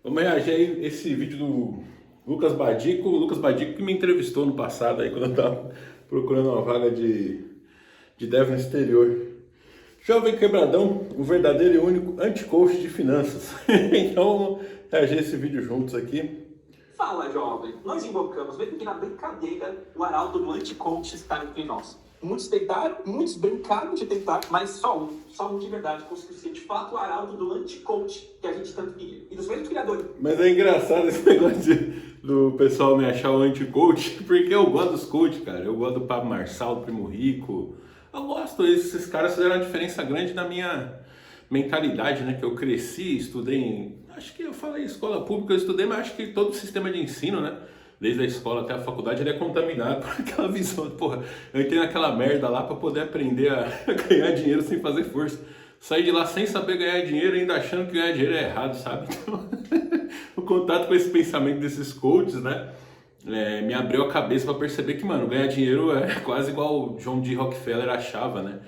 Vamos reagir aí esse vídeo do o Lucas Badico que me entrevistou no passado aí quando eu tava procurando uma vaga de dev no exterior. Jovem Quebradão, o verdadeiro e único anti-coach de finanças. Então vamos reagir esse vídeo juntos aqui. Fala, jovem. Nós invocamos, mesmo que na brincadeira, o arauto do anti-coach está entre nós. Muitos tentaram, muitos brincaram de tentar, mas só um de verdade conseguiu ser de fato o arauto do anti-coach que a gente tanto queria. E dos mesmos criadores. Mas é engraçado esse negócio do pessoal me achar o anti-coach, porque eu gosto dos coaches, cara. Eu gosto do Pablo Marçal, do Primo Rico. Eu gosto, esses caras fizeram uma diferença grande na minha mentalidade, né? Que eu cresci, estudei acho que eu falei escola pública, eu estudei, mas acho que todo o sistema de ensino, né? Desde a escola até a faculdade, ele é contaminado por aquela visão. Porra, eu entrei naquela merda lá para poder aprender a ganhar dinheiro sem fazer força. Saí de lá sem saber ganhar dinheiro, ainda achando que ganhar dinheiro é errado, sabe? Então, o contato com esse pensamento desses coaches, né? Me abriu a cabeça para perceber que, mano, ganhar dinheiro é quase igual o John D. Rockefeller achava, né?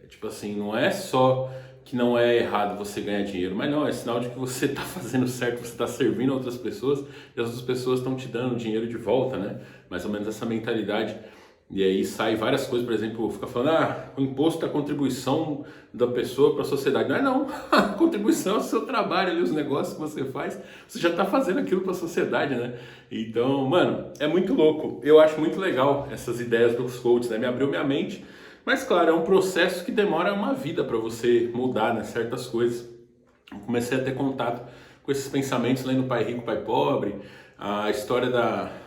Tipo assim, não é só que não é errado você ganhar dinheiro, mas não, é sinal de que você está fazendo certo, você está servindo outras pessoas e as outras pessoas estão te dando dinheiro de volta, né? Mais ou menos essa mentalidade. E aí sai várias coisas, por exemplo, fica falando, o imposto é a contribuição da pessoa para a sociedade. Não é não, a contribuição é o seu trabalho ali, os negócios que você faz, você já está fazendo aquilo para a sociedade, né? Então, mano, é muito louco. Eu acho muito legal essas ideias dos coaches, né? Me abriu minha mente. Mas claro, é um processo que demora uma vida para você mudar, né, certas coisas. Eu comecei a ter contato com esses pensamentos lendo Pai Rico, Pai Pobre, a história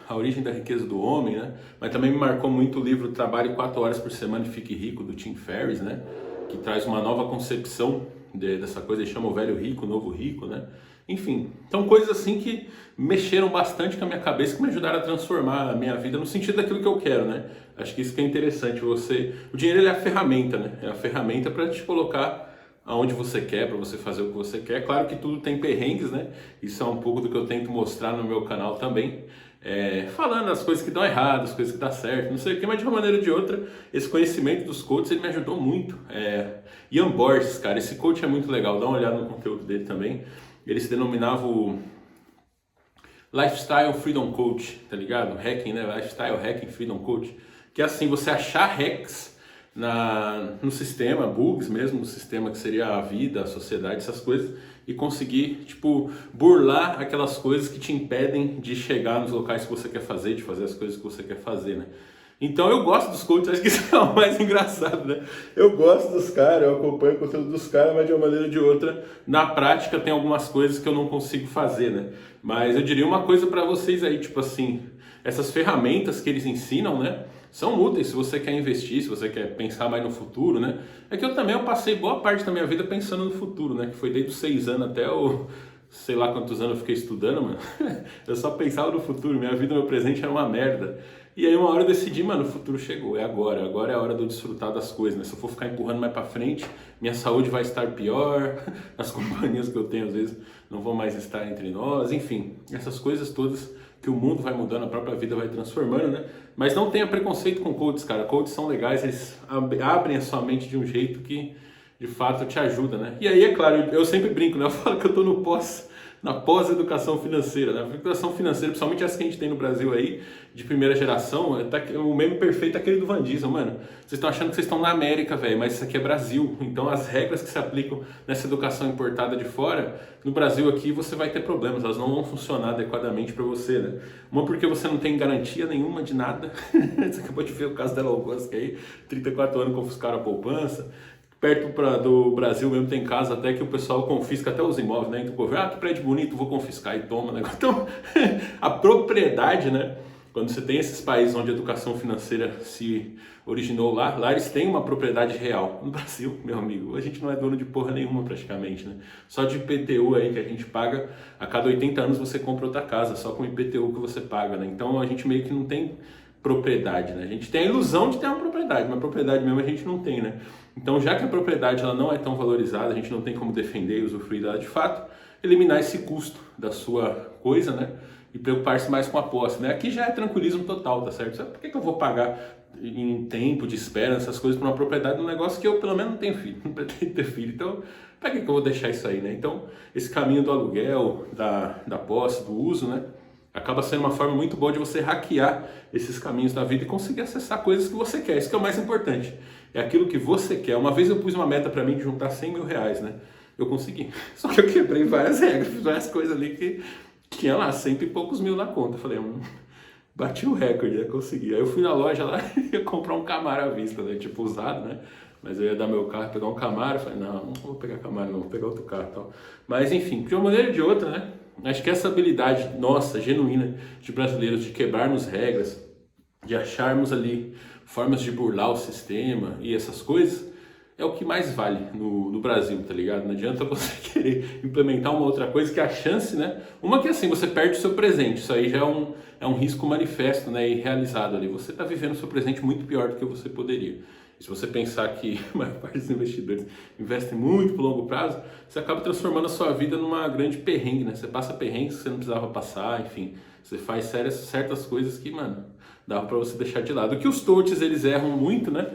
a origem da riqueza do homem, né? Mas também me marcou muito o livro Trabalhe 4 horas por semana e Fique Rico, do Tim Ferriss, né? Que traz uma nova concepção dessa coisa, ele chama o velho rico, o novo rico, né? Enfim, então coisas assim que mexeram bastante com a minha cabeça, que me ajudaram a transformar a minha vida no sentido daquilo que eu quero, né? Acho que isso que é interessante, o dinheiro ele é a ferramenta, né? É a ferramenta para te colocar aonde você quer, para você fazer o que você quer. Claro que tudo tem perrengues, né? Isso é um pouco do que eu tento mostrar no meu canal também. Falando as coisas que dão errado, as coisas que dão certo, não sei o que, mas de uma maneira ou de outra, esse conhecimento dos coaches ele me ajudou muito. Ian Borges, cara, esse coach é muito legal, dá uma olhada no conteúdo dele também. Ele se denominava o Lifestyle Freedom Coach, tá ligado? Hacking, né? Lifestyle Hacking Freedom Coach. Que é assim, você achar hacks no sistema, bugs mesmo, no sistema que seria a vida, a sociedade, essas coisas, e conseguir, tipo, burlar aquelas coisas que te impedem de chegar nos locais que você quer fazer, de fazer as coisas que você quer fazer, né? Então eu gosto dos coaches, acho que isso é o mais engraçado, né? Eu gosto dos caras, eu acompanho o conteúdo dos caras, mas de uma maneira ou de outra, na prática tem algumas coisas que eu não consigo fazer, né? Mas eu diria uma coisa pra vocês aí, tipo assim, essas ferramentas que eles ensinam, né? São úteis se você quer investir, se você quer pensar mais no futuro, né? É que eu passei boa parte da minha vida pensando no futuro, né? Que foi desde os 6 anos até o sei lá quantos anos eu fiquei estudando, mano. Eu só pensava no futuro, minha vida, meu presente era uma merda. E aí uma hora eu decidi, mano, o futuro chegou, é agora. Agora é a hora de eu desfrutar das coisas, né? Se eu for ficar empurrando mais pra frente, minha saúde vai estar pior, as companhias que eu tenho às vezes não vão mais estar entre nós, enfim, essas coisas todas que o mundo vai mudando, a própria vida vai transformando, né? Mas não tenha preconceito com coaches, cara. Coaches são legais, eles abrem a sua mente de um jeito que de fato te ajuda, né? E aí, é claro, eu sempre brinco, né? Eu falo que eu tô na pós-educação financeira, né? A educação financeira, principalmente essa que a gente tem no Brasil aí, de primeira geração, o meme perfeito é aquele do Van Diesel, mano. Vocês estão achando que vocês estão na América, velho, mas isso aqui é Brasil. Então as regras que se aplicam nessa educação importada de fora, no Brasil aqui você vai ter problemas, elas não vão funcionar adequadamente para você, né? Uma porque você não tem garantia nenhuma de nada. Você acabou de ver o caso dela Musk aí, 34 anos confiscaram a poupança. Perto do Brasil mesmo tem casa até que o pessoal confisca até os imóveis, né? Então o povo, que prédio bonito, vou confiscar e toma, né? Então, a propriedade, né? Quando você tem esses países onde a educação financeira se originou lá eles têm uma propriedade real. No Brasil, meu amigo, a gente não é dono de porra nenhuma praticamente, né? Só de IPTU aí que a gente paga, a cada 80 anos você compra outra casa, só com o IPTU que você paga, né? Então a gente meio que não tem propriedade, né? A gente tem a ilusão de ter uma propriedade, mas propriedade mesmo a gente não tem, né? Então, já que a propriedade ela não é tão valorizada, a gente não tem como defender e usufruir dela de fato, eliminar esse custo da sua coisa, né? e preocupar-se mais com a posse, né? Aqui já é tranquilismo total, tá certo? Sabe por que eu vou pagar em tempo de espera, essas coisas, por uma propriedade de um negócio que eu pelo menos não tenho filho, não pretendo ter filho, então para que eu vou deixar isso aí, né? Então, esse caminho do aluguel, da posse, do uso, né? Acaba sendo uma forma muito boa de você hackear esses caminhos da vida e conseguir acessar coisas que você quer. Isso que é o mais importante. É aquilo que você quer. Uma vez eu pus uma meta para mim de juntar 100 mil reais, né? Eu consegui. Só que eu quebrei várias regras, fiz várias coisas ali que tinha lá 100 e poucos mil na conta. Eu falei, bati o recorde, né? Consegui. Aí eu fui na loja lá e ia comprar um Camaro à vista, né? Tipo usado, né? Mas eu ia dar meu carro, pegar um Camaro. Eu falei, não vou pegar Camaro não, vou pegar outro carro e tal. Mas enfim, de uma maneira ou de outra, né? Acho que essa habilidade nossa, genuína, de brasileiros, de quebrarmos regras, de acharmos ali formas de burlar o sistema e essas coisas, é o que mais vale no Brasil, tá ligado? Não adianta você querer implementar uma outra coisa que a chance, né? Uma que assim, você perde o seu presente, isso aí já é um risco manifesto, né? E realizado ali. Você está vivendo o seu presente muito pior do que você poderia. E se você pensar que a maior parte dos investidores investem muito por longo prazo, você acaba transformando a sua vida numa grande perrengue, né? Você passa perrengues que você não precisava passar, enfim. Você faz certas coisas que, mano, dava para você deixar de lado. O que os coaches, eles erram muito, né?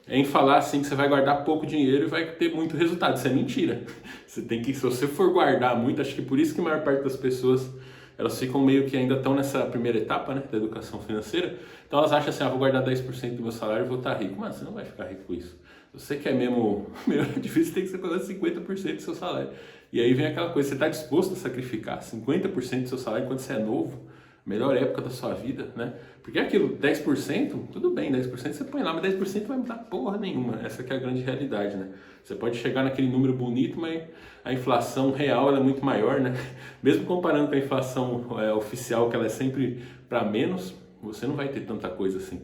É em falar assim que você vai guardar pouco dinheiro e vai ter muito resultado. Isso é mentira. Você tem que, se você for guardar muito, acho que por isso que a maior parte das pessoas, elas ficam meio que ainda estão nessa primeira etapa, né, da educação financeira. Então elas acham assim, vou guardar 10% do meu salário e vou estar rico. Mas você não vai ficar rico com isso. Se você quer mesmo melhor difícil, tem que ser guardar 50% do seu salário. E aí vem aquela coisa, você está disposto a sacrificar 50% do seu salário enquanto você é novo? Melhor época da sua vida, né? Porque aquilo, 10%, tudo bem, 10% você põe lá, mas 10% não vai mudar porra nenhuma. Essa que é a grande realidade, né? Você pode chegar naquele número bonito, mas a inflação real ela é muito maior, né? Mesmo comparando com a inflação oficial, que ela é sempre para menos, você não vai ter tanta coisa assim.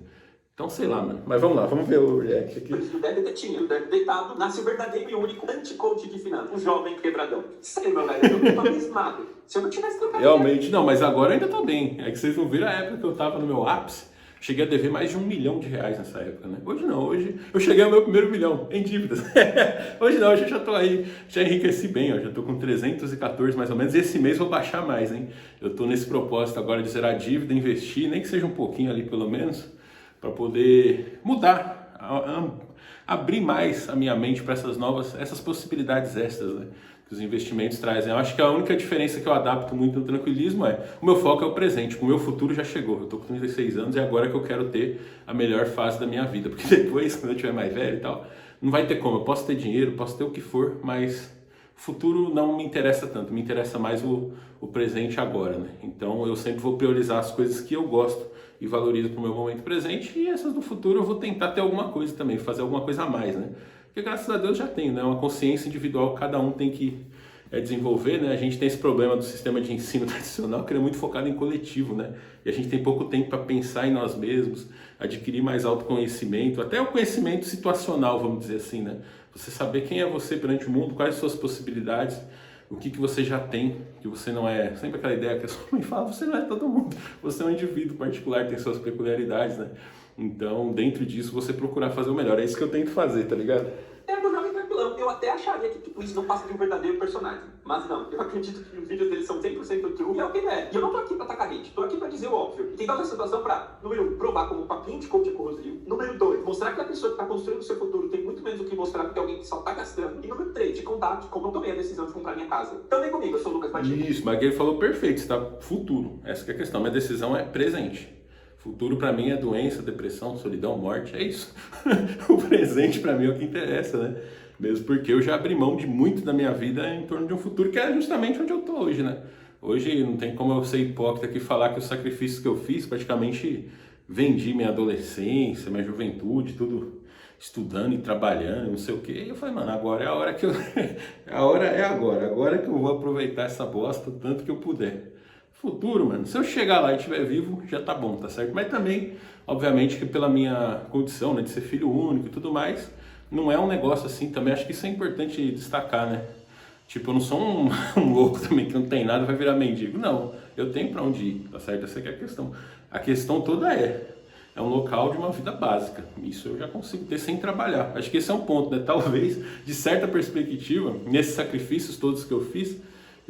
Então, sei lá, mano. Mas vamos lá, vamos ver o react aqui. O Débora tinha, o Débora deitado, nasce o verdadeiro e único anti-coach de finanças, um jovem quebradão. Sério, meu velho, eu tô abismado. Se eu não tivesse trocado... Realmente, não, mas agora ainda tô bem. É que vocês não viram a época que eu tava no meu ápice. Cheguei a dever mais de R$1 milhão nessa época, né? Hoje não, hoje eu cheguei ao meu primeiro milhão em dívidas. Hoje não, hoje eu já tô aí, já enriqueci bem, ó, já tô com 314 mais ou menos. E esse mês vou baixar mais, hein? Eu tô nesse propósito agora de zerar a dívida, investir, nem que seja um pouquinho ali pelo menos, para poder mudar, abrir mais a minha mente para essas possibilidades extras, né, que os investimentos trazem. Eu acho que a única diferença que eu adapto muito no tranquilismo o meu foco é o presente, o meu futuro já chegou, eu estou com 36 anos e é agora que eu quero ter a melhor fase da minha vida, porque depois, quando eu estiver mais velho e tal, não vai ter como, eu posso ter dinheiro, posso ter o que for, mas o futuro não me interessa tanto, me interessa mais o presente agora, né? Então eu sempre vou priorizar as coisas que eu gosto e valorizo para o meu momento presente, e essas do futuro eu vou tentar ter alguma coisa também, fazer alguma coisa a mais, né? Porque graças a Deus já tenho, né? Uma consciência individual que cada um tem que desenvolver, né? A gente tem esse problema do sistema de ensino tradicional que ele é muito focado em coletivo, né? E a gente tem pouco tempo para pensar em nós mesmos, adquirir mais autoconhecimento, até o conhecimento situacional, vamos dizer assim, né? Você saber quem é você perante o mundo, quais as suas possibilidades, o que você já tem, que você não é... Sempre aquela ideia que a sua mãe fala, você não é todo mundo, você é um indivíduo particular, tem suas peculiaridades, né? Então, dentro disso, você procurar fazer o melhor. É isso que eu tento fazer, tá ligado? Do jovem tranquilão. Eu até acharia que tipo, isso não passa de um verdadeiro personagem. Mas não, eu acredito que os vídeos dele são 100% true e é o que ele é. E eu não tô aqui pra tacar hate, tô aqui pra dizer o óbvio. E tem toda a situação pra, número 1, provar como um papinho de coach corrosivo. Número 2, mostrar que a pessoa que tá construindo o seu futuro tem muito menos do que mostrar que alguém que só tá gastando. E número 3, de contar de como eu tomei a decisão de comprar minha casa. Também comigo, eu sou o Lucas Batista. Isso, mas ele falou perfeito, você tá futuro. Essa que é a questão, minha decisão é presente. Futuro para mim é doença, depressão, solidão, morte, é isso. O presente para mim é o que interessa, né? Mesmo porque eu já abri mão de muito da minha vida em torno de um futuro que é justamente onde eu tô hoje, né? Hoje não tem como eu ser hipócrita aqui e falar que os sacrifícios que eu fiz, praticamente vendi minha adolescência, minha juventude, tudo estudando e trabalhando, não sei o quê. E eu falei, mano, agora é a hora que eu... a hora é agora que eu vou aproveitar essa bosta o tanto que eu puder. Futuro, mano, se eu chegar lá e estiver vivo, já tá bom, tá certo? Mas também, obviamente, que pela minha condição, né, de ser filho único e tudo mais, não é um negócio assim, também acho que isso é importante destacar, né? Tipo, eu não sou um louco também que não tem nada, vai virar mendigo. Não, eu tenho pra onde ir, tá certo? Essa que é a questão. A questão toda é um local de uma vida básica. Isso eu já consigo ter sem trabalhar. Acho que esse é um ponto, né? Talvez, de certa perspectiva, nesses sacrifícios todos que eu fiz,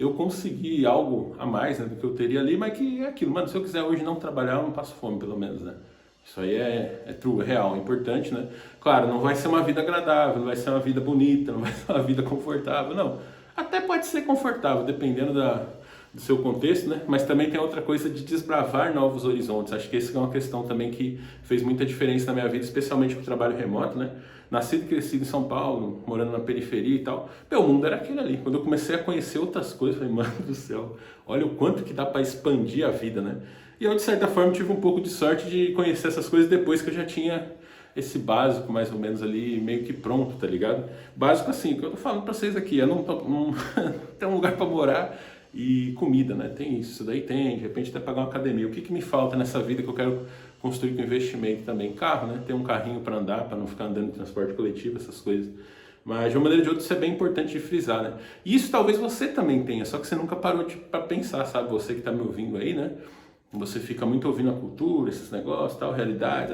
eu consegui algo a mais, né, do que eu teria ali, mas que é aquilo, mano, se eu quiser hoje não trabalhar, eu não passo fome, pelo menos, né? Isso aí é true, é real, é importante, né? Claro, não vai ser uma vida agradável, não vai ser uma vida bonita, não vai ser uma vida confortável, não. Até pode ser confortável, dependendo do seu contexto, né? Mas também tem outra coisa de desbravar novos horizontes. Acho que essa é uma questão também que fez muita diferença na minha vida, especialmente com o trabalho remoto, né? Nascido e crescido em São Paulo, morando na periferia e tal. Meu, o mundo era aquele ali. Quando eu comecei a conhecer outras coisas, eu falei, mano do céu, olha o quanto que dá para expandir a vida, né? E eu, de certa forma, tive um pouco de sorte de conhecer essas coisas depois que eu já tinha esse básico, mais ou menos, ali, meio que pronto, tá ligado? Básico assim, que eu tô falando pra vocês aqui, eu não tem um lugar pra morar e comida, né? Tem isso daí tem, de repente até pagar uma academia. O que que me falta nessa vida que eu quero construir com investimento também? Carro, né? Ter um carrinho para andar, para não ficar andando em transporte coletivo, essas coisas. Mas de uma maneira ou de outra isso é bem importante de frisar, né? E isso talvez você também tenha, só que você nunca parou para pensar, sabe? Você que tá me ouvindo aí, né? Você fica muito ouvindo a cultura, esses negócios, tal, realidade,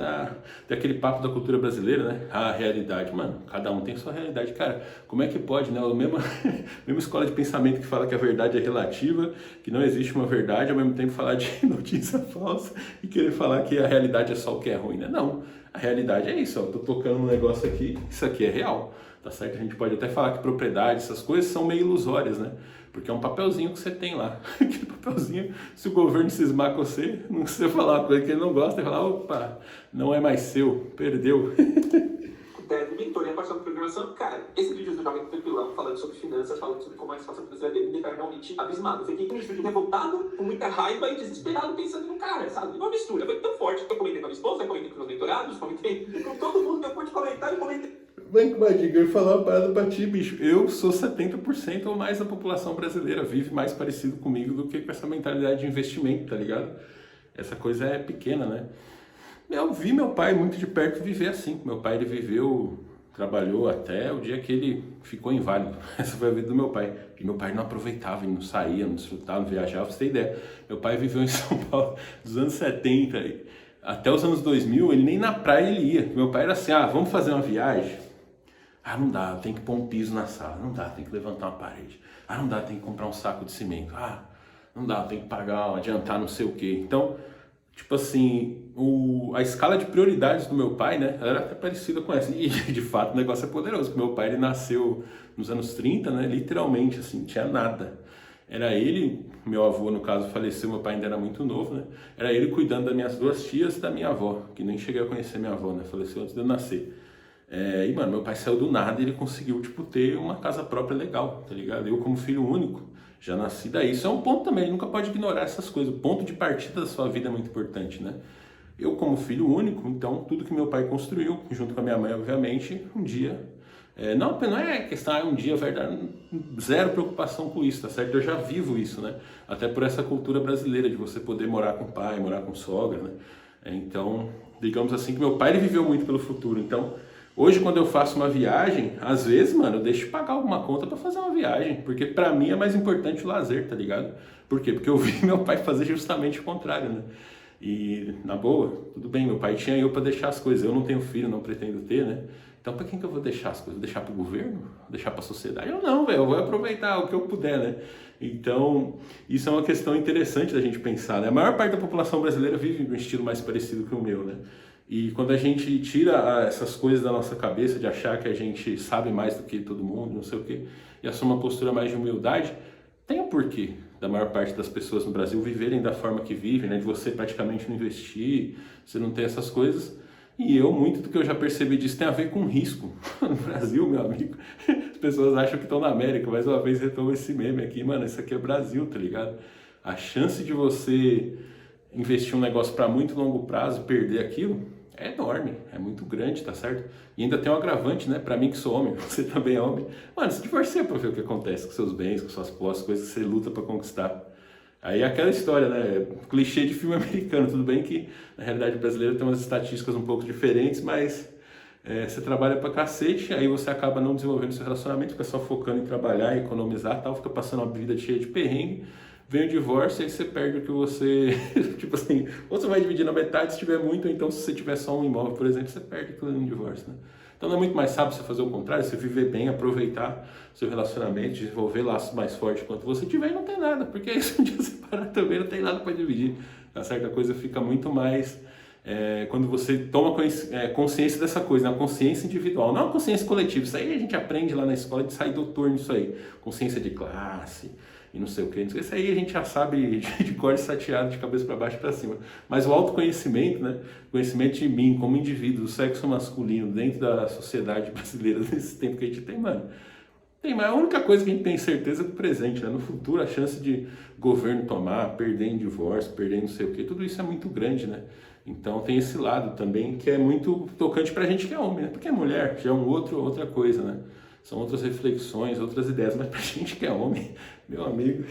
tem aquele papo da cultura brasileira, né? A realidade, mano, cada um tem sua realidade. Cara, como é que pode, né? A mesma, mesma escola de pensamento que fala que a verdade é relativa, que não existe uma verdade, ao mesmo tempo falar de notícia falsa e querer falar que a realidade é só o que é ruim, né? Não, a realidade é isso, ó, tô tocando um negócio aqui, isso aqui é real, tá certo? A gente pode até falar que propriedade, essas coisas são meio ilusórias, né? Porque é um papelzinho que você tem lá. Aquele papelzinho, se o governo cismar com você, não você falar uma coisa que ele não gosta, ele falar, opa, não é mais seu, perdeu. Mentoria, passando por programação, cara, esse vídeo do Jovem Tranquilão, falando sobre finanças, falando sobre como é que se passa a finança dele, me deixaram realmente abismado. Eu fiquei com isso, revoltado, com muita raiva e desesperado, pensando no cara, sabe? Uma mistura, foi tão forte que eu comentei com a minha esposa, eu comentei com os meus mentorados, comentei com todo mundo que eu pude comentar e comentei. Vem com uma dica, eu ia falar uma parada pra ti, bicho. Eu sou 70% ou mais da população brasileira, vive mais parecido comigo do que com essa mentalidade de investimento, tá ligado? Essa coisa é pequena, né? Eu vi meu pai muito de perto viver assim. Meu pai, ele viveu, trabalhou até o dia que ele ficou inválido. Essa foi a vida do meu pai. Porque meu pai não aproveitava, ele não saía, não desfrutava, não viajava, pra você ter ideia. Meu pai viveu em São Paulo dos anos 70 até os anos 2000, ele nem na praia ele ia. Meu pai era assim, vamos fazer uma viagem? Não dá, tem que pôr um piso na sala. Não dá, tem que levantar uma parede. Não dá, tem que comprar um saco de cimento. Não dá, tem que pagar, adiantar não sei o quê. Então, tipo assim, a escala de prioridades do meu pai, né, ela era até parecida com essa. E, de fato, o negócio é poderoso, porque meu pai, ele nasceu nos anos 30, né, literalmente, assim, tinha nada. Era ele, meu avô, no caso, faleceu, meu pai ainda era muito novo, né, era ele cuidando das minhas duas tias e da minha avó, que nem cheguei a conhecer minha avó, né, faleceu antes de eu nascer. E, mano, meu pai saiu do nada e ele conseguiu, tipo, ter uma casa própria legal, tá ligado? Eu, como filho único, já nasci daí. Isso é um ponto também, ele nunca pode ignorar essas coisas. O ponto de partida da sua vida é muito importante, né? Eu, como filho único, então, tudo que meu pai construiu, junto com a minha mãe, obviamente, um dia... não é questão, um dia vai dar zero preocupação com isso, tá certo? Eu já vivo isso, né? Até por essa cultura brasileira de você poder morar com o pai, morar com sogra, né? Então, digamos assim, que meu pai, ele viveu muito pelo futuro, então... Hoje, quando eu faço uma viagem, às vezes, mano, eu deixo de pagar alguma conta pra fazer uma viagem. Porque pra mim é mais importante o lazer, tá ligado? Por quê? Porque eu vi meu pai fazer justamente o contrário, né? E, na boa, tudo bem, meu pai tinha eu pra deixar as coisas. Eu não tenho filho, não pretendo ter, né? Então, pra quem que eu vou deixar as coisas? Vou deixar pro governo? Vou deixar pra sociedade? Eu não, velho. Eu vou aproveitar o que eu puder, né? Então, isso é uma questão interessante da gente pensar, né? A maior parte da população brasileira vive um estilo mais parecido que o meu, né? E quando a gente tira essas coisas da nossa cabeça, de achar que a gente sabe mais do que todo mundo, não sei o quê, e assuma uma postura mais de humildade, tem um porquê da maior parte das pessoas no Brasil viverem da forma que vivem, né? De você praticamente não investir, você não ter essas coisas. E muito do que eu já percebi disso tem a ver com risco. No Brasil, meu amigo, as pessoas acham que estão na América, mais uma vez retomo esse meme aqui, mano, isso aqui é Brasil, tá ligado? A chance de você investir um negócio para muito longo prazo e perder aquilo é enorme, é muito grande, tá certo? E ainda tem um agravante, né? Pra mim que sou homem, você também é homem. Mano, se divorcia pra ver o que acontece com seus bens, com suas posses, coisas que você luta pra conquistar. Aí é aquela história, né? Clichê de filme americano. Tudo bem que na realidade brasileira tem umas estatísticas um pouco diferentes, mas você trabalha pra cacete, aí você acaba não desenvolvendo seu relacionamento, fica só focando em trabalhar, em economizar e tal, fica passando uma vida cheia de perrengue. Vem o divórcio e aí você perde o que você... tipo assim, ou você vai dividir na metade se tiver muito, ou então se você tiver só um imóvel, por exemplo, você perde tudo no divórcio, né? Então não é muito mais sábio você fazer o contrário, você viver bem, aproveitar seu relacionamento, desenvolver laços mais fortes quanto você tiver e não tem nada, porque se um dia separar também não tem nada para dividir, tá certo? A coisa fica muito mais... quando você toma consciência dessa coisa, né? Consciência individual, não a consciência coletiva. Isso aí a gente aprende lá na escola de sair doutor nisso aí. Consciência de classe e não sei o que. Isso aí a gente já sabe de cor e sateado, de cabeça para baixo e para cima. Mas o autoconhecimento, né? Conhecimento de mim como indivíduo, do sexo masculino, dentro da sociedade brasileira, nesse tempo que a gente tem, mano. Mas a única coisa que a gente tem certeza é do presente, né? No futuro, a chance de governo tomar, perder em divórcio, perder em não sei o que, tudo isso é muito grande, né? Então tem esse lado também que é muito tocante pra gente que é homem, né? Porque mulher já é outra coisa, né? São outras reflexões, outras ideias, mas pra gente que é homem, meu amigo...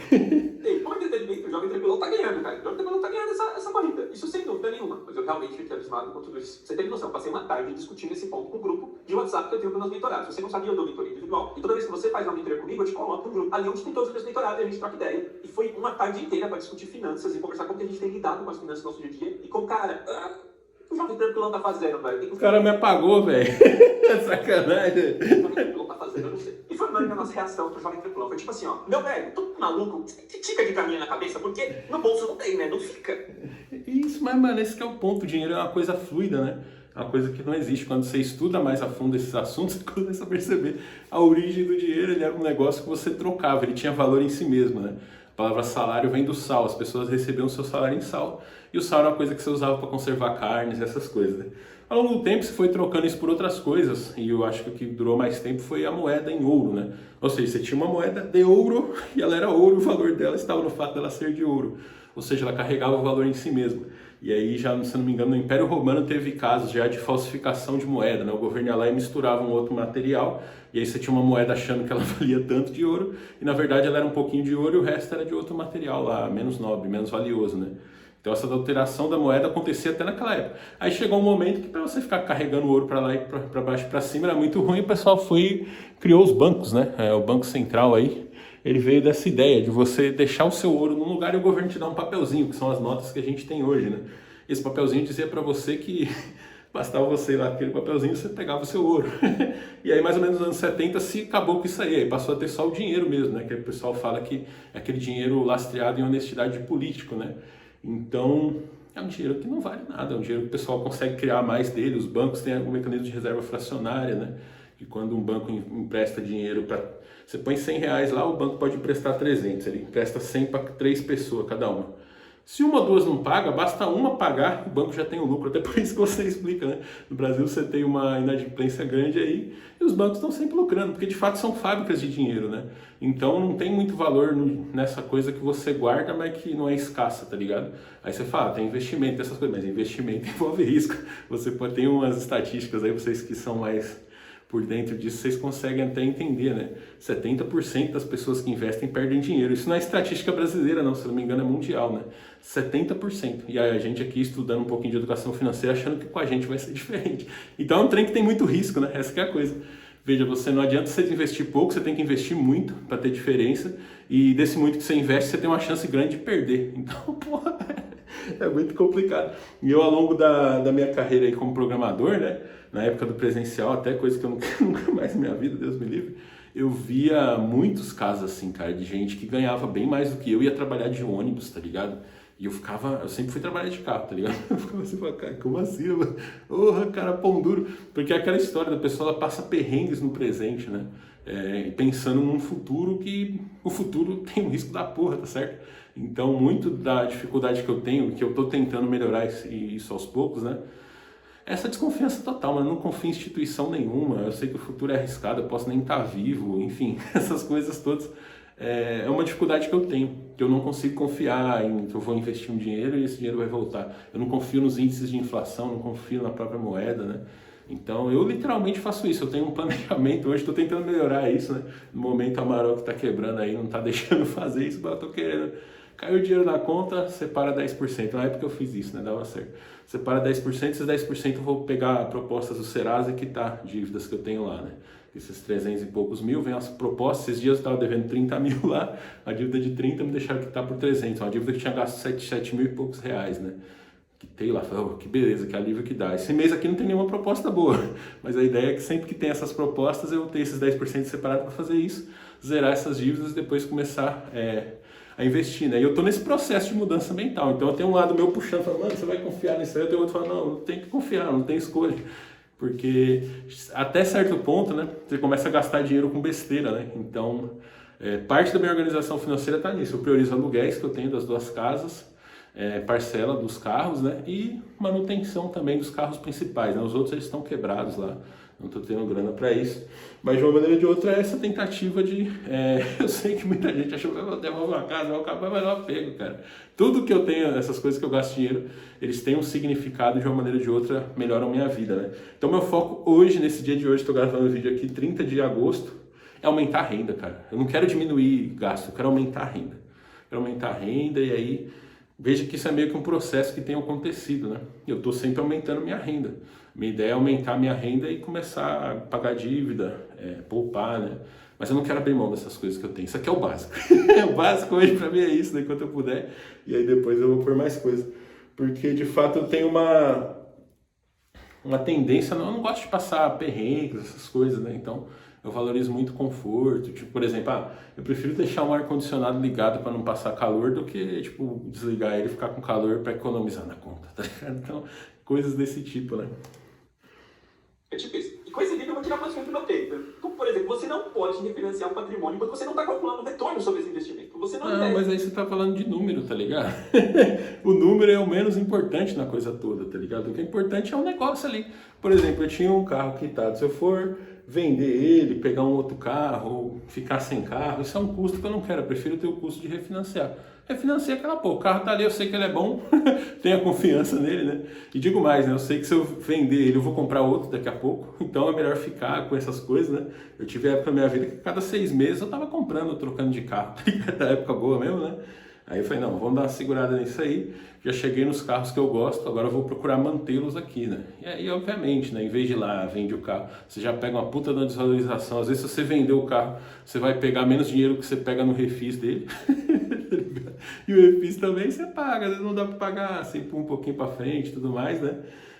Como entretenimento, o Jovem Tranquilão tá ganhando, cara. O Jovem Tranquilão tá ganhando essa corrida. Isso sem dúvida nenhuma. Mas eu realmente fiquei abismado com tudo isso. Você tem noção, eu passei uma tarde discutindo esse ponto com um grupo de WhatsApp que eu tenho com meus mentorados. Você não sabia, eu dou mentoria individual. E toda vez que você faz uma mentoria comigo, eu te coloco no grupo. Ali onde tem todos os meus mentorados e a gente troca ideia. E foi uma tarde inteira para discutir finanças e conversar como que a gente tem lidado com as finanças no nosso dia a dia. E como, cara, o Jovem Tranquilão tá fazendo, velho. O cara me apagou, velho. É sacanagem. O Jovem Tranquilão tá fazendo, eu não sei. E foi a nossa reação pro Jovem Tranquilão. Foi tipo assim, ó, meu velho, tô maluco, que tica de caminho na cabeça, porque no bolso não tem, né? Não fica. Isso, mas, mano, esse que é o ponto. O dinheiro é uma coisa fluida, né? É uma coisa que não existe. Quando você estuda mais a fundo esses assuntos, você começa a perceber a origem do dinheiro. Ele era um negócio que você trocava, ele tinha valor em si mesmo, né? A palavra salário vem do sal, as pessoas recebiam o seu salário em sal. E o sal era uma coisa que você usava para conservar carnes, essas coisas, né? Ao longo do tempo, você foi trocando isso por outras coisas, e eu acho que o que durou mais tempo foi a moeda em ouro, né? Ou seja, você tinha uma moeda de ouro, e ela era ouro, o valor dela estava no fato dela ser de ouro. Ou seja, ela carregava o valor em si mesma. E aí, já, se não me engano, no Império Romano teve casos já de falsificação de moeda, né? O governo ia lá e misturava um outro material, e aí você tinha uma moeda achando que ela valia tanto de ouro, e na verdade ela era um pouquinho de ouro e o resto era de outro material lá, menos nobre, menos valioso, né? Então essa alteração da moeda acontecia até naquela época. Aí chegou um momento que para você ficar carregando ouro para lá e para baixo e para cima era muito ruim, o pessoal criou os bancos, né? O Banco Central aí, ele veio dessa ideia de você deixar o seu ouro num lugar e o governo te dá um papelzinho, que são as notas que a gente tem hoje, né? Esse papelzinho dizia para você que bastava você ir lá aquele papelzinho, você pegava o seu ouro. E aí mais ou menos nos anos 70 se acabou com isso aí passou a ter só o dinheiro mesmo, né? Que o pessoal fala que é aquele dinheiro lastreado em honestidade de político, né? Então, é um dinheiro que não vale nada, é um dinheiro que o pessoal consegue criar mais dele, os bancos têm algum mecanismo de reserva fracionária, né? Que quando um banco empresta dinheiro para... Você põe 100 reais lá, o banco pode emprestar 300, ele empresta 100 para 3 pessoas cada uma. Se uma ou duas não paga, basta uma pagar, o banco já tem o lucro. Até por isso que você explica, né? No Brasil você tem uma inadimplência grande aí e os bancos estão sempre lucrando, porque de fato são fábricas de dinheiro, né? Então não tem muito valor nessa coisa que você guarda, mas que não é escassa, tá ligado? Aí você fala, tem investimento, essas coisas, mas investimento envolve risco. Você pode ter umas estatísticas aí, vocês que são mais por dentro disso, vocês conseguem até entender, né? 70% das pessoas que investem perdem dinheiro. Isso não é estatística brasileira, não, se não me engano é mundial, né? 70%. E a gente aqui estudando um pouquinho de educação financeira, achando que com a gente vai ser diferente. Então é um trem que tem muito risco, né? Essa que é a coisa. Veja, você não adianta você investir pouco, você tem que investir muito para ter diferença. E desse muito que você investe, você tem uma chance grande de perder. Então, porra, é muito complicado. E eu, ao longo da minha carreira aí como programador, né? Na época do presencial, até coisa que eu nunca mais na minha vida, Deus me livre, eu via muitos casos assim, cara, de gente que ganhava bem mais do que eu, ia trabalhar de ônibus, tá ligado? E eu sempre fui trabalhar de carro, tá ligado? Eu ficava assim, cara, como assim, mano? Porra, cara, pão duro. Porque é aquela história da pessoa, ela passa perrengues no presente, né? Pensando num futuro que o futuro tem um risco da porra, tá certo? Então, muito da dificuldade que eu tenho, que eu tô tentando melhorar isso aos poucos, né? Essa desconfiança total, mas eu não confio em instituição nenhuma, eu sei que o futuro é arriscado, eu posso nem estar vivo, enfim, essas coisas todas. É uma dificuldade que eu tenho, que eu não consigo confiar em que eu vou investir um dinheiro e esse dinheiro vai voltar. Eu não confio nos índices de inflação, não confio na própria moeda, né? Então eu literalmente faço isso, eu tenho um planejamento, hoje estou tentando melhorar isso, né? No momento a Amarok está quebrando aí, não está deixando fazer isso, mas eu estou querendo. Caiu o dinheiro na conta, separa 10%. Na época eu fiz isso, né? Dava certo. Separa 10%, esses 10% eu vou pegar propostas do Serasa e quitar dívidas que eu tenho lá, né? Esses 300 e poucos mil, vem as propostas. Esses dias eu estava devendo 30 mil lá, a dívida de 30 me deixaram quitar por 300. Uma dívida que tinha gasto 7 mil e poucos reais, né? quitei lá, falei, oh, que beleza, que alívio que dá. Esse mês aqui não tem nenhuma proposta boa, mas a ideia é que sempre que tem essas propostas eu ter esses 10% separado para fazer isso, zerar essas dívidas e depois começar a investir, né? E eu tô nesse processo de mudança mental, então eu tenho um lado meu puxando, falando, mano, você vai confiar nisso aí? Eu tenho outro falando, não tem que confiar, não tem escolha. Porque até certo ponto, né, você começa a gastar dinheiro com besteira, né? Então, parte da minha organização financeira está nisso. Eu priorizo aluguéis que eu tenho das 2 casas, parcela dos carros, né? E manutenção também dos carros principais, né? Os outros eles estão quebrados lá, não estou tendo grana para isso. Mas de uma maneira ou de outra é essa tentativa de... eu sei que muita gente achou que eu devolvo uma casa, eu acabo, mas não apego, cara. Tudo que eu tenho, essas coisas que eu gasto dinheiro, eles têm um significado de uma maneira ou de outra, melhoram a minha vida, né? Então meu foco hoje, nesse dia de hoje, estou gravando o vídeo aqui, 30 de agosto, é aumentar a renda, cara. Eu não quero diminuir gasto, eu quero aumentar a renda. Quero aumentar a renda e aí... Veja que isso é meio que um processo que tem acontecido, né? Eu estou sempre aumentando minha renda. Minha ideia é aumentar minha renda e começar a pagar dívida, poupar, né? Mas eu não quero abrir mão dessas coisas que eu tenho. Isso aqui é o básico. O básico hoje para mim é isso, né? Enquanto eu puder. E aí depois eu vou por mais coisas. Porque de fato eu tenho uma tendência, eu não gosto de passar perrengues, essas coisas, né? Então eu valorizo muito conforto, tipo, por exemplo, eu prefiro deixar um ar-condicionado ligado para não passar calor do que, tipo, desligar ele e ficar com calor para economizar na conta, tá ligado? Então, coisas desse tipo, né? É tipo isso. E com esse vídeo eu vou tirar uma coisa do meu tempo. Como, por exemplo, você não pode refinanciar o patrimônio quando você não está calculando o retorno sobre esse investimento. Você não deve. Mas aí você tá falando de número, tá ligado? O número é o menos importante na coisa toda, tá ligado? O que é importante é o negócio ali. Por exemplo, eu tinha um carro quitado. Se eu for vender ele, pegar um outro carro, ou ficar sem carro, isso é um custo que eu não quero. Eu prefiro ter o custo de refinanciar. Refinanciar aquela, pô, o carro tá ali, eu sei que ele é bom, tenho a confiança nele, né? E digo mais, né? Eu sei que se eu vender ele, eu vou comprar outro daqui a pouco, então é melhor ficar com essas coisas, né? Eu tive época na minha vida que cada 6 meses eu tava comprando, trocando de carro, da época boa mesmo, né? Aí eu falei, não, vamos dar uma segurada nisso aí, já cheguei nos carros que eu gosto, agora eu vou procurar mantê-los aqui, né? E aí, obviamente, né, em vez de ir lá, vende o carro, você já pega uma puta da desvalorização, às vezes se você vender o carro, você vai pegar menos dinheiro que você pega no refis dele, e o refis também você paga, às vezes não dá pra pagar, sempre um pouquinho pra frente e tudo mais, né?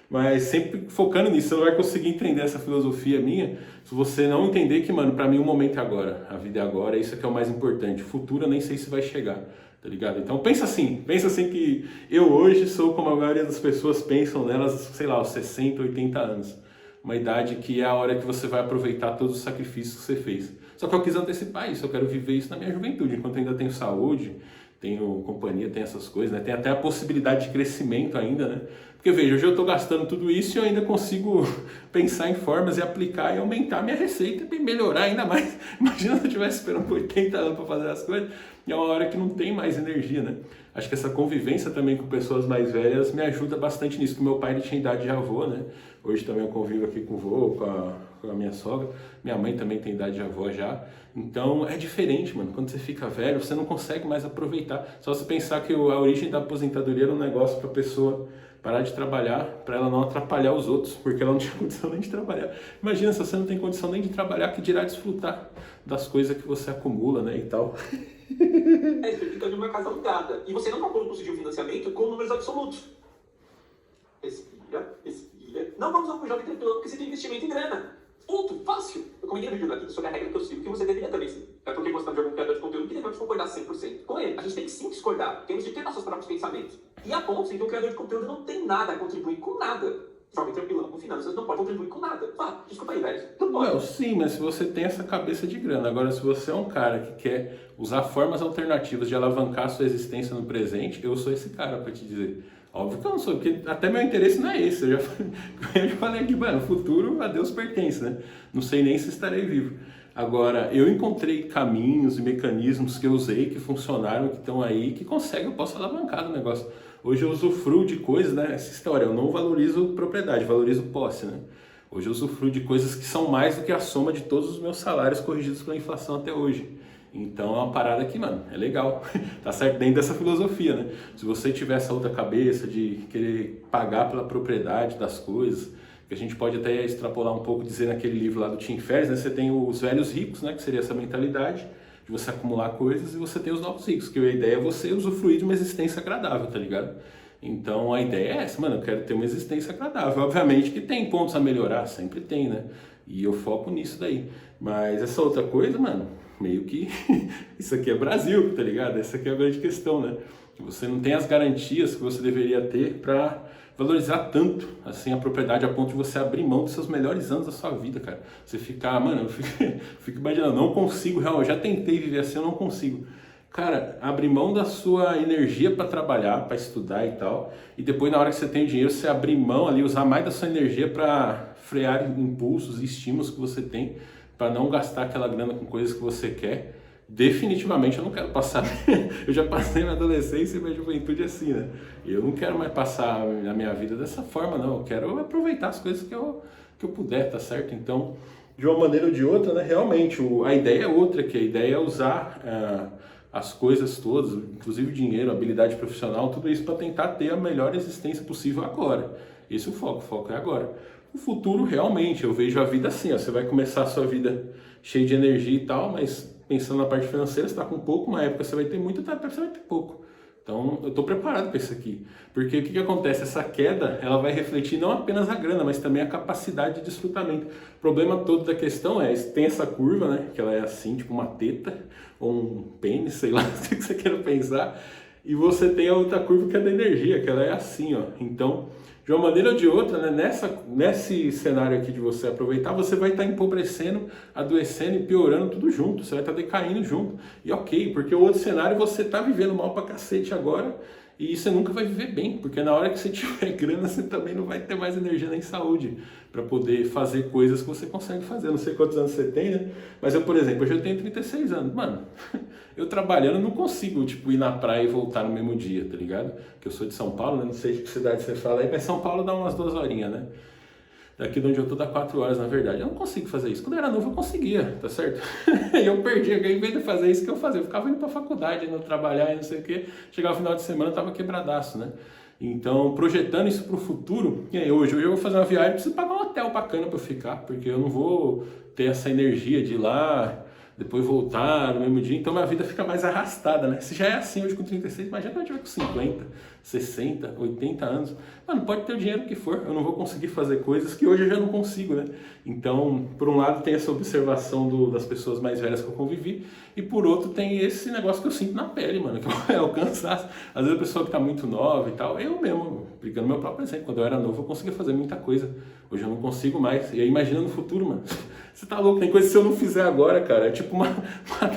Mas sempre focando nisso, você não vai conseguir entender essa filosofia minha se você não entender que, mano, pra mim o momento é agora, a vida é agora, isso que é o mais importante, o futuro eu nem sei se vai chegar. Tá ligado? Então pensa assim que eu hoje sou como a maioria das pessoas pensam nelas, sei lá, aos 60, 80 anos. Uma idade que é a hora que você vai aproveitar todos os sacrifícios que você fez. Só que eu quis antecipar isso, eu quero viver isso na minha juventude, enquanto eu ainda tenho saúde, tenho companhia, tenho essas coisas, né? Tem até a possibilidade de crescimento ainda, né? Porque veja, hoje eu estou gastando tudo isso e eu ainda consigo pensar em formas e aplicar e aumentar minha receita e melhorar ainda mais. Imagina se eu estivesse esperando 80 anos para fazer as coisas, e é uma hora que não tem mais energia, né? Acho que essa convivência também com pessoas mais velhas me ajuda bastante nisso, porque meu pai ele tinha idade de avô, né? Hoje também eu convivo aqui com o vô, com a minha sogra, minha mãe também tem idade de avó já. Então é diferente, mano. Quando você fica velho, você não consegue mais aproveitar. Só você pensar que a origem da aposentadoria era um negócio para a pessoa parar de trabalhar, para ela não atrapalhar os outros, porque ela não tinha condição nem de trabalhar. Imagina se você não tem condição nem de trabalhar, que dirá desfrutar das coisas que você acumula, né, e tal. Você fica numa casa alugada. E você não calcula o custo de um financiamento com números absolutos. Respira. Não vamos ao jovem tranquilo, porque você tem investimento em grana. Ponto, fácil. Eu comentei no vídeo aqui sobre a regra que eu sigo, que você deveria também seguir. É porque você está de algum criador de conteúdo que devemos concordar 100% com ele. A gente tem que sim discordar. Temos de ter nossos próprios pensamentos. E há pontos em que o criador de conteúdo não tem nada a contribuir com nada. Jovem tranquilão com finanças não pode contribuir com nada. Desculpa aí, velho. Não pode. Não, sim, mas se você tem essa cabeça de grana. Agora, se você é um cara que quer usar formas alternativas de alavancar a sua existência no presente, eu sou esse cara para te dizer. Óbvio que eu não sou, porque até meu interesse não é esse. Eu já falei aqui, mano, o futuro a Deus pertence, né? Não sei nem se estarei vivo. Agora, eu encontrei caminhos e mecanismos que eu usei, que funcionaram, que estão aí, que conseguem, eu posso alavancar o negócio. Hoje eu usufruo de coisas, né? Essa história, eu não valorizo propriedade, valorizo posse, né? Hoje eu usufruo de coisas que são mais do que a soma de todos os meus salários corrigidos pela inflação até hoje. Então é uma parada que, mano, é legal, tá certo? Dentro dessa filosofia, né? Se você tiver essa outra cabeça de querer pagar pela propriedade das coisas, que a gente pode até extrapolar um pouco, dizer naquele livro lá do Tim Ferriss, né? Você tem os velhos ricos, né? Que seria essa mentalidade de você acumular coisas, e você tem os novos ricos, que a ideia é você usufruir de uma existência agradável, tá ligado? Então a ideia é essa, mano, eu quero ter uma existência agradável. Obviamente que tem pontos a melhorar, sempre tem, né? E eu foco nisso daí. Mas essa outra coisa, mano, meio que isso aqui é Brasil, tá ligado? Essa aqui é a grande questão, né? Você não tem as garantias que você deveria ter para valorizar tanto assim a propriedade a ponto de você abrir mão dos seus melhores anos da sua vida, cara. Você ficar, mano, eu fico imaginando, não consigo, realmente, eu já tentei viver assim, eu não consigo. Cara, abrir mão da sua energia para trabalhar, para estudar e tal, e depois na hora que você tem o dinheiro, você abrir mão ali, usar mais da sua energia para frear impulsos e estímulos que você tem, para não gastar aquela grana com coisas que você quer. Definitivamente eu não quero passar, eu já passei minha adolescência e minha juventude assim, né? Eu não quero mais passar a minha vida dessa forma, não. Eu quero aproveitar as coisas que eu puder, tá certo? Então, de uma maneira ou de outra, né? Realmente, a ideia é outra, que a ideia é usar as coisas todas, inclusive o dinheiro, a habilidade profissional, tudo isso para tentar ter a melhor existência possível agora. Esse é o foco é agora. O futuro, realmente, eu vejo a vida assim, ó, você vai começar a sua vida cheia de energia e tal, mas pensando na parte financeira, você está com pouco, uma época você vai ter muito, outra época você vai ter pouco. Então, eu estou preparado para isso aqui. Porque o que acontece? Essa queda, ela vai refletir não apenas a grana, mas também a capacidade de desfrutamento. O problema todo da questão é, tem essa curva, né? Que ela é assim, tipo uma teta, ou um pênis, sei lá, o que você queira pensar. E você tem a outra curva que é da energia, que ela é assim, ó. Então, de uma maneira ou de outra, né, nesse cenário aqui de você aproveitar, você vai estar empobrecendo, adoecendo e piorando tudo junto, você vai estar decaindo junto. E ok, porque o outro cenário você está vivendo mal pra cacete agora e você nunca vai viver bem, porque na hora que você tiver grana, você também não vai ter mais energia nem saúde para poder fazer coisas que você consegue fazer. Não sei quantos anos você tem, né? Mas eu, por exemplo, eu já tenho 36 anos. Mano, eu trabalhando não consigo, tipo, ir na praia e voltar no mesmo dia, tá ligado? Porque eu sou de São Paulo, né? Não sei de que cidade você fala aí, mas São Paulo dá umas 2 horinhas, né? Daqui de onde eu tô dá 4 horas, na verdade. Eu não consigo fazer isso. Quando eu era novo eu conseguia, tá certo? E eu perdi, em vez de fazer isso que eu fazia, eu ficava indo pra faculdade, indo trabalhar e não sei o quê. Chegava no final de semana, eu tava quebradaço, né? Então, projetando isso pro futuro, e aí hoje eu vou fazer uma viagem, preciso pagar um hotel bacana pra eu ficar, porque eu não vou ter essa energia de ir lá, depois voltar no mesmo dia, então minha vida fica mais arrastada, né? Se já é assim hoje com 36, imagina quando eu tiver com 50, 60, 80 anos. Mano, pode ter o dinheiro que for, eu não vou conseguir fazer coisas que hoje eu já não consigo, né? Então, por um lado tem essa observação das pessoas mais velhas que eu convivi, e por outro tem esse negócio que eu sinto na pele, mano, que é o cansaço. Às vezes a pessoa que tá muito nova e tal, eu mesmo, aplicando meu próprio exemplo, quando eu era novo eu conseguia fazer muita coisa, hoje eu não consigo mais. E aí imagina no futuro, mano, você tá louco, tem coisa que se eu não fizer agora, cara, é tipo uma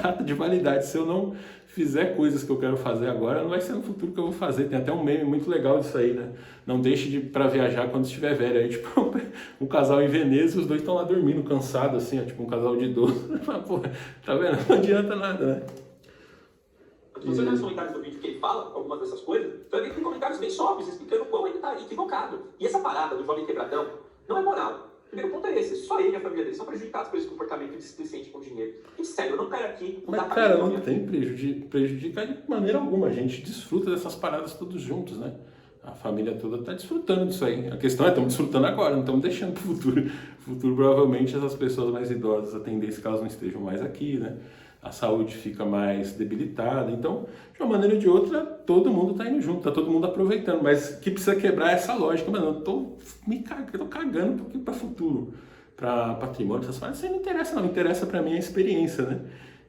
data de validade. Se eu não fizer coisas que eu quero fazer agora, não vai ser no futuro que eu vou fazer. Tem até um meme muito legal disso aí, né? Não deixe para viajar quando estiver velho. Aí, tipo, um casal em Veneza e os dois estão lá dormindo, cansados, assim, ó, tipo um casal de idoso. Pô, tá vendo? Não adianta nada, né? Se você olhar os comentários do vídeo que ele fala algumas dessas coisas, você vai ver que tem comentários bem sóbrios explicando como ele tá equivocado. E essa parada do jovem quebradão não é moral. O primeiro ponto é esse, só ele e a família dele são prejudicados por esse comportamento displicente com o dinheiro. E sério, eu não quero aqui... Mas cara, não tem prejudicar de maneira alguma, a gente desfruta dessas paradas todos juntos, né? A família toda tá desfrutando disso aí. A questão é, estamos desfrutando agora, não estamos deixando pro futuro. No futuro, provavelmente, essas pessoas mais idosas, a tendência é que elas não estejam mais aqui, né? A saúde fica mais debilitada. Então, de uma maneira ou de outra, todo mundo está indo junto, tá todo mundo aproveitando. Mas que precisa quebrar essa lógica, mano, eu tô cagando um pouquinho para futuro, para patrimônio, essas coisas. Isso não interessa, não. Interessa para mim a experiência, né?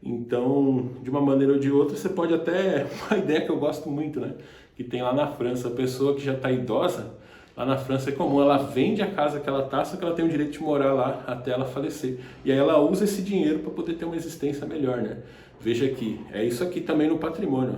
Então, de uma maneira ou de outra, você pode até... Uma ideia que eu gosto muito, né? Que tem lá na França, a pessoa que já está idosa, lá na França é comum, ela vende a casa que ela está, só que ela tem o direito de morar lá até ela falecer. E aí ela usa esse dinheiro para poder ter uma existência melhor, né? Veja aqui, é isso aqui também no patrimônio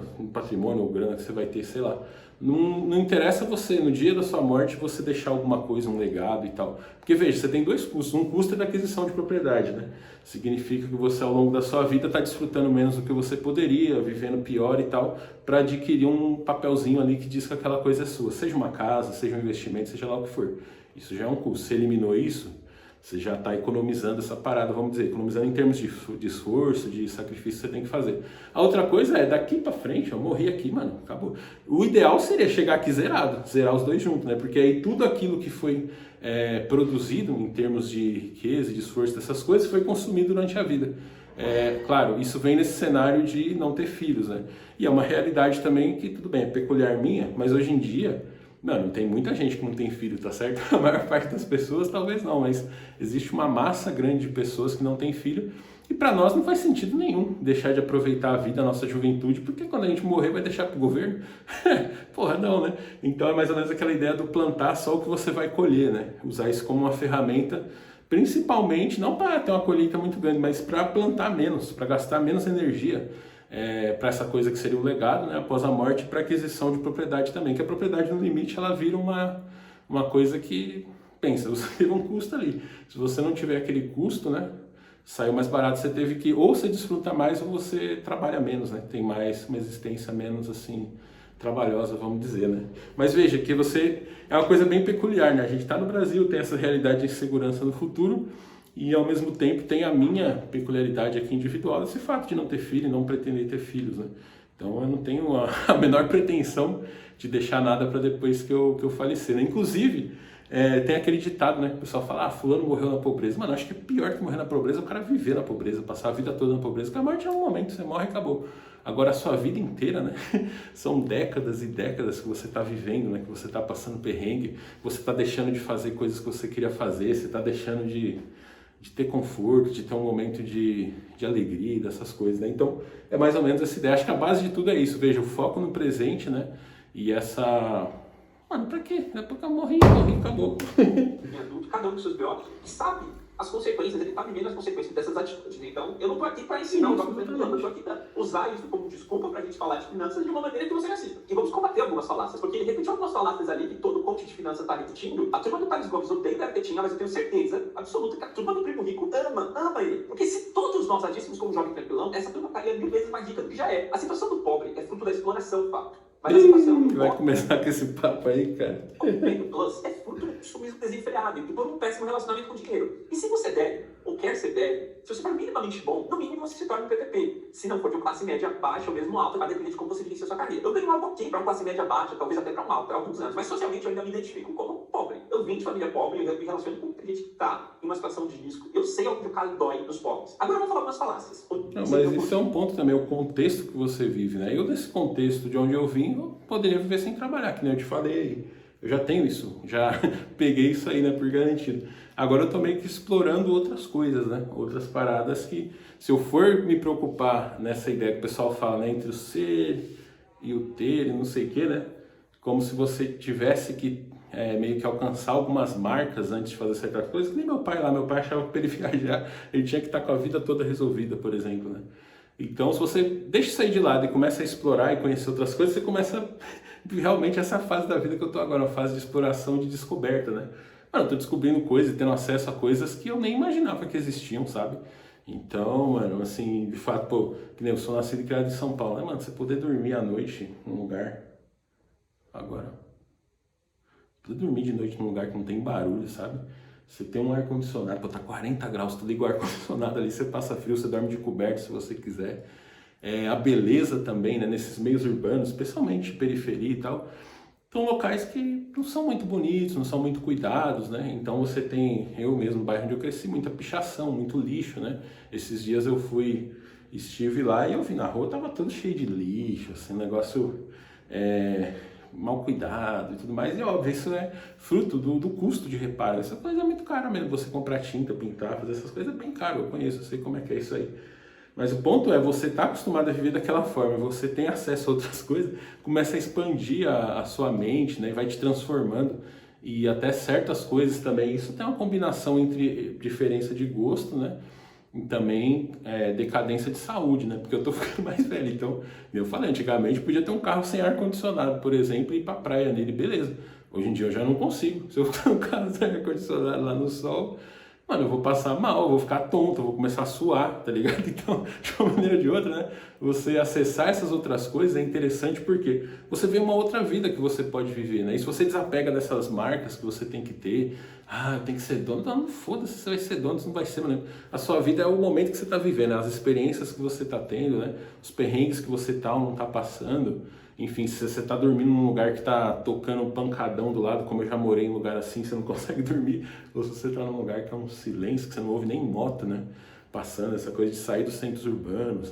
ou grana que você vai ter, sei lá. Não interessa você, no dia da sua morte, você deixar alguma coisa, um legado e tal. Porque veja, você tem 2 custos. Um custo é da aquisição de propriedade, né? Significa que você ao longo da sua vida está desfrutando menos do que você poderia, vivendo pior e tal, para adquirir um papelzinho ali que diz que aquela coisa é sua. Seja uma casa, seja um investimento, seja lá o que for. Isso já é um custo. Você eliminou isso, você já está economizando essa parada, vamos dizer, economizando em termos de esforço, de sacrifício que você tem que fazer. A outra coisa é, daqui para frente, eu morri aqui, mano, acabou. O ideal seria chegar aqui zerado, zerar os dois juntos, né? Porque aí tudo aquilo que foi produzido em termos de riqueza e de esforço dessas coisas foi consumido durante a vida. Claro, isso vem nesse cenário de não ter filhos, né? E é uma realidade também que, tudo bem, é peculiar minha, mas hoje em dia, mano, tem muita gente que não tem filho, tá certo? A maior parte das pessoas talvez não, mas existe uma massa grande de pessoas que não tem filho. E para nós não faz sentido nenhum deixar de aproveitar a vida, a nossa juventude, porque quando a gente morrer vai deixar pro governo? Porra, não, né? Então é mais ou menos aquela ideia do plantar só o que você vai colher, né? Usar isso como uma ferramenta, principalmente, não para ter uma colheita muito grande, mas para plantar menos, para gastar menos energia, para essa coisa que seria o legado, né? Após a morte, para aquisição de propriedade também, que a propriedade no limite ela vira uma coisa que, pensa, você teve um custo ali. Se você não tiver aquele custo, né? Saiu mais barato, você teve que, ou você desfruta mais ou você trabalha menos, né? Tem mais, uma existência menos, assim, trabalhosa, vamos dizer, né? Mas veja que você, é uma coisa bem peculiar, né? A gente está no Brasil, tem essa realidade de insegurança no futuro e ao mesmo tempo tem a minha peculiaridade aqui individual, esse fato de não ter filho e não pretender ter filhos, né? Então eu não tenho a menor pretensão de deixar nada para depois que eu falecer, né? Inclusive, tem aquele ditado, né? O pessoal fala, fulano morreu na pobreza. Mano, acho que pior que morrer na pobreza é o cara viver na pobreza, passar a vida toda na pobreza, porque a morte é um momento, você morre e acabou. Agora a sua vida inteira, né? São décadas e décadas que você está vivendo, né? Que você está passando perrengue, você está deixando de fazer coisas que você queria fazer, você está deixando de ter conforto, de ter um momento de alegria, dessas coisas, né? Então, é mais ou menos essa ideia. Acho que a base de tudo é isso, veja, o foco no presente, né? E essa... Mano, pra quê? Depois que eu morri, acabou. Em adulto, cada um dos seus BO, e sabe as consequências, ele tá vivendo as consequências dessas atitudes. Então, eu não tô aqui para ensinar o documento, não. Eu tô aqui para usar isso como desculpa pra gente falar de finanças de uma maneira que você assista. E vamos combater algumas falácias, porque ele repetiu algumas falácias ali que todo coach de finanças tá repetindo. A turma do Thales Gomes odeia da Artetinha, mas eu tenho certeza absoluta que a turma do Primo Rico ama ele. Porque se todos nós agíssemos como jovem tranquilão, essa turma estaria 1000 vezes mais rica do que já é. A situação do pobre é fruto da exploração, fato. Mas a situação do vai começar com esse papo aí, cara. O Payment Plus é fruto do consumismo desenfreado e por um péssimo relacionamento com o dinheiro. E se você deve, ou quer ser deve, se você for minimamente bom, no mínimo você se torna um PPP. Se não for de uma classe média baixa ou mesmo alta, vai depender de como você inicia a sua carreira. Eu ganho algo ok para uma classe média baixa, talvez até para uma alta, há alguns anos, mas socialmente eu ainda me identifico como pobre. Eu vim de família pobre, eu me relaciono com muita gente que está em uma situação de risco. Eu sei onde o cara dói dos pobres. Agora eu vou falar algumas falácias. Não, mas isso é um ponto também, o contexto que você vive, né? Eu, nesse contexto de onde eu vim, eu poderia viver sem trabalhar, que nem eu te falei. Eu já tenho isso, já peguei isso aí, né, por garantido. Agora eu tô meio que explorando outras coisas, né? Outras paradas que, se eu for me preocupar nessa ideia que o pessoal fala, né, entre o ser e o ter e não sei o que, né? Como se você tivesse que meio que alcançar algumas marcas antes de fazer certas coisas, que nem meu pai lá, meu pai achava que para ele viajar, ele tinha que estar com a vida toda resolvida, por exemplo, né? Então, se você deixa isso aí de lado e começa a explorar e conhecer outras coisas, você começa realmente essa fase da vida que eu tô agora, uma fase de exploração, de descoberta, né? Mano, eu tô descobrindo coisas e tendo acesso a coisas que eu nem imaginava que existiam, sabe? Então, mano, assim, de fato, pô, que nem eu sou nascido e criado em São Paulo, né, mano? Você poder dormir à noite num lugar, agora, poder dormir de noite num lugar que não tem barulho, sabe? Você tem um ar-condicionado, pô, tá 40 graus, tu liga o ar-condicionado ali, você passa frio, você dorme de coberto se você quiser. A beleza também, né, nesses meios urbanos, especialmente periferia e tal, são locais que não são muito bonitos, não são muito cuidados, né? Então você tem, eu mesmo, no bairro onde eu cresci, muita pichação, muito lixo, né? Esses dias eu estive lá e eu vi na rua, tava tudo cheio de lixo, assim, negócio mal cuidado e tudo mais. E óbvio, isso é fruto do custo de reparo. Essa coisa é muito cara mesmo, você comprar tinta, pintar, fazer essas coisas é bem caro, eu conheço, eu sei como é que é isso aí. Mas o ponto é, você está acostumado a viver daquela forma, você tem acesso a outras coisas, começa a expandir a sua mente, né, e vai te transformando, e até certas coisas também, isso tem uma combinação entre diferença de gosto, né, e também decadência de saúde, né, porque eu tô ficando mais velho, então, eu falei, antigamente podia ter um carro sem ar-condicionado, por exemplo, e ir pra praia nele, beleza. Hoje em dia eu já não consigo, se eu tenho um carro sem ar-condicionado lá no sol, mano, eu vou passar mal, eu vou ficar tonto, eu vou começar a suar, tá ligado? Então, de uma maneira ou de outra, né? Você acessar essas outras coisas é interessante porque você vê uma outra vida que você pode viver, né? E se você desapega dessas marcas que você tem que ter, eu tenho que ser dono, não, foda-se, você vai ser dono, você não vai ser, mano. A sua vida é o momento que você tá vivendo, né? As experiências que você tá tendo, né? Os perrengues que você tá ou não tá passando. Enfim, se você tá dormindo num lugar que tá tocando um pancadão do lado, como eu já morei em lugar assim, você não consegue dormir, ou se você tá num lugar que é um silêncio, que você não ouve nem moto, né? passando, essa coisa de sair dos centros urbanos,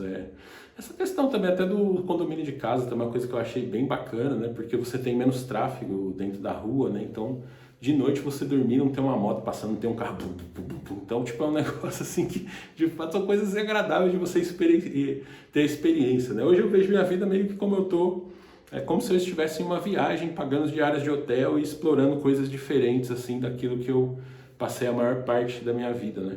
essa questão também até do condomínio de casa, também é uma coisa que eu achei bem bacana, né? Porque você tem menos tráfego dentro da rua, né? Então, de noite você dormir, não tem uma moto passando, não tem um carro. Então, tipo, é um negócio assim que, de fato, são coisas agradáveis de você ter experiência, né? Hoje eu vejo minha vida meio que como eu tô, é como se eu estivesse em uma viagem, pagando diárias de hotel e explorando coisas diferentes, assim, daquilo que eu passei a maior parte da minha vida, né?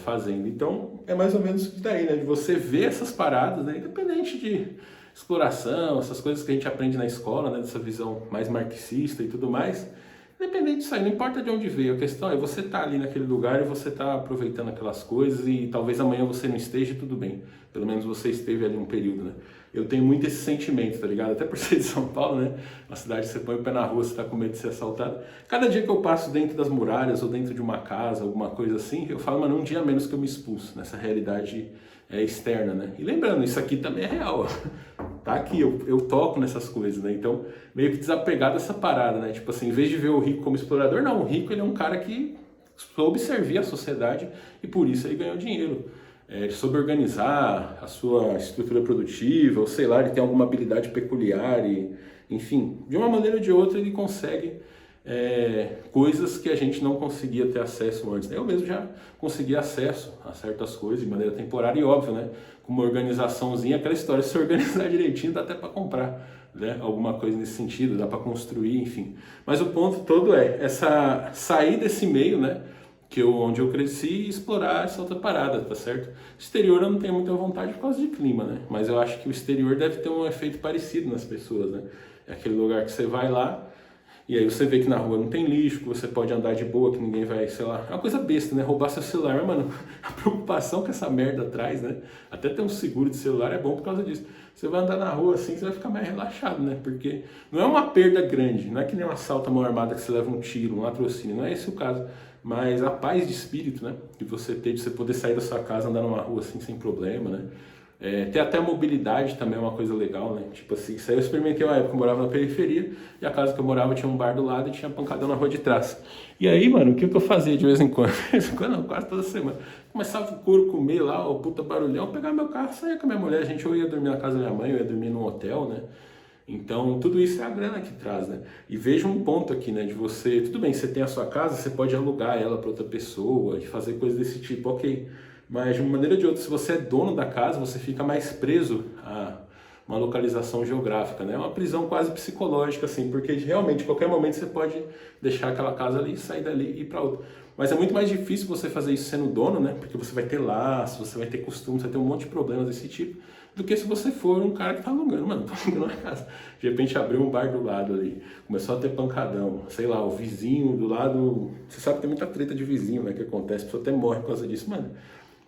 Fazendo. Então, é mais ou menos isso daí, né? De você ver essas paradas, né? Independente de exploração, essas coisas que a gente aprende na escola, né? Dessa visão mais marxista e tudo mais. Independente disso aí, não importa de onde veio, a questão é você tá ali naquele lugar e você tá aproveitando aquelas coisas e talvez amanhã você não esteja e tudo bem. Pelo menos você esteve ali um período, né? Eu tenho muito esse sentimento, tá ligado? Até por ser de São Paulo, né? Uma cidade que você põe o pé na rua, você tá com medo de ser assaltado. Cada dia que eu passo dentro das muralhas ou dentro de uma casa, alguma coisa assim, eu falo, mano, um dia a menos que eu me expulso nessa realidade externa, né? E lembrando, isso aqui também é real, ó. Tá aqui, eu toco nessas coisas, né? Então, meio que desapegar dessa parada, né? Tipo assim, em vez de ver o rico como explorador, não, o rico ele é um cara que soube servir a sociedade e por isso ele ganhou dinheiro. Ele soube organizar a sua estrutura produtiva, ou sei lá, ele tem alguma habilidade peculiar e, enfim, de uma maneira ou de outra ele consegue coisas que a gente não conseguia ter acesso antes. Eu mesmo já consegui acesso a certas coisas de maneira temporária e óbvio, né? Com uma organizaçãozinha, aquela história, se organizar direitinho dá até para comprar, né? Alguma coisa nesse sentido, dá para construir, enfim. Mas o ponto todo sair desse meio, né? Onde eu cresci e explorar essa outra parada, tá certo? Exterior eu não tenho muita vontade por causa de clima, né? Mas eu acho que o exterior deve ter um efeito parecido nas pessoas, né? É aquele lugar que você vai lá e aí você vê que na rua não tem lixo, que você pode andar de boa, que ninguém vai, sei lá... É uma coisa besta, né? Roubar seu celular, mas, mano, a preocupação que essa merda traz, né? Até ter um seguro de celular é bom por causa disso. Você vai andar na rua assim, você vai ficar mais relaxado, né? Porque não é uma perda grande, não é que nem um assalto à mão armada que você leva um tiro, um latrocínio, não é esse o caso. Mas a paz de espírito, né? Que você ter, de você poder sair da sua casa, andar numa rua assim sem problema, né? Ter até a mobilidade também é uma coisa legal, né? Tipo assim, isso aí eu experimentei uma época que eu morava na periferia e a casa que eu morava tinha um bar do lado e tinha pancadão na rua de trás. E aí, mano, o que eu fazia de vez em quando? De vez em quando não, quase toda semana. Começava o couro comer lá, o puta barulhão, pegava meu carro, saía com a minha mulher, a gente ou ia dormir na casa da minha mãe, ou ia dormir num hotel, né? Então, tudo isso é a grana que traz, né? E veja um ponto aqui, né? De você... Tudo bem, você tem a sua casa, você pode alugar ela para outra pessoa e fazer coisas desse tipo, ok. Mas, de uma maneira ou de outra, se você é dono da casa, você fica mais preso a uma localização geográfica, né? É uma prisão quase psicológica, assim, porque realmente, em qualquer momento, você pode deixar aquela casa ali, sair dali e ir para outra. Mas é muito mais difícil você fazer isso sendo dono, né? Porque você vai ter laço, você vai ter costume, você vai ter um monte de problemas desse tipo, do que se você for um cara que tá alugando, mano, tá alugando uma casa. De repente abriu um bar do lado ali, começou a ter pancadão, sei lá, o vizinho do lado... Você sabe que tem muita treta de vizinho, né, que acontece, a pessoa até morre por causa disso, mano.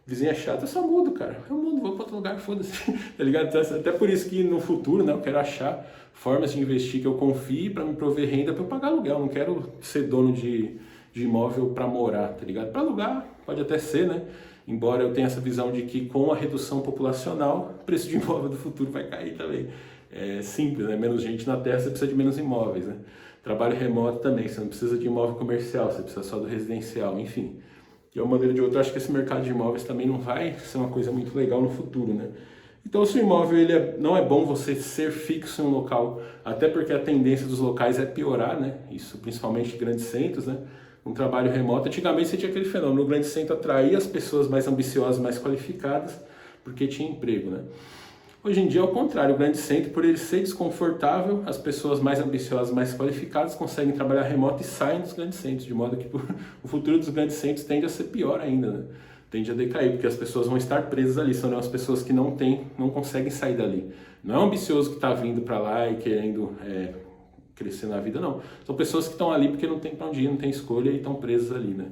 Vizinho é chato, eu só mudo, cara. Eu mudo, vou pra outro lugar, foda-se. Tá ligado? Então, até por isso que no futuro, né, eu quero achar formas de investir que eu confie pra me prover renda pra eu pagar aluguel. Eu não quero ser dono de imóvel pra morar, tá ligado? Pra alugar, pode até ser, né? Embora eu tenha essa visão de que com a redução populacional, o preço de imóvel do futuro vai cair também. É simples, né? Menos gente na Terra, você precisa de menos imóveis, né? Trabalho remoto também, você não precisa de imóvel comercial, você precisa só do residencial, enfim. De uma maneira ou de outra, eu acho que esse mercado de imóveis também não vai ser uma coisa muito legal no futuro, né? Então, se o imóvel não é bom você ser fixo em um local, até porque a tendência dos locais é piorar, né? Isso principalmente em grandes centros, né? Um trabalho remoto, antigamente você tinha aquele fenômeno, o grande centro atraía as pessoas mais ambiciosas, mais qualificadas, porque tinha emprego, né? Hoje em dia é o contrário, o grande centro, por ele ser desconfortável, as pessoas mais ambiciosas, mais qualificadas conseguem trabalhar remoto e saem dos grandes centros, de modo que o futuro dos grandes centros tende a ser pior ainda, né? Tende a decair, porque as pessoas vão estar presas ali, são as pessoas que não conseguem sair dali. Não é um ambicioso que está vindo para lá e querendo crescer na vida, não. São pessoas que estão ali porque não tem para onde ir, não tem escolha e estão presas ali, né?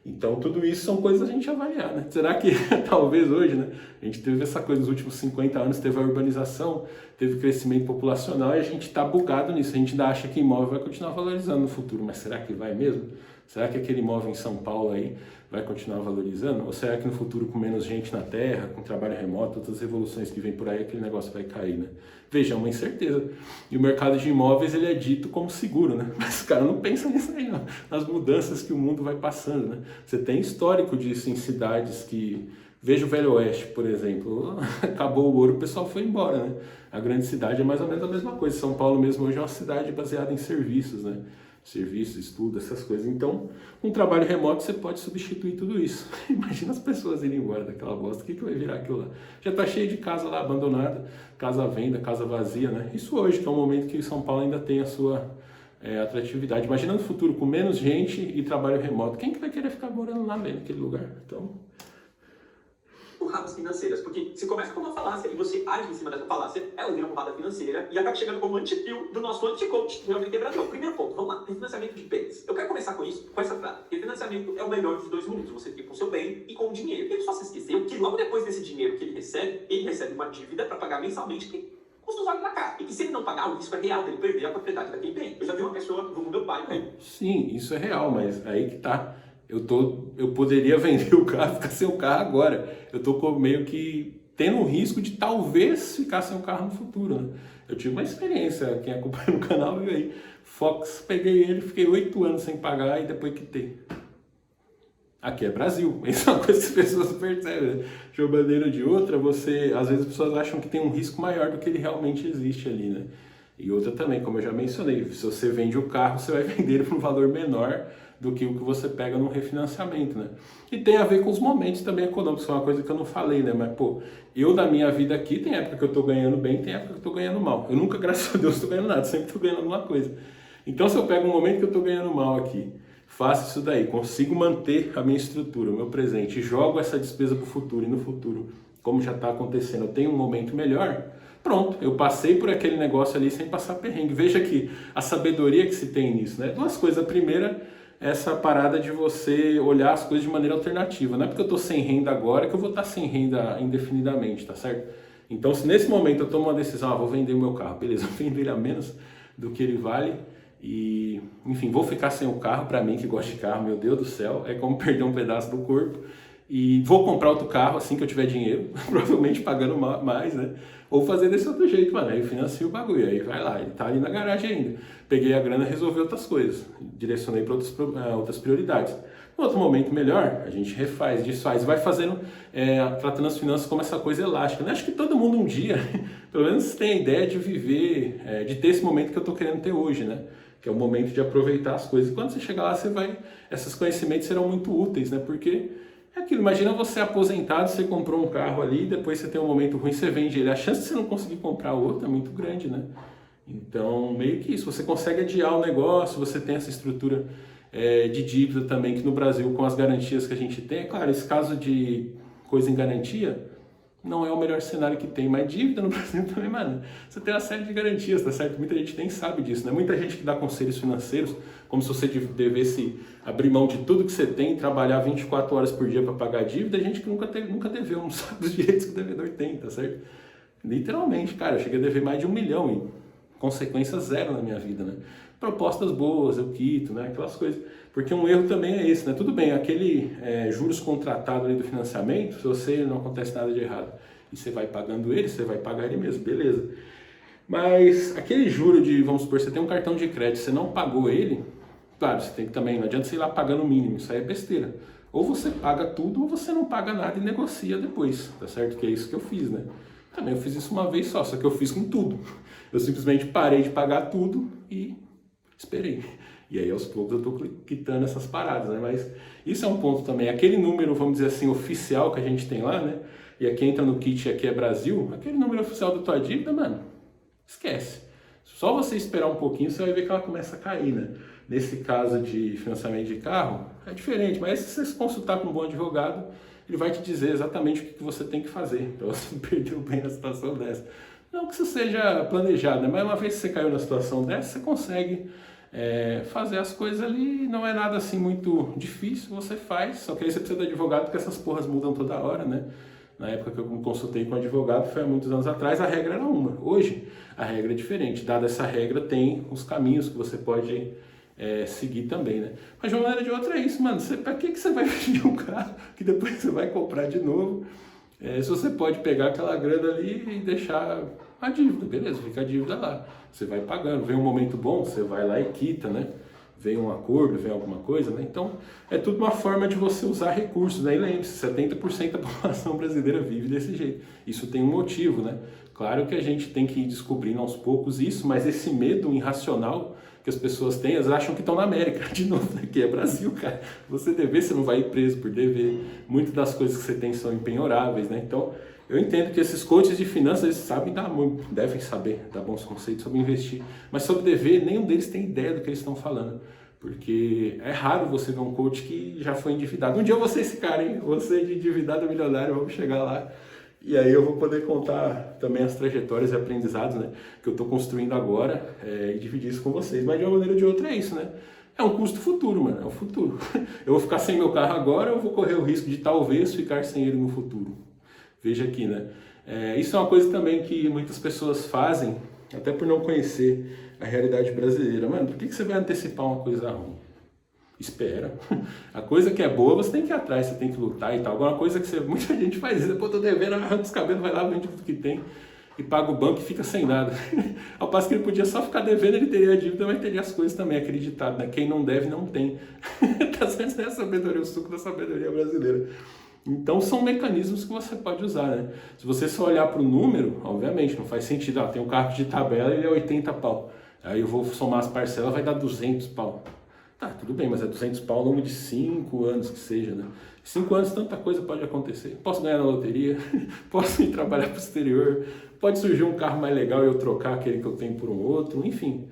Então, tudo isso são coisas a gente avaliar, né? Será que, talvez hoje, né? A gente teve essa coisa nos últimos 50 anos, teve a urbanização, teve crescimento populacional e a gente está bugado nisso. A gente ainda acha que imóvel vai continuar valorizando no futuro, mas será que vai mesmo? Será que aquele imóvel em São Paulo aí vai continuar valorizando? Ou será que no futuro, com menos gente na Terra, com trabalho remoto, todas as revoluções que vêm por aí, aquele negócio vai cair, né? Veja, é uma incerteza. E o mercado de imóveis, ele é dito como seguro, né? Mas o cara não pensa nisso aí, não. Nas mudanças que o mundo vai passando, né? Você tem histórico disso em cidades que... Veja o Velho Oeste, por exemplo. Acabou o ouro, o pessoal foi embora, né? A grande cidade é mais ou menos a mesma coisa. São Paulo mesmo hoje é uma cidade baseada em serviços, né? Serviços, estudo, essas coisas. Então, com um trabalho remoto você pode substituir tudo isso. Imagina as pessoas irem embora daquela bosta, o que vai virar aquilo lá? Já está cheio de casa lá abandonada, casa à venda, casa vazia, né? Isso hoje, que é um momento que São Paulo ainda tem a sua atratividade. Imagina no futuro, com menos gente e trabalho remoto. Quem que vai querer ficar morando lá mesmo, naquele lugar? Então... Burradas financeiras, porque se começa com uma falácia e você age em cima dessa falácia, ela vira uma burrada financeira e acaba chegando como anti-fio do nosso anti-coach realmente quebrador. Primeiro ponto, vamos lá, refinanciamento de bens. Eu quero começar com isso, com essa frase, porque financiamento é o melhor dos dois mundos, você fica com o seu bem e com o dinheiro. Ele só se esqueceu que logo depois desse dinheiro que ele recebe uma dívida para pagar mensalmente que custa usado na cara. E que se ele não pagar, o risco é real dele perder a propriedade daquele bem. Eu já vi uma pessoa, como meu pai, né? Sim, isso é real, mas aí que tá. Eu poderia vender o carro e ficar sem o carro agora. Eu estou meio que tendo o risco de talvez ficar sem o carro no futuro, né? Eu tive uma experiência, quem acompanha no canal viu aí. Fox, peguei ele, fiquei 8 anos sem pagar e depois quitei. Aqui é Brasil, isso é uma coisa que as pessoas percebem, né? De uma maneira ou de outra, às vezes as pessoas acham que tem um risco maior do que ele realmente existe ali, né? E outra também, como eu já mencionei, se você vende o carro, você vai vender ele por um valor menor do que o que você pega no refinanciamento, né? E tem a ver com os momentos também econômicos, que é uma coisa que eu não falei, né? Mas, pô, eu na minha vida aqui, tem época que eu tô ganhando bem, tem época que eu tô ganhando mal. Eu nunca, graças a Deus, tô ganhando nada, sempre tô ganhando alguma coisa. Então, se eu pego um momento que eu tô ganhando mal aqui, faço isso daí, consigo manter a minha estrutura, o meu presente, jogo essa despesa pro futuro, e no futuro, como já tá acontecendo, eu tenho um momento melhor, pronto, eu passei por aquele negócio ali sem passar perrengue. Veja que a sabedoria que se tem nisso, né? Duas coisas. A primeira, essa parada de você olhar as coisas de maneira alternativa. Não é porque eu tô sem renda agora que eu vou estar sem renda indefinidamente, tá certo? Então, se nesse momento eu tomo uma decisão, vou vender o meu carro, beleza, eu vendo ele a menos do que ele vale e, enfim, vou ficar sem o carro, pra mim que gosta de carro, meu Deus do céu, é como perder um pedaço do corpo. E vou comprar outro carro assim que eu tiver dinheiro, provavelmente pagando mais, né? Ou fazer desse outro jeito, mano. Aí eu financio o bagulho, aí vai lá, ele tá ali na garagem ainda. Peguei a grana e resolvi outras coisas, direcionei para outras prioridades. No outro momento melhor, a gente refaz, desfaz, vai fazendo, tratando as finanças como essa coisa elástica, né? Acho que todo mundo um dia, pelo menos tem a ideia de viver, de ter esse momento que eu tô querendo ter hoje, né? Que é o momento de aproveitar as coisas. E quando você chegar lá, esses conhecimentos serão muito úteis, né? Porque é aquilo, imagina você aposentado, você comprou um carro ali, depois você tem um momento ruim, você vende ele. A chance de você não conseguir comprar outro é muito grande, né? Então, meio que isso, você consegue adiar o negócio, você tem essa estrutura de dívida também, que no Brasil, com as garantias que a gente tem, é claro, esse caso de coisa em garantia não é o melhor cenário que tem, mas dívida no Brasil também, mano, você tem uma série de garantias, tá certo? Muita gente nem sabe disso, né? Muita gente que dá conselhos financeiros, como se você devesse abrir mão de tudo que você tem, trabalhar 24 horas por dia para pagar a dívida, gente que nunca deveu, não sabe os direitos que o devedor tem, tá certo? Literalmente, cara, eu cheguei a dever mais de 1 milhão e consequência zero na minha vida, né? Propostas boas, eu quito, né? Aquelas coisas. Porque um erro também é esse, né? Tudo bem, aquele juros contratado ali do financiamento, se você não acontece nada de errado e você vai pagando ele, você vai pagar ele mesmo, beleza. Mas aquele juro de, vamos supor, você tem um cartão de crédito, você não pagou ele, claro, você tem que também, não adianta você ir lá pagando o mínimo, isso aí é besteira. Ou você paga tudo ou você não paga nada e negocia depois, tá certo? Que é isso que eu fiz, né? Também eu fiz isso uma vez só que eu fiz com tudo. Eu simplesmente parei de pagar tudo e esperei. E aí aos poucos eu estou quitando essas paradas, né? Mas isso é um ponto também. Aquele número, vamos dizer assim, oficial que a gente tem lá, né? E aqui entra no kit, aqui é Brasil, aquele número oficial da tua dívida, mano, esquece. Só você esperar um pouquinho, você vai ver que ela começa a cair, né? Nesse caso de financiamento de carro, é diferente, mas se você se consultar com um bom advogado, ele vai te dizer exatamente o que você tem que fazer para você não perder o bem na situação dessa. Não que isso seja planejado, né? Mas uma vez que você caiu na situação dessa, você consegue fazer as coisas ali, não é nada assim muito difícil, você faz, só que aí você precisa de advogado porque essas porras mudam toda hora, né? Na época que eu consultei com um advogado, foi há muitos anos atrás, a regra era uma. Hoje, a regra é diferente. Dada essa regra, tem os caminhos que você pode seguir também, né? Mas de uma maneira ou de outra é isso, mano. Pra que você vai vender um carro que depois você vai comprar de novo? Se você pode pegar aquela grana ali e deixar a dívida, beleza, fica a dívida lá. Você vai pagando, vem um momento bom, você vai lá e quita, né? Vem um acordo, vem alguma coisa, né? Então, é tudo uma forma de você usar recursos, né? E lembre-se, 70% da população brasileira vive desse jeito. Isso tem um motivo, né? Claro que a gente tem que ir descobrindo aos poucos isso, mas esse medo irracional que as pessoas têm, elas acham que estão na América, de novo, né? Que é Brasil, cara. Você dever, você não vai ir preso por dever. Muitas das coisas que você tem são impenhoráveis, né? Então, eu entendo que esses coaches de finanças, eles sabem dar muito, devem saber dar bons conceitos sobre investir, mas sobre dever, nenhum deles tem ideia do que eles estão falando, porque é raro você ver um coach que já foi endividado. Um dia eu vou ser esse cara, hein? Você de endividado a milionário, vamos chegar lá, e aí eu vou poder contar também as trajetórias e aprendizados, né, que eu estou construindo agora, e dividir isso com vocês, mas de uma maneira ou de outra é isso, né? É um custo futuro, mano, é o futuro. Eu vou ficar sem meu carro agora, eu vou correr o risco de talvez ficar sem ele no futuro. Veja aqui, né? Isso é uma coisa também que muitas pessoas fazem, até por não conhecer a realidade brasileira. Mano, por que você vai antecipar uma coisa ruim? Espera. A coisa que é boa, você tem que ir atrás, você tem que lutar e tal. Agora, uma coisa que muita gente faz isso, depois tô devendo, arranca os cabelos, vai lá, vende tudo que tem e paga o banco e fica sem nada. Ao passo que ele podia só ficar devendo, ele teria a dívida, mas teria as coisas também, acreditado, né? Quem não deve, não tem. Tá certo? Essa é a sabedoria, o suco da sabedoria brasileira. Então são mecanismos que você pode usar, né? Se você só olhar para o número, obviamente, não faz sentido. Tem um carro de tabela, ele é 80 pau. Aí eu vou somar as parcelas, vai dar 200 pau. Tá, tudo bem, mas é 200 pau ao longo de 5 anos que seja, né? 5 anos tanta coisa pode acontecer. Posso ganhar na loteria, posso ir trabalhar para o exterior, pode surgir um carro mais legal e eu trocar aquele que eu tenho por um outro, enfim.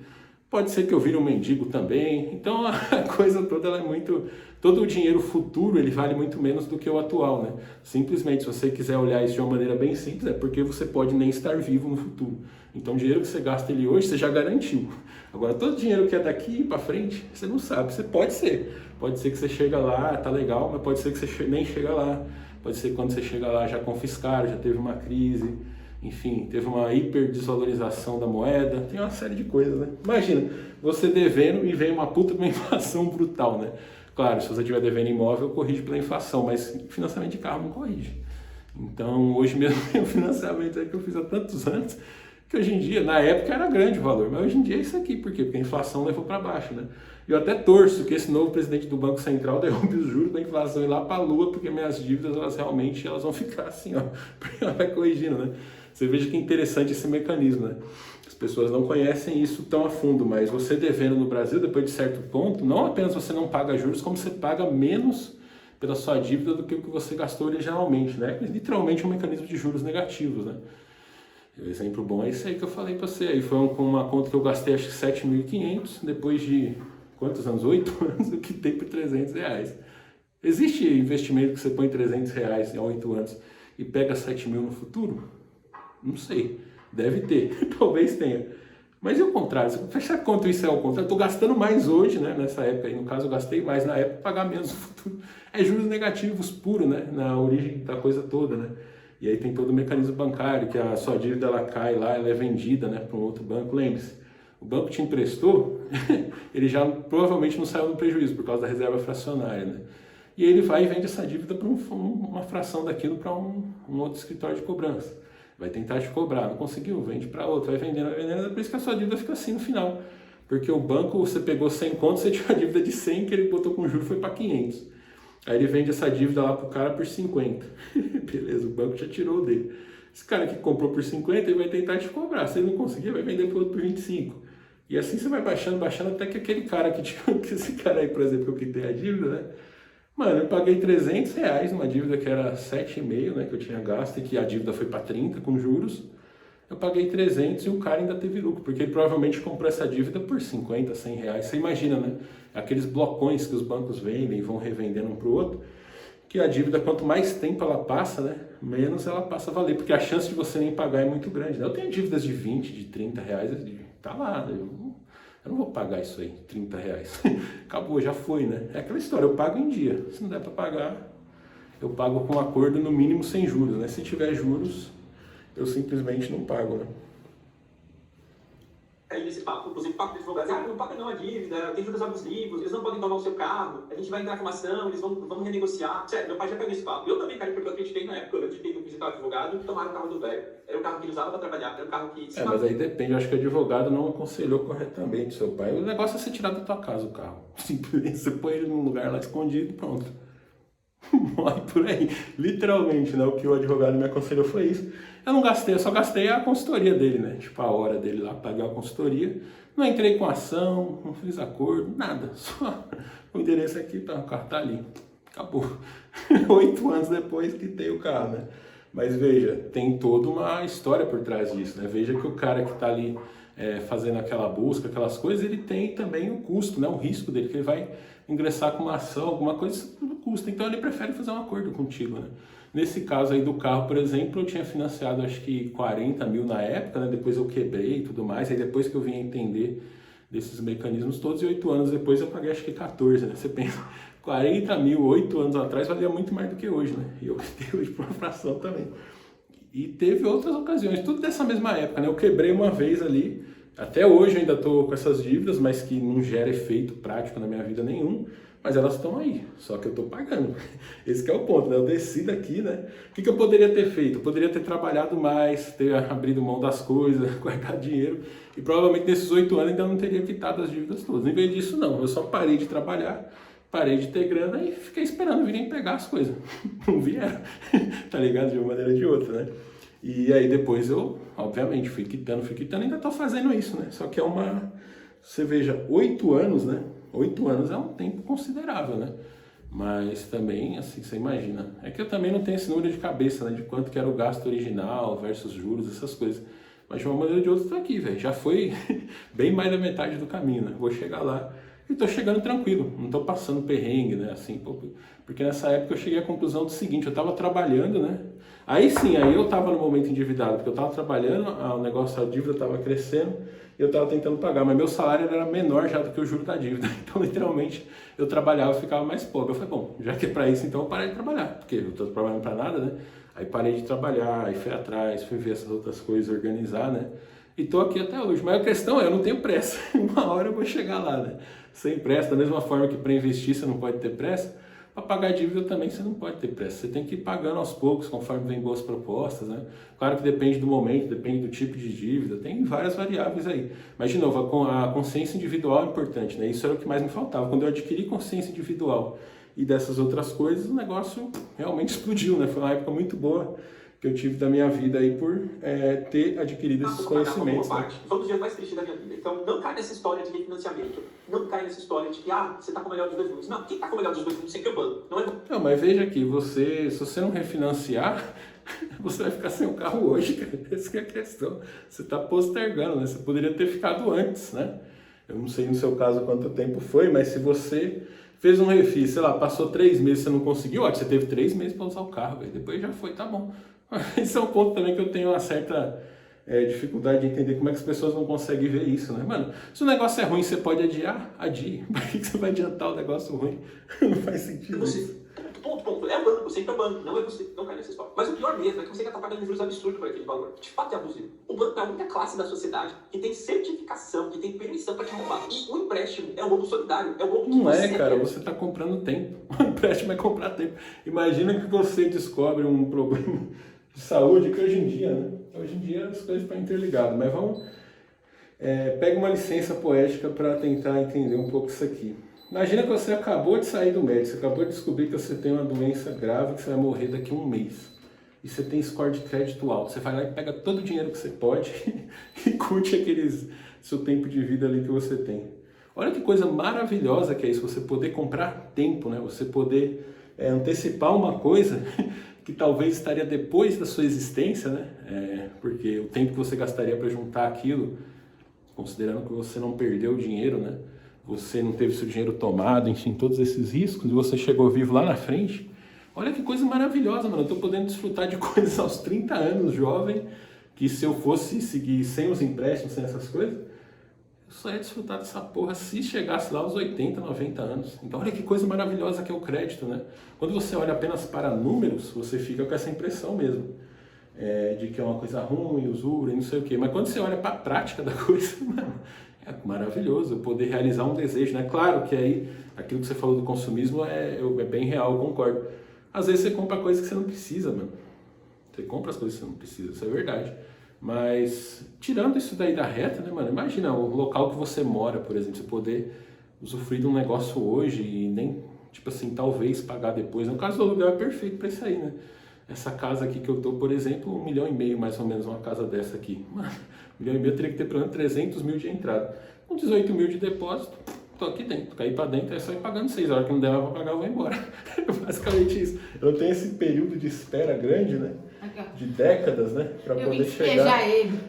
Pode ser que eu vire um mendigo também. Então a coisa toda ela é muito... Todo o dinheiro futuro ele vale muito menos do que o atual, né? Simplesmente, se você quiser olhar isso de uma maneira bem simples, é porque você pode nem estar vivo no futuro. Então o dinheiro que você gasta ele hoje, você já garantiu. Agora, todo o dinheiro que é daqui para frente, você não sabe. Você pode ser. Pode ser que você chega lá, tá legal, mas pode ser que você nem chega lá. Pode ser que quando você chega lá já confiscaram, já teve uma crise. Enfim, teve uma hiperdesvalorização da moeda, tem uma série de coisas, né? Imagina, você devendo e vem uma puta de uma inflação brutal, né? Claro, se você estiver devendo imóvel, corrige pela inflação, mas financiamento de carro não corrige. Então, hoje mesmo tem um financiamento aí que eu fiz há tantos anos, que hoje em dia, na época era grande o valor, mas hoje em dia é isso aqui, por quê? Porque a inflação levou para baixo, né? Eu até torço que esse novo presidente do Banco Central derrube os juros da inflação e lá para a lua, porque minhas dívidas, elas realmente vão ficar assim, ó, porque ela vai corrigindo, né? Você veja que interessante esse mecanismo, né? As pessoas não conhecem isso tão a fundo, mas você devendo no Brasil, depois de certo ponto, não apenas você não paga juros, como você paga menos pela sua dívida do que o que você gastou originalmente, né? É literalmente um mecanismo de juros negativos, né? O exemplo bom é isso aí que eu falei para você. Aí foi com uma conta que eu gastei acho que 7.500, depois de quantos anos? 8 anos, eu quitei por R$300. Existe investimento que você põe R$300 em 8 anos e pega 7 mil no futuro? Não sei, deve ter, talvez tenha. Mas e o contrário? Se fechar conta, isso é o contrário. Eu estou gastando mais hoje, né, nessa época, e no caso eu gastei mais na época, pagar menos no futuro. É juros negativos puro, né, na origem da coisa toda, né. E aí tem todo o mecanismo bancário, que a sua dívida ela cai lá, ela é vendida, né, para um outro banco. Lembre-se, o banco te emprestou, ele já provavelmente não saiu no prejuízo por causa da reserva fracionária, né. E ele vai e vende essa dívida para uma fração daquilo para um outro escritório de cobrança. Vai tentar te cobrar, não conseguiu, vende para outro, vai vendendo, é por isso que a sua dívida fica assim no final. Porque o banco, você pegou 100 contos, você tinha uma dívida de 100 que ele botou com juros, foi para 500. Aí ele vende essa dívida lá pro cara por 50. Beleza, o banco já tirou dele. Esse cara que comprou por 50, ele vai tentar te cobrar. Se ele não conseguir, vai vender para outro por 25. E assim você vai baixando, até que aquele cara que esse cara aí, por exemplo, que tem a dívida, né? Mano, eu paguei R$300 numa dívida que era 7,5, né, que eu tinha gasto e que a dívida foi para 30 com juros. Eu paguei 300 e o cara ainda teve lucro, porque ele provavelmente comprou essa dívida por 50, R$100. Você imagina, né? Aqueles blocões que os bancos vendem e vão revendendo um para o outro, que a dívida, quanto mais tempo ela passa, né, menos ela passa a valer, porque a chance de você nem pagar é muito grande, né? Eu tenho dívidas de 20, de R$30, tá lá, eu não vou pagar isso aí, R$30. Acabou, já foi, né? É aquela história, eu pago em dia. Se não der para pagar, eu pago com um acordo no mínimo sem juros, né? Se tiver juros, eu simplesmente não pago, né? cair nesse papo, inclusive papo de advogados, não paga não a dívida, tem juros abusivos, eles não podem tomar o seu carro, a gente vai entrar com uma ação, eles vão renegociar. Sério, meu pai já caiu nesse papo. Eu também caí, porque eu acreditei na época, eu acreditei no visitar o advogado, tomaram o carro do velho. Era o carro que ele usava para trabalhar, era o carro que... Mas aí depende, eu acho que o advogado não aconselhou corretamente seu pai. O negócio é você tirar da tua casa o carro. Simplesmente você põe ele num lugar lá escondido e pronto. Morre por aí. Literalmente, né? O que o advogado me aconselhou foi isso. Eu não gastei, eu só gastei a consultoria dele, né? Tipo, a hora dele lá, pagar a consultoria. Não entrei com ação, não fiz acordo, nada. Só o endereço aqui, tá, o carro tá ali. Acabou. 8 anos depois que tem o carro, né? Mas veja, tem toda uma história por trás disso, né? Veja que o cara que tá ali fazendo aquela busca, aquelas coisas, ele tem também o custo, né? O risco dele, que ele vai ingressar com uma ação, alguma coisa, isso tudo custa. Então ele prefere fazer um acordo contigo, né? Nesse caso aí do carro, por exemplo, eu tinha financiado acho que 40 mil na época, né? Depois eu quebrei e tudo mais, aí depois que eu vim a entender desses mecanismos todos, e 8 anos depois eu paguei acho que 14, né? Você pensa, 40 mil, 8 anos atrás valia muito mais do que hoje, né? E eu tenho hoje por uma fração também. E teve outras ocasiões, tudo dessa mesma época, né? Eu quebrei uma vez ali, até hoje eu ainda estou com essas dívidas, mas que não gera efeito prático na minha vida nenhum, mas elas estão aí, só que eu estou pagando. Esse que é o ponto, né? Eu desci daqui, né? O que eu poderia ter feito? Eu poderia ter trabalhado mais, ter abrido mão das coisas, guardado dinheiro, e provavelmente nesses 8 anos ainda não teria quitado as dívidas todas. Em vez disso, não. Eu só parei de trabalhar, parei de ter grana e fiquei esperando virem pegar as coisas. Não vieram, tá ligado? De uma maneira ou de outra, né? E aí depois eu, obviamente, fui quitando, e ainda tô fazendo isso, né? Só que é uma... Você veja, 8 anos, né? 8 anos é um tempo considerável, né? Mas também, assim, você imagina. É que eu também não tenho esse número de cabeça, né? De quanto que era o gasto original versus juros, essas coisas. Mas de uma maneira ou de outra, tô aqui, velho. Já foi bem mais da metade do caminho, né? Vou chegar lá e tô chegando tranquilo. Não tô passando perrengue, né? Assim, porque nessa época eu cheguei à conclusão do seguinte, eu tava trabalhando, né? Aí sim, aí eu tava no momento endividado, porque eu tava trabalhando, o negócio, a dívida tava crescendo, e eu tava tentando pagar, mas meu salário era menor já do que o juro da dívida. Então, literalmente, eu trabalhava e ficava mais pobre. Eu falei, bom, já que é pra isso, então eu parei de trabalhar, porque eu tô trabalhando pra nada, né? Aí parei de trabalhar, aí fui atrás, fui ver essas outras coisas, organizar, né? E tô aqui até hoje. Mas a questão é, eu não tenho pressa. Uma hora eu vou chegar lá, né? Sem pressa, da mesma forma que para investir você não pode ter pressa, para pagar dívida também você não pode ter pressa. Você tem que ir pagando aos poucos, conforme vem boas propostas, né? Claro que depende do momento, depende do tipo de dívida, tem várias variáveis aí. Mas, de novo, a consciência individual é importante, né? Isso era o que mais me faltava. Quando eu adquiri consciência individual e dessas outras coisas, o negócio realmente explodiu, né? Foi uma época muito boa que eu tive da minha vida aí por ter adquirido esses conhecimentos. Né? Foi um dos dias mais tristes da minha vida. Então, não cai nessa história de refinanciamento. Não cai nessa história de que, você tá com o melhor dos dois mundos. Não, quem tá com o melhor dos dois mundos sempre é o banco. Não, mas veja aqui, se você não refinanciar, você vai ficar sem o carro hoje, cara. Essa que é a questão. Você tá postergando, né? Você poderia ter ficado antes, né? Eu não sei no seu caso quanto tempo foi, mas se você fez um refis, sei lá, passou 3 meses e você não conseguiu, você teve 3 meses para usar o carro, véio. Depois já foi, tá bom. Esse é um ponto também que eu tenho uma certa dificuldade de entender como é que as pessoas não conseguem ver isso, né? Mano, se o negócio é ruim, você pode adiar? Adie. Por que você vai adiantar o negócio ruim? Não faz sentido isso. Ponto. É o banco, sempre é o banco, não é você, não cai nessa história. Mas o pior mesmo é que você ainda está pagando juros absurdos por aquele valor. De fato é abusivo. O banco é a única classe da sociedade que tem certificação, que tem permissão para te roubar. E o empréstimo é um roubo solidário, é um roubo que não é, cara, você está comprando tempo. O empréstimo é comprar tempo. Imagina que você descobre um problema de saúde que hoje em dia, né? Hoje em dia as coisas estão interligadas, mas vamos... pega uma licença poética para tentar entender um pouco isso aqui. Imagina que você acabou de sair do médico, você acabou de descobrir que você tem uma doença grave, que você vai morrer daqui a 1 mês. E você tem score de crédito alto. Você vai lá e pega todo o dinheiro que você pode e curte seu tempo de vida ali que você tem. Olha que coisa maravilhosa que é isso, você poder comprar tempo, né? Você poder antecipar uma coisa que talvez estaria depois da sua existência, né? Porque o tempo que você gastaria para juntar aquilo, considerando que você não perdeu o dinheiro, né? Você não teve seu dinheiro tomado, enfim, todos esses riscos, e você chegou vivo lá na frente. Olha que coisa maravilhosa, mano. Eu tô podendo desfrutar de coisas aos 30 anos, jovem, que se eu fosse seguir sem os empréstimos, sem essas coisas, eu só ia desfrutar dessa porra se chegasse lá aos 80, 90 anos. Então olha que coisa maravilhosa que é o crédito, né? Quando você olha apenas para números, você fica com essa impressão mesmo. de que é uma coisa ruim, usura e não sei o quê. Mas quando você olha para a prática da coisa, mano, é maravilhoso poder realizar um desejo, né? Claro que aí, aquilo que você falou do consumismo é bem real, eu concordo. Às vezes você compra coisa que você não precisa, mano. Você compra as coisas que você não precisa, isso é verdade. Mas, tirando isso daí da reta, né, mano? Imagina o local que você mora, por exemplo, você poder usufruir de um negócio hoje e nem, tipo assim, talvez pagar depois. No caso do aluguel é perfeito pra isso aí, né? Essa casa aqui que eu tô, por exemplo, 1,5 milhão mais ou menos, uma casa dessa aqui. Mano, 1,5 milhão eu teria que ter pelo menos 300 mil de entrada. Com 18 mil de depósito, tô aqui dentro. Cair pra dentro é só ir pagando 6 horas, que não der mais pra pagar, eu vou embora. Basicamente isso. Eu tenho esse período de espera grande, né? De décadas, né? Pra poder chegar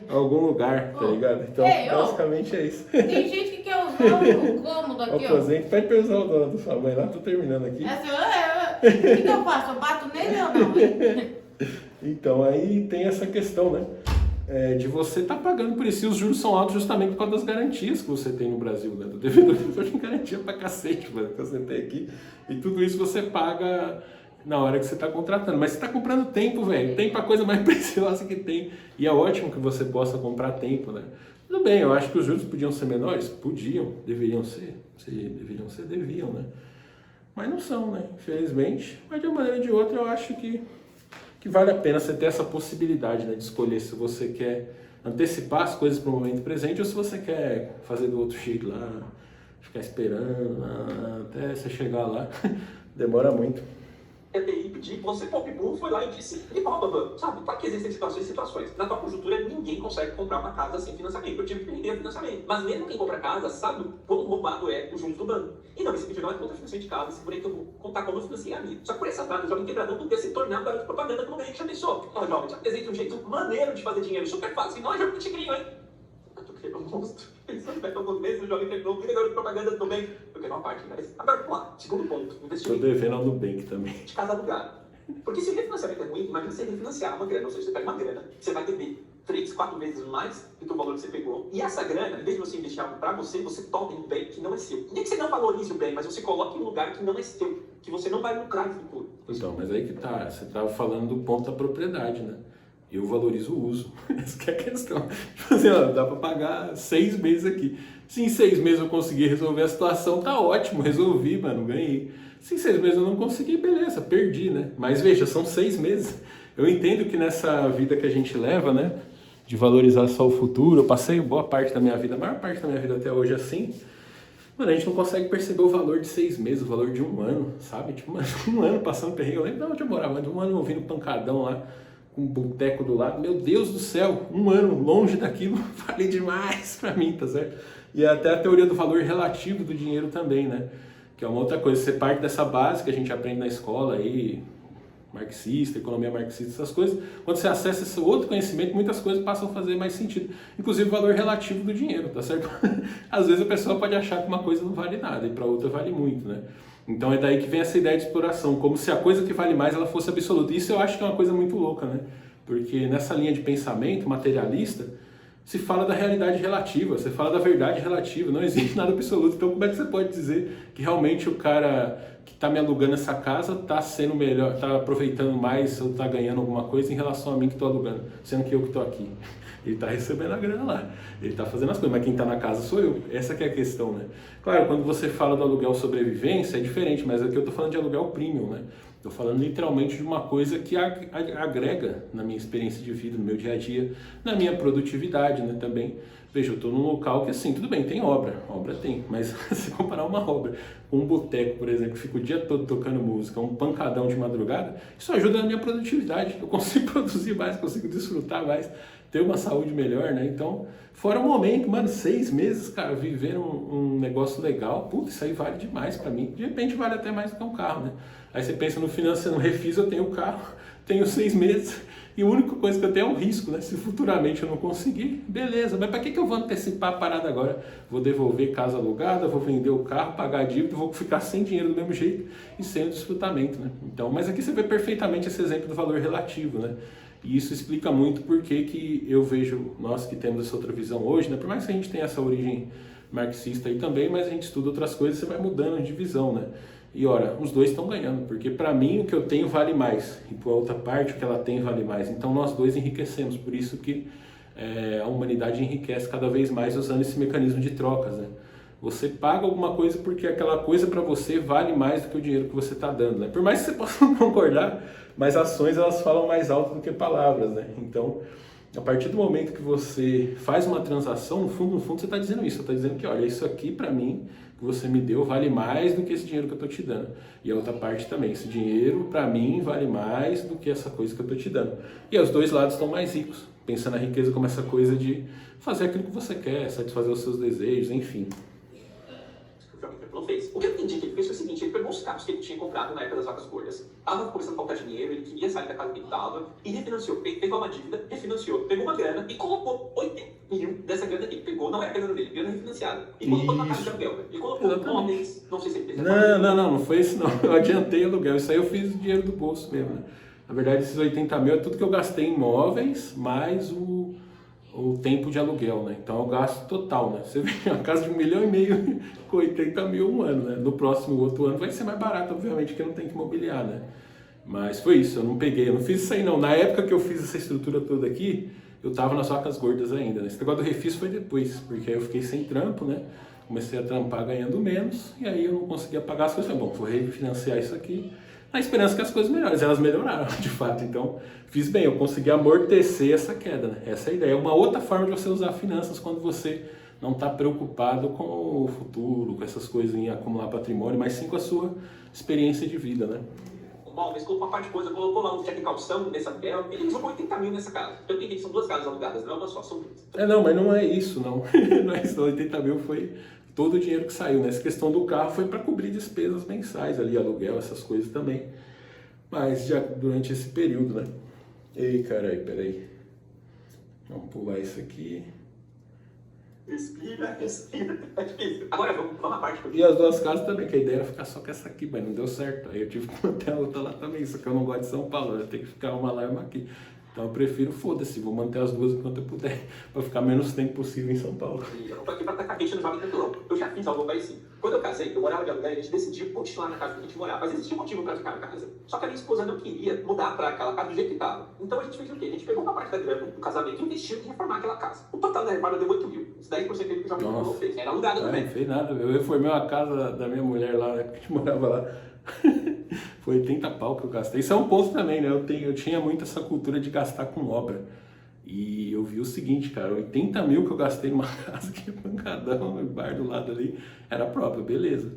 a algum lugar, tá ligado? Então, basicamente é isso. Tem gente que quer usar o cômodo aqui, ó. Pede pra usar o da sua mãe lá, tô terminando aqui. O que eu faço? Eu bato nele ou não? Então, aí tem essa questão, né? De você estar pagando por isso. E os juros são altos justamente por causa das garantias que você tem no Brasil, né? Do devedor tem garantia pra cacete, mano, que você tem aqui. E tudo isso você paga na hora que você está contratando. Mas você está comprando tempo, velho. Tempo é a coisa mais preciosa que tem. E é ótimo que você possa comprar tempo, né? Tudo bem, eu acho que os juros podiam ser menores? Podiam. Deveriam ser? Deviam, né? Mas não são, né? Infelizmente. Mas de uma maneira ou de outra, eu acho que vale a pena você ter essa possibilidade, né? De escolher se você quer antecipar as coisas para o momento presente ou se você quer fazer do outro jeito lá, ficar esperando até você chegar lá. Demora muito. EPI pedir, você Popbu foi lá e disse, e blá, sabe, para que existem situações. Na tua conjuntura, ninguém consegue comprar uma casa sem financiamento. Eu tive que vender financiamento. Mas mesmo quem compra casa sabe quão roubado é o juros do banco. E não, esse vídeo não é contra financiamento de casa, esse por aí que eu vou contar como eu financiei a minha. Só que por essa frase, o Jovem Quebradão podia se tornar um garoto de propaganda como ele já pensou. Ó, jovem, te apresenta um jeito maneiro de fazer dinheiro, super fácil. E nós já tigrinho, hein? Eu criei um monstro. Pensando que alguns meses o Jovem Quebradão vira garoto de propaganda também. Eu quero uma parte, mas agora vamos lá. Segundo ponto, investimento. Tô devendo ao Nubank também. De casa alugada. Porque se o refinanciamento é ruim, imagina você refinanciar uma grana, ou seja, você pega uma grana, você vai ter 3, 4 vezes mais do que o valor que você pegou. E essa grana, em vez de você investir algo para você, você toma em um bem que não é seu. Nem que você não valorize o bem, mas você coloque em um lugar que não é seu, que você não vai lucrar no futuro. Então, mas aí que tá, você tava falando do ponto da propriedade, né? Eu valorizo o uso. Essa que é a questão. Tipo assim, ó, dá para pagar 6 meses aqui. Se em 6 meses eu conseguir resolver a situação, tá ótimo, resolvi, mano, ganhei. Se em 6 meses eu não consegui, beleza, perdi, né? Mas veja, são 6 meses. Eu entendo que nessa vida que a gente leva, né, de valorizar só o futuro, eu passei boa parte da minha vida, a maior parte da minha vida até hoje assim, mano, a gente não consegue perceber o valor de 6 meses, o valor de 1 ano, sabe? Tipo, mano, 1 ano passando perrengue, eu lembro de onde eu morava, mas 1 ano ouvindo pancadão lá, com um boteco do lado, meu Deus do céu, 1 ano longe daquilo, vale demais pra mim, tá certo? E até a teoria do valor relativo do dinheiro também, né? Que é uma outra coisa, você parte dessa base que a gente aprende na escola aí, marxista, economia marxista, essas coisas, quando você acessa esse outro conhecimento, muitas coisas passam a fazer mais sentido, inclusive o valor relativo do dinheiro, tá certo? Às vezes a pessoa pode achar que uma coisa não vale nada e para outra vale muito, né? Então é daí que vem essa ideia de exploração, como se a coisa que vale mais ela fosse absoluta. Isso eu acho que é uma coisa muito louca, né? Porque nessa linha de pensamento materialista, se fala da realidade relativa, você fala da verdade relativa, não existe nada absoluto. Então como é que você pode dizer que realmente o cara que está me alugando essa casa está sendo melhor, está aproveitando mais ou está ganhando alguma coisa em relação a mim que estou alugando, sendo que eu que estou aqui? Ele está recebendo a grana lá, ele está fazendo as coisas, mas quem está na casa sou eu. Essa que é a questão, né? Claro, quando você fala do aluguel sobrevivência é diferente, mas aqui eu estou falando de aluguel premium, né? Estou falando literalmente de uma coisa que agrega na minha experiência de vida, no meu dia a dia, na minha produtividade, né, também. Veja, eu estou num local que, assim, tudo bem, tem obra tem, mas se comparar uma obra com um boteco, por exemplo, que fica o dia todo tocando música, um pancadão de madrugada, isso ajuda na minha produtividade. Eu consigo produzir mais, consigo desfrutar mais, ter uma saúde melhor, né? Então, fora o momento, mano, 6 meses, cara, viver um negócio legal, puta, isso aí vale demais pra mim. De repente vale até mais do que um carro, né? Aí você pensa no financiamento, no refis eu tenho o carro, tenho 6 meses, e a única coisa que eu tenho é o risco, né? Se futuramente eu não conseguir, beleza, mas para que eu vou antecipar a parada agora? Vou devolver casa alugada, vou vender o carro, pagar a dívida, vou ficar sem dinheiro do mesmo jeito e sem o desfrutamento, né? Então, mas aqui você vê perfeitamente esse exemplo do valor relativo, né? E isso explica muito porque que eu vejo, nós que temos essa outra visão hoje, né? Por mais que a gente tenha essa origem marxista aí também, mas a gente estuda outras coisas, você vai mudando de visão, né? E ora, os dois estão ganhando, porque para mim o que eu tenho vale mais, e para a outra parte o que ela tem vale mais. Então nós dois enriquecemos, por isso que a humanidade enriquece cada vez mais usando esse mecanismo de trocas, né? Você paga alguma coisa porque aquela coisa para você vale mais do que o dinheiro que você está dando, né? Por mais que você possa não concordar, mas ações elas falam mais alto do que palavras, né? Então, a partir do momento que você faz uma transação, no fundo você está dizendo isso, você está dizendo que, olha, isso aqui para mim, que você me deu, vale mais do que esse dinheiro que eu estou te dando. E a outra parte também, esse dinheiro para mim vale mais do que essa coisa que eu estou te dando. E os dois lados estão mais ricos, pensando na riqueza como essa coisa de fazer aquilo que você quer, satisfazer os seus desejos, enfim. Não fez. O que eu entendi que ele fez foi o seguinte, ele pegou os carros que ele tinha comprado na época das vacas gordas, tava começando a faltar dinheiro, ele queria sair da casa que ele tava, e refinanciou, pegou uma dívida, refinanciou, pegou uma grana e colocou 80 mil dessa grana que ele pegou, não era grana dele, grana refinanciada, e colocou na casa de aluguel. E colocou móveis, não sei se ele fez. Não foi isso não, eu adiantei aluguel, isso aí eu fiz dinheiro do bolso mesmo, né? Na verdade esses 80 mil é tudo que eu gastei em móveis, mais o tempo de aluguel, né? Então é o gasto total, né? Você vê uma casa de 1,5 milhão com 80 mil um ano, né? No próximo outro ano vai ser mais barato, obviamente, que não tem que mobiliar, né? Mas foi isso, eu não fiz isso aí não. Na época que eu fiz essa estrutura toda aqui, eu tava nas vacas gordas ainda, né? Esse negócio do refis foi depois, porque aí eu fiquei sem trampo, né? Comecei a trampar ganhando menos, e aí eu não conseguia pagar as coisas. Falei, bom, vou refinanciar isso aqui, na esperança que as coisas melhorem. Elas melhoraram, de fato. Então, fiz bem, eu consegui amortecer essa queda, né? Essa é a ideia. É uma outra forma de você usar finanças quando você não está preocupado com o futuro, com essas coisas em acumular patrimônio, mas sim com a sua experiência de vida, né? Bom, mas colocou uma parte de coisa, colocou lá um cheque de calção nessa tela, ele usou 80 mil nessa casa. Eu entendi que são 2 casas alugadas, não é uma só, são 2. Não, mas não é isso, não. Não é isso, 80 mil foi todo o dinheiro que saiu, né? Essa questão do carro foi para cobrir despesas mensais ali, aluguel, essas coisas também. Mas já durante esse período, né? Ei, caralho, peraí. Vamos pular isso aqui. Respira. É difícil. Agora vamos à parte. E as duas casas também, que a ideia era ficar só com essa aqui, mas não deu certo. Aí eu tive que manter a outra lá também, só que eu não gosto de São Paulo, eu tenho que ficar uma lá e uma aqui. Então eu prefiro, foda-se, vou manter as duas enquanto eu puder, para ficar menos tempo possível em São Paulo. Eu não tô aqui pra tacar quente no jovem tranquilão. Eu já fiz algo parecido. Quando eu casei, eu morava de aluguel e a gente decidiu continuar na casa que a gente morava. Mas existia um motivo pra ficar na casa. Só que a minha esposa não queria mudar pra aquela casa do jeito que tava. Então a gente fez o quê? A gente pegou uma parte da grana do casamento e investiu em reformar aquela casa. O total da reforma deu 8 mil. Isso 10% que o jovem tranquilão fez. Era alugada também. Não fez nada, eu reformei uma casa da minha mulher lá, né, que a gente morava lá. Foi 80 pau que eu gastei. Isso é um ponto também, né? Eu tinha muito essa cultura de gastar com obra. E eu vi o seguinte, cara, 80 mil que eu gastei numa casa que é pancadão, no bar do lado ali, era própria, beleza.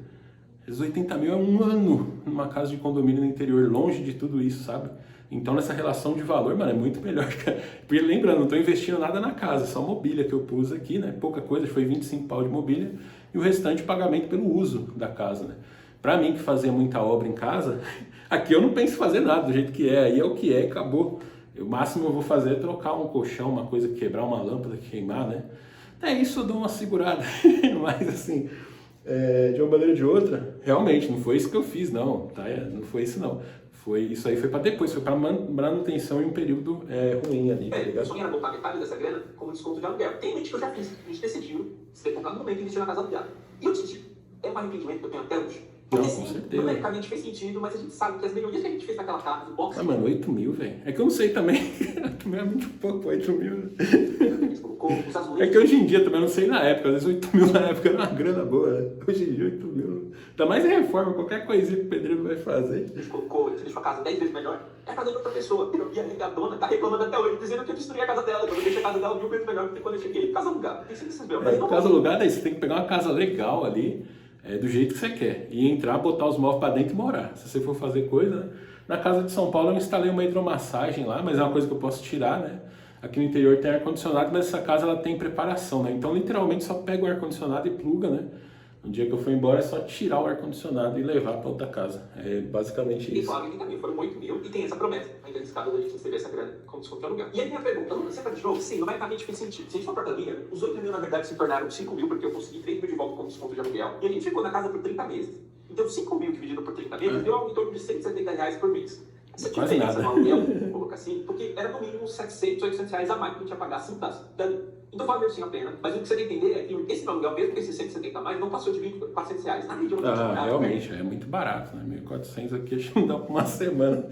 Esses 80 mil é um ano numa casa de condomínio no interior, longe de tudo isso, sabe? Então nessa relação de valor, mano, é muito melhor, cara. Porque lembrando, não tô investindo nada na casa, só mobília que eu pus aqui, né? Pouca coisa, foi 25 pau de mobília e o restante pagamento pelo uso da casa, né? Pra mim que fazia muita obra em casa, aqui eu não penso em fazer nada do jeito que é, aí é o que é e acabou. O máximo eu vou fazer é trocar um colchão, uma coisa, quebrar uma lâmpada, queimar, né? É isso, eu dou uma segurada. Mas assim, de uma maneira ou de outra, realmente, não foi isso que eu fiz, não, tá? Não foi isso, não. Isso aí foi para depois, foi para manutenção em um período ruim ali, tá ligado? Eu só ia botar metade dessa grana como desconto de aluguel. Tem gente que eu já fiz, a gente decidiu se comprar no momento e investir na casa alugada. E eu decidi, é um arrependimento que eu tenho até hoje. Porque Não, com sim, certeza. numericamente fez sentido, mas a gente sabe que as melhorias que a gente fez naquela casa, o box... Ah, mano, 8 mil, velho. É que eu não sei também. Também é muito pouco, 8 mil. os azulejos... É que hoje em dia também eu não sei na época. Às vezes 8 mil na época era uma grana boa, né? Hoje em dia 8 mil. Ainda mais em reforma, qualquer coisinha que o pedreiro vai fazer. A gente colocou, você deixou a casa 10 vezes melhor, é a casa de outra pessoa. E a regadona tá reclamando até hoje, dizendo que eu destruí a casa dela. Quando eu deixei a casa dela 1000 vezes melhor do que quando eu cheguei. Casa alugada, tem que ser casa alugada aí, você tem que pegar uma casa legal ali. Do jeito que você quer, e entrar, botar os móveis para dentro e morar. Se você for fazer coisa, né? Na casa de São Paulo eu instalei uma hidromassagem lá, mas é uma coisa que eu posso tirar, né? Aqui no interior tem ar-condicionado, mas essa casa ela tem preparação, né? Então literalmente só pega o ar-condicionado e pluga, né? No dia que eu for embora é só tirar o ar-condicionado e levar para outra casa. É basicamente e isso. claro que também foram 8 mil e tem essa promessa ainda nesse caso da gente receber essa grana como desconto de aluguel. E aí minha pergunta, você tá de novo? Sim, numericamente fez sentido. Se a gente for para a linha, os 8 mil na verdade se tornaram 5 mil porque eu consegui 3 mil de volta como desconto de aluguel e a gente ficou na casa por 30 meses. Então 5 mil dividido por 30 meses deu algo em torno de R$170 por mês. Essa diferença no aluguel, vou colocar assim, porque era no mínimo 700, 800 reais a mais que a gente ia pagar assim, dali. Então vale sim a pena. Mas o que você tem que entender é que esse aluguel, mesmo que esses 170 a mais, não passou de R$ 1.400 na região onde a gente morava. Realmente, é muito barato, né? 1.400 aqui acho que não dá pra uma semana.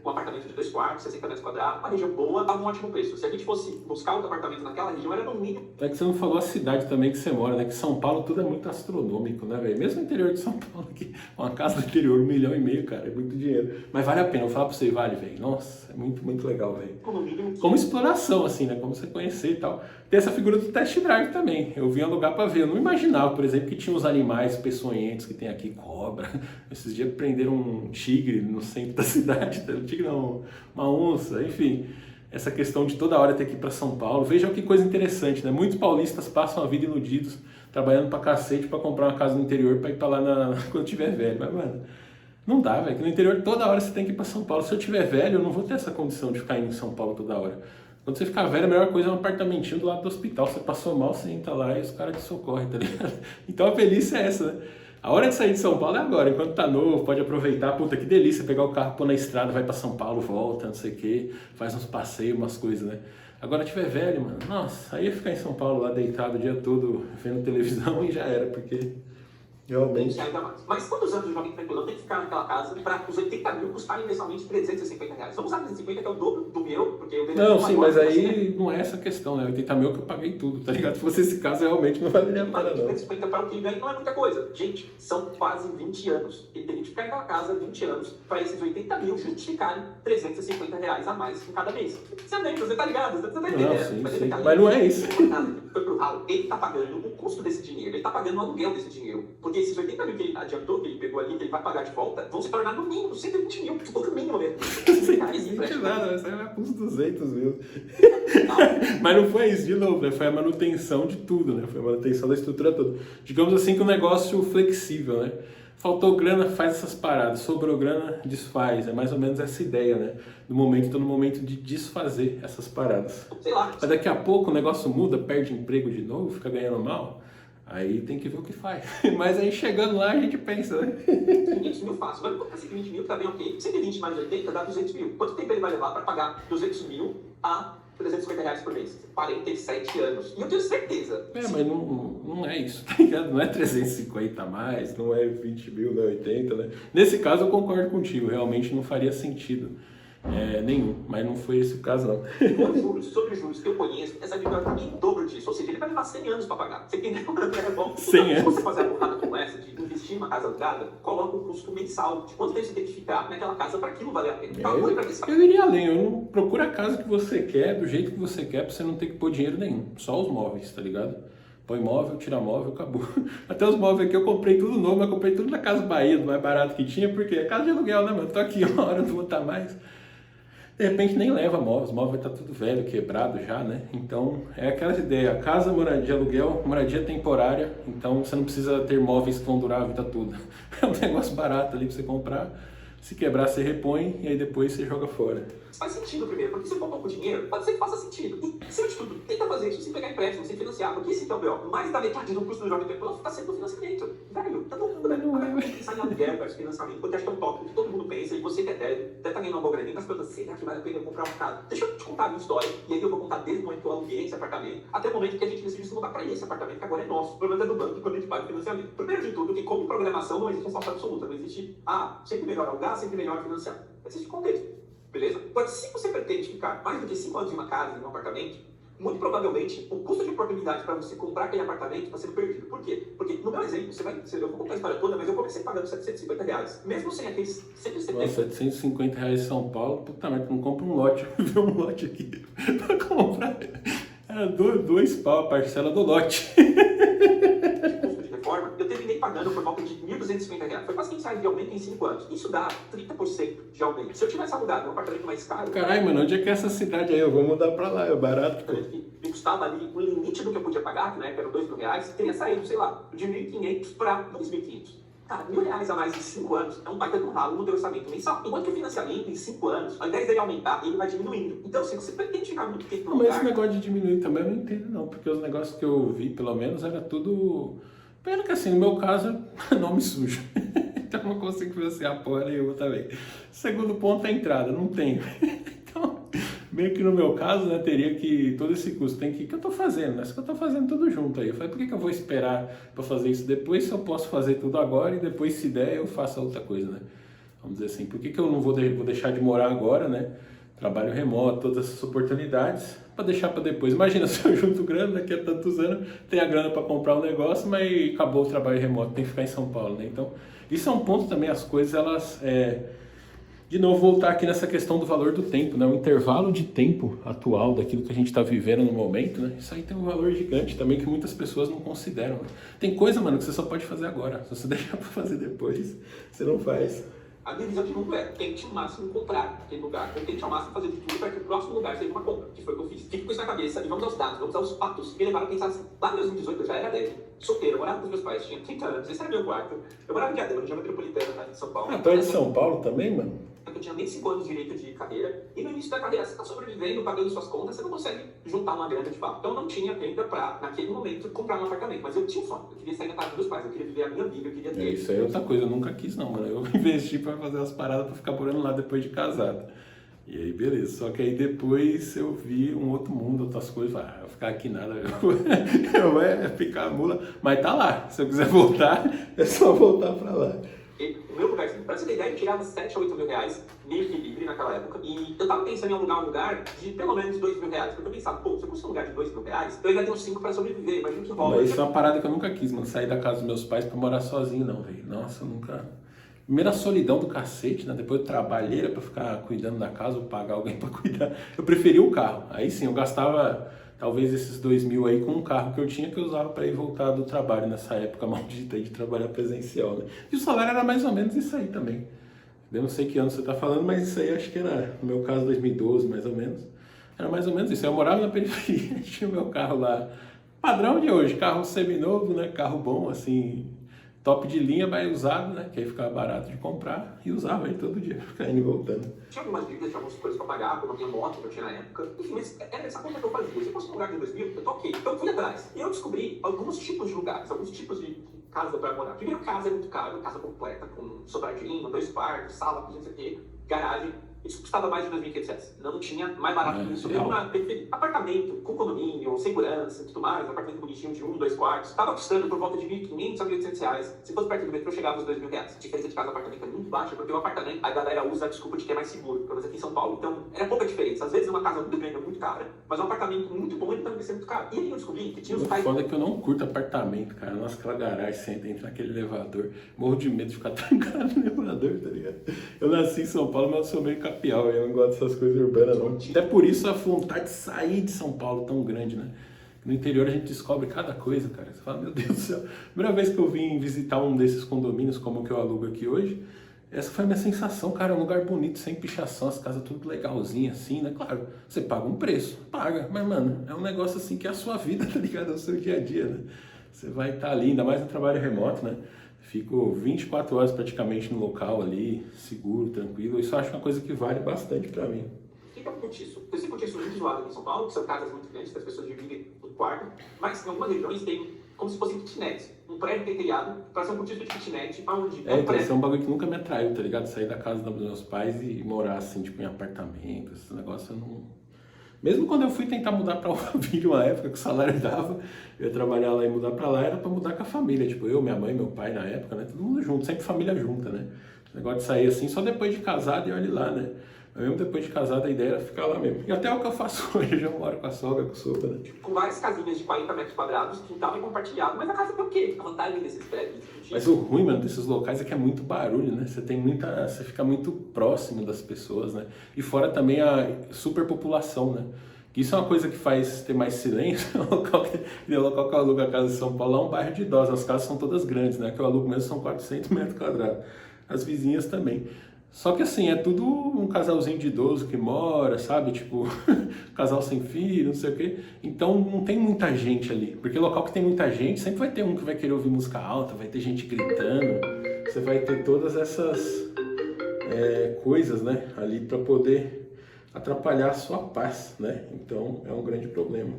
Um apartamento de 2 quartos, 60 metros quadrados, uma região boa, dava um ótimo preço. Se a gente fosse buscar outro apartamento naquela região, era no mínimo. É que você não falou a cidade também que você mora, né? Que São Paulo tudo é muito astronômico, né, velho? Mesmo no interior de São Paulo aqui, uma casa do interior, 1,5 milhão, cara, é muito dinheiro. Mas vale a pena, eu vou falar pra você, vale, velho. Nossa, é muito, muito legal, velho. No mínimo. Como exploração, assim, né? Como você conhecer e tal. Tem essa figura do test drive também. Eu vim alugar pra ver. Eu não imaginava, por exemplo, que tinha os animais peçonhentos que tem aqui, cobra. Esses dias prenderam um tigre no centro da cidade. Um tigre não, uma onça, enfim. Essa questão de toda hora ter que ir pra São Paulo. Vejam que coisa interessante, né? Muitos paulistas passam a vida iludidos, trabalhando pra cacete pra comprar uma casa no interior pra ir pra lá quando tiver velho. Mas, mano, não dá, velho. No interior toda hora você tem que ir pra São Paulo. Se eu tiver velho, eu não vou ter essa condição de ficar indo em São Paulo toda hora. Quando você ficar velho, a melhor coisa é um apartamentinho do lado do hospital. Você passou mal, você entra lá e os caras te socorrem, tá ligado? Então a velhice é essa, né? A hora de sair de São Paulo é agora. Enquanto tá novo, pode aproveitar. Puta, que delícia pegar o carro, pôr na estrada, vai pra São Paulo, volta, não sei o quê. Faz uns passeios, umas coisas, né? Agora tiver velho, mano, nossa, aí ia ficar em São Paulo lá deitado o dia todo, vendo televisão e já era, porque... Realmente. Ainda mais. Mas quantos anos o jovem tranquilo tem que ficar naquela casa para os 80 mil custarem mensalmente R$ 350? Vamos usar 350, que é o dobro do meu, porque eu Não, sim, mas aí não é essa questão, né? 80 mil que eu paguei tudo, tá ligado? Se fosse esse caso, realmente não valeria a pena, não. 350 para o que vem não é muita coisa. Gente, são quase 20 anos. E tem gente que ficar naquela casa 20 anos para esses 80 mil justificarem R$ 350 a mais em cada mês. Você lembra, você tá ligado? Você tá entendendo? Não, sim. Mas não é isso. Foi pro ralo. Ele tá pagando o custo desse dinheiro, ele tá pagando o aluguel desse dinheiro. Porque esses 80 mil que ele adiantou, que ele pegou ali, que ele vai pagar de volta, vão se tornar no mínimo 120 mil, tipo, no mínimo mesmo. 120 nada, você vai para uns 200 mil. Mas não foi isso, de novo, né? Foi a manutenção de tudo, né? Foi a manutenção da estrutura toda. Digamos assim que um negócio flexível, né? Faltou grana, faz essas paradas. Sobrou grana, desfaz. É mais ou menos essa ideia, né? Do momento, estou no momento de desfazer essas paradas. Sei lá. Mas daqui a pouco o negócio muda, perde emprego de novo, fica ganhando mal. Aí tem que ver o que faz. Mas aí chegando lá a gente pensa, né? 500 mil fácil. Vai botar 120 mil, tá bem ok. 120 mais 80 dá 200 mil. Quanto tempo ele vai levar para pagar 200 mil a R$ 350 por mês? 47 anos. E eu tenho certeza. Mas não é isso, tá ligado? Não é 350 a mais, não é 20 mil, não é 80, né? Nesse caso eu concordo contigo, realmente não faria sentido nenhum, mas não foi esse o caso, não. Sobre os juros que eu conheço, essa dívida vai em dobro disso. Ou seja, ele vai levar 100 anos para pagar. Você entendeu? É bom. 100 Se anos. você fazer a burrada como essa, de investir numa casa alugada, coloca um custo mensal de quanto tempo você tem que ficar naquela casa para aquilo valer a pena. Eu iria além, eu não procuro a casa que você quer, do jeito que você quer, pra você não ter que pôr dinheiro nenhum. Só os móveis, tá ligado? Põe móvel, tira móvel, acabou. Até os móveis aqui eu comprei tudo novo, mas comprei tudo na Casa Bahia, do mais barato que tinha, porque é casa de aluguel, né, mano? Tô aqui uma hora, não vou estar mais. De repente nem leva móveis, o móvel vai estar tudo velho, quebrado já, né? Então é aquela ideia, casa, moradia, aluguel, moradia temporária, então você não precisa ter móveis que vão durar a vida toda. É um negócio barato ali pra você comprar, se quebrar você repõe e aí depois você joga fora. Faz sentido primeiro, porque se você pouco dinheiro, pode ser que faça sentido. E, acima de tudo, tenta fazer isso sem pegar empréstimo, sem financiar, porque esse é o B.O. Mais da metade do custo do jovem tempo está sendo financiamento. Velho, tá todo mundo, vai pensar em aluguel, versus financiamento, porque acho que é um tópico que todo mundo pensa, e você que é velho, até tá ganhando uma boa graninha, mas pergunta, será que vale a pena eu comprar uma casa? Deixa eu te contar a minha história, e aí eu vou contar desde o momento que eu aluguei esse apartamento, até o momento que a gente decidiu se mudar para esse apartamento, que agora é nosso. O problema é do banco quando a gente paga o financiamento. Primeiro de tudo, que como programação não existe resposta absoluta, não existe, sempre melhor alugar, sempre melhor financiar. Existe contexto. Beleza? Agora, se você pretende ficar mais do que 5 anos em uma casa, em um apartamento, muito provavelmente o custo de oportunidade para você comprar aquele apartamento está sendo perdido. Por quê? Porque, no meu exemplo, eu vou contar a história toda, mas eu comecei pagando R$ 750. Mesmo sem aqueles 170. Nossa, R$ 750 em São Paulo, puta merda, não compra um lote. Vê um lote aqui pra comprar. Era 2 pau a parcela do lote. Custo de reforma, eu terminei pagando por volta de R$ 1.250. Foi quase R$ 500 de aumento em 5 anos. Isso dá 30% de aumento. Se eu tivesse alugado um apartamento mais caro... Caralho, mano, onde é que é essa cidade aí? Eu vou mudar pra lá, é barato, pô. Me custava ali o limite do que eu podia pagar, que na época eram R$ 2.000, teria saído, sei lá, de 1.500 para 2.500. Cara, R$ 1.000 a mais em 5 anos é um baita do ralo no teu orçamento mensal. Enquanto que o financiamento em 5 anos, ao invés dele aumentar, ele vai diminuindo. Então, se você pretende ficar muito tempo no Mas lugar... esse negócio de diminuir também eu não entendo não, porque os negócios que eu vi, pelo menos, era tudo... Pena que assim, no meu caso, nome sujo. Então eu não consigo financiar porra nenhuma também. Segundo ponto é a entrada, não tenho. Então, meio que no meu caso, né, teria que, todo esse custo, tem que, o que eu tô fazendo, né? Isso que eu tô fazendo tudo junto aí. Eu falei, por que eu vou esperar para fazer isso depois, se eu posso fazer tudo agora e depois, se der, eu faço outra coisa, né? Vamos dizer assim, por que eu não vou deixar de morar agora, né? Trabalho remoto, todas essas oportunidades, para deixar para depois. Imagina se eu junto grana, daqui a tantos anos, tenho a grana para comprar um negócio, mas acabou o trabalho remoto, tem que ficar em São Paulo, né? Então, isso é um ponto também, as coisas, elas... De novo, voltar aqui nessa questão do valor do tempo, né? O intervalo de tempo atual daquilo que a gente está vivendo no momento, né? Isso aí tem um valor gigante também que muitas pessoas não consideram. Né? Tem coisa, mano, que você só pode fazer agora. Se você deixar para fazer depois, você não faz. A minha visão de mundo é, tente ao máximo comprar aquele lugar, ou tente ao máximo fazer de tudo para que o próximo lugar seja uma compra, que foi o que eu fiz. Fique com isso na cabeça e vamos aos dados, vamos aos fatos, que me levaram a pensar assim. Lá em 2018 eu já era velho, solteiro, eu morava com os meus pais, tinha 30 anos, esse era meu quarto. Eu morava em Diadema, região metropolitana, tá, em São Paulo. Ah, tu é de São Paulo também, mano? Eu tinha nem 5 anos de direito de carreira, e no início da carreira você está sobrevivendo, pagando suas contas, você não consegue juntar uma grana de fato. Então eu não tinha renda para, naquele momento, comprar um apartamento, mas eu tinha um sonho, eu queria sair da casa dos meus pais, eu queria viver a minha vida, eu queria ter... Isso aí é outra coisa, eu nunca quis não, mano. Eu investi para fazer as paradas para ficar morando lá depois de casado. E aí, beleza. Só que aí depois eu vi um outro mundo, outras coisas. Falei, eu vou ficar aqui nada, eu vou ficar mula. Mas tá lá. Se eu quiser voltar, é só voltar para lá. O meu lugar, pra você ter ideia, eu tirava 7 a 8 mil reais, meio que livre naquela época, e eu tava pensando em alugar um lugar de pelo menos 2 mil reais, porque eu pensava, pô, se eu conseguir um lugar de 2 mil reais, eu ainda tenho 5 pra sobreviver, imagina que rola. Mas isso é uma parada que eu nunca quis, mano, sair da casa dos meus pais pra morar sozinho, não, velho. Nossa, eu nunca... Primeira solidão do cacete, né? Depois eu trabalheira pra ficar cuidando da casa, ou pagar alguém pra cuidar. Eu preferia o carro. Aí sim, eu gastava... Talvez esses 2 mil aí com um carro que eu tinha que eu usava para ir voltar do trabalho nessa época maldita aí de trabalhar presencial, né? E o salário era mais ou menos isso aí também. Eu não sei que ano você tá falando, mas isso aí acho que era, no meu caso, 2012 mais ou menos. Era mais ou menos isso. Eu morava na periferia, tinha o meu carro lá, padrão de hoje, carro seminovo, né? Carro bom, assim, top de linha, mas usado, né? Que aí ficava barato de comprar e usava aí todo dia, ficar indo e voltando. Tinha algumas dívidas, tinha algumas coisas pra pagar, porque eu não tinha moto que eu tinha na época. Enfim, mas era essa conta que eu fazia. Se eu fosse um lugar de 2 mil, eu tô ok. Então eu fui atrás. E eu descobri alguns tipos de lugares, alguns tipos de casa pra morar. Primeiro, casa é muito caro, casa completa, com sobradinho, 2 quartos, sala, cozinha, não sei o quê, garagem. Isso custava mais de 2.500. Não tinha mais barato que isso. Mesmo na periferia. Apartamento, com condomínio, segurança e tudo mais, um apartamento bonitinho de 1, 2 quartos, estava custando por volta de 1.500 a 1.800 reais. Se fosse perto do metrô, chegava aos 2 mil reais. A diferença de casa e apartamento é muito baixa, porque o apartamento, a galera usa a desculpa de que é mais seguro, pelo menos aqui em São Paulo. Então, era pouca diferença. Às vezes, uma casa muito grande é muito cara, mas um apartamento muito bom, ele também vai ser muito caro. E aí eu descobri que tinha os pais... Foda que eu não curto apartamento, cara. Nossa, aquela garagem, você entra naquele elevador. Morro de medo de ficar trancado no elevador, tá ligado? Eu nasci em São Paulo, mas eu sou meio capial, eu não gosto dessas coisas urbanas, não. Até por isso a vontade de sair de São Paulo tão grande, né? No interior a gente descobre cada coisa, cara. Você fala, meu Deus do céu. Primeira vez que eu vim visitar um desses condomínios, como o que eu alugo aqui hoje, essa foi a minha sensação, cara. É um lugar bonito, sem pichação, as casas tudo legalzinho assim, né? Claro, você paga um preço, paga. Mas, mano, é um negócio assim que é a sua vida, tá ligado? É o seu dia a dia, né? Você vai estar ali, ainda mais no trabalho remoto, né? Fico 24 horas praticamente no local ali, seguro, tranquilo. Isso eu acho uma coisa que vale bastante pra mim. O que é um cortiço? Esse cortiço muito zoado aqui em São Paulo, que são casas muito grandes, que as pessoas dividem no quarto, mas em algumas regiões tem como se fossem kitnets. Um prédio tem telhado para ser um cortiço de kitnet, onde então, esse é um bagulho que nunca me atraiu, tá ligado? Sair da casa dos meus pais e morar assim, tipo, em apartamento, esse negócio eu não... Mesmo quando eu fui tentar mudar pra Alphaville uma época que o salário dava, eu ia trabalhar lá e mudar pra lá, era pra mudar com a família, tipo, eu, minha mãe, meu pai na época, né? Todo mundo junto, sempre família junta, né? O negócio de sair assim, só depois de casado e olha lá, né? Mas mesmo depois de casado, a ideia era ficar lá mesmo. E até é o que eu faço hoje, eu já moro com a sogra, com o sogro, né? Com várias casinhas de 40 metros quadrados, quintal é compartilhado, mas a casa tem o quê? A vantagem desses prédios. Mas o ruim, mano, desses locais é que é muito barulho, né? Você fica muito próximo das pessoas, né? E fora também a superpopulação, né? Isso é uma coisa que faz ter mais silêncio. O local que eu alugo a casa em São Paulo é um bairro de idosos, as casas são todas grandes, né? Que eu alugo mesmo são 400 metros quadrados. As vizinhas também. Só que assim, é tudo um casalzinho de idoso que mora, sabe? Tipo, casal sem filho, não sei o quê. Então não tem muita gente ali. Porque local que tem muita gente, sempre vai ter um que vai querer ouvir música alta, vai ter gente gritando. Você vai ter todas essas coisas, né? Ali para poder atrapalhar a sua paz, né? Então é um grande problema.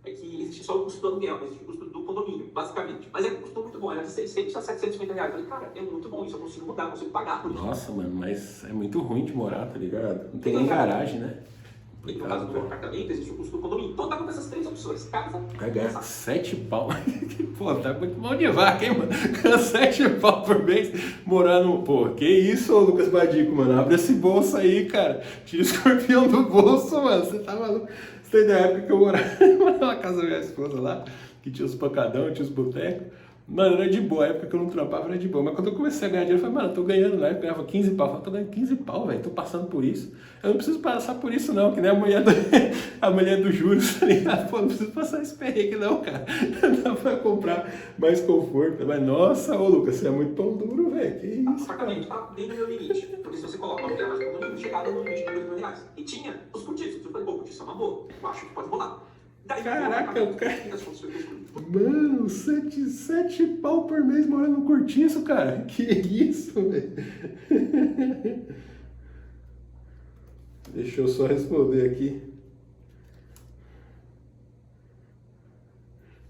É que existe só o custo do aluguel, existe o custo do condomínio, basicamente. Mas é um custo muito bom, é de 600 a 750 reais. Eu falei, cara, é muito bom isso, eu consigo mudar, eu consigo pagar por isso. Nossa, mano, mas é muito ruim de morar, tá ligado? Não tem nem garagem, né? E no caso do apartamento, existe o custo do condomínio. Então, tá com essas 3 opções. Casa, Vai ganhar 7 pau. Pô, tá muito mão de vaca, hein, mano? Ganhar 7 pau por mês, morar no... Pô, que isso, ô Lucas Badico, mano? Abre esse bolso aí, cara. Tira o escorpião do bolso, mano. Você tá maluco? Você tem da época que eu morava na casa da minha esposa lá, que tinha os pancadão, tinha os botecos. Mano, era de boa, a época que eu não trampava era de boa. Mas quando eu comecei a ganhar dinheiro, eu falei, mano, eu tô ganhando, né? Eu ganhava 15 pau. Eu falei, tô ganhando 15 pau, velho, tô passando por isso. Eu não preciso passar por isso, não, que nem a mulher do juros, tá ligado? Pô, não preciso passar esse perrengue, não, cara. Dá pra comprar mais conforto. Mas, nossa, ô Lucas, você é muito pão duro, velho. Que isso, o apartamento tá dentro do meu limite. Porque se você coloca uma tela de condomínio, chegada no limite de R$2.000. E tinha os cortiços. Eu falei, pô, cortiço é uma boa. Eu acho que pode rolar. Daí, caraca, o cara... Mano, 7 pau por mês morando no cortiço, cara. Que isso, velho. Deixa eu só responder aqui.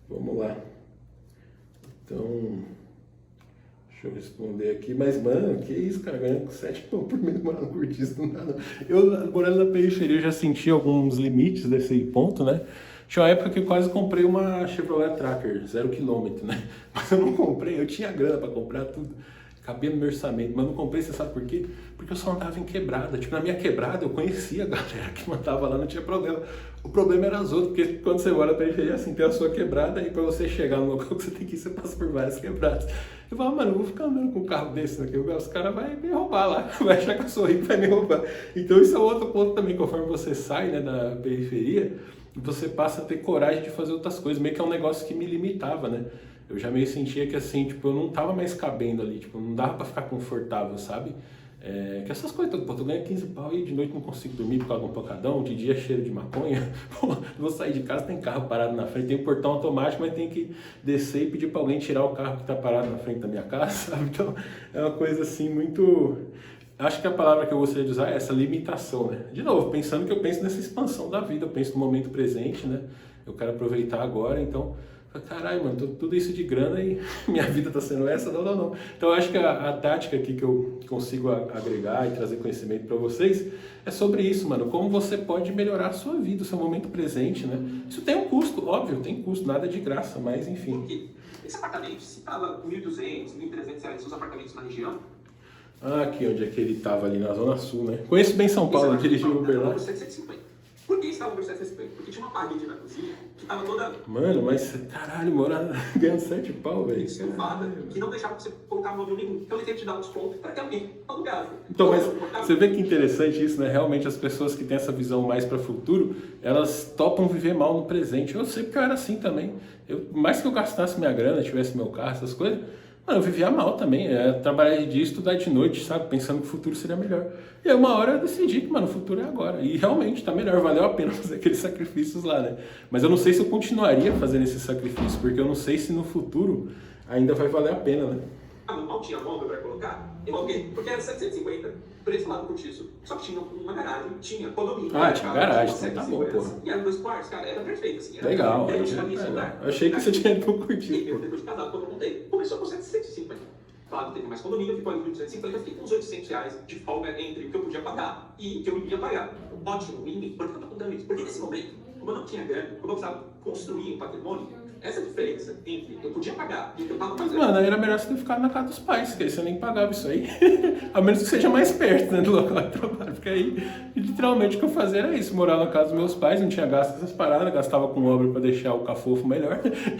Vamos lá. Então, deixa eu responder aqui. Mas, mano, que isso, cara? Ganhando 7 pau por mês morando no cortiço, não dá não. Eu, morando na periferia, eu já senti alguns limites desse ponto, né? Tinha uma época que eu quase comprei uma Chevrolet Tracker, 0 km, né? Mas eu não comprei, eu tinha grana pra comprar tudo. Cabia no meu orçamento, mas não comprei, você sabe por quê? Porque eu só andava em quebrada. Tipo, na minha quebrada eu conhecia a galera que mandava lá, não tinha problema. O problema era as outras, porque quando você mora na periferia, assim, tem a sua quebrada, e pra você chegar no local que você tem que ir, você passa por várias quebradas. Eu falo, mano, eu vou ficar andando com um carro desse aqui, os caras vão me roubar lá, vai achar que eu sou rico e vai me roubar. Então isso é outro ponto também, conforme você sai, né, da periferia, você passa a ter coragem de fazer outras coisas, meio que é um negócio que me limitava, né? Eu já meio sentia que assim, tipo, eu não tava mais cabendo ali, tipo, não dava pra ficar confortável, sabe? Que essas coisas, pô, tu ganha 15 pau e de noite não consigo dormir por causa de um pancadão, de dia cheiro de maconha, pô, vou sair de casa, tem carro parado na frente, tem um portão automático, mas tem que descer e pedir pra alguém tirar o carro que tá parado na frente da minha casa, sabe? Então, é uma coisa assim muito... Acho que a palavra que eu gostaria de usar é essa limitação, né? De novo, pensando que eu penso nessa expansão da vida, eu penso no momento presente, né? Eu quero aproveitar agora, então... Caralho, mano, tudo isso de grana e minha vida tá sendo essa? Não. Então eu acho que a tática aqui que eu consigo agregar e trazer conhecimento para vocês é sobre isso, mano. Como você pode melhorar a sua vida, o seu momento presente, né? Isso tem um custo, óbvio, tem custo, nada de graça, mas enfim. Porque esse apartamento, se tava R$1.200, R$1.300 os apartamentos na região... Ah, aqui onde é que ele tava, ali na Zona Sul, né? Conheço bem São Paulo, eu dirigi o Uber lá. 750. Por que estava por 750? Porque tinha uma parede na cozinha que tava toda... Mano, mas caralho, morar ganhando 7 pau, velho. Estufada, que não deixava você colocar móvel nenhum. Então ele teve que te dar um desconto para que alguém alugasse. Então, mas você vê que interessante isso, né? Realmente as pessoas que têm essa visão mais para o futuro, elas topam viver mal no presente. Eu sei porque eu era assim também. Mais que eu gastasse minha grana, tivesse meu carro, essas coisas, mano, eu vivia mal também. Trabalhar de dia, estudar de noite, sabe? Pensando que o futuro seria melhor. E aí uma hora eu decidi que, mano, o futuro é agora. E realmente tá melhor, valeu a pena fazer aqueles sacrifícios lá, né? Mas eu não sei se eu continuaria fazendo esses sacrifícios, porque eu não sei se no futuro ainda vai valer a pena, né? Não tinha móvel para colocar? Eu aluguei, porque era 750, preço lá do cortiço. Só que tinha uma garagem, tinha condomínio. Ah, tinha garagem, então tá bom, porra. E eram 2 quartos, cara, era perfeito, assim. Era legal, eu achei que você tinha ido pro cortiço. E eu, depois de casado, quando eu montei, começou com 750. Claro, teve mais condomínio, ficou ali com 250, eu fiquei com uns R$800 de folga entre o que eu podia pagar e o que eu iria pagar. Ótimo, win-win. Por que eu tô contando isso? Porque nesse momento, como eu não tinha grana, como eu precisava construir um patrimônio, essa diferença entre eu podia pagar e o que eu tava Mas, pagando... mano, aí era melhor você ter ficado na casa dos pais, que aí você nem pagava isso aí. A menos que seja mais perto, né, do local de trabalho. Porque aí, literalmente, o que eu fazia era isso. Morar na casa dos meus pais, não tinha gasto com essas paradas, gastava com obra pra deixar o cafofo melhor.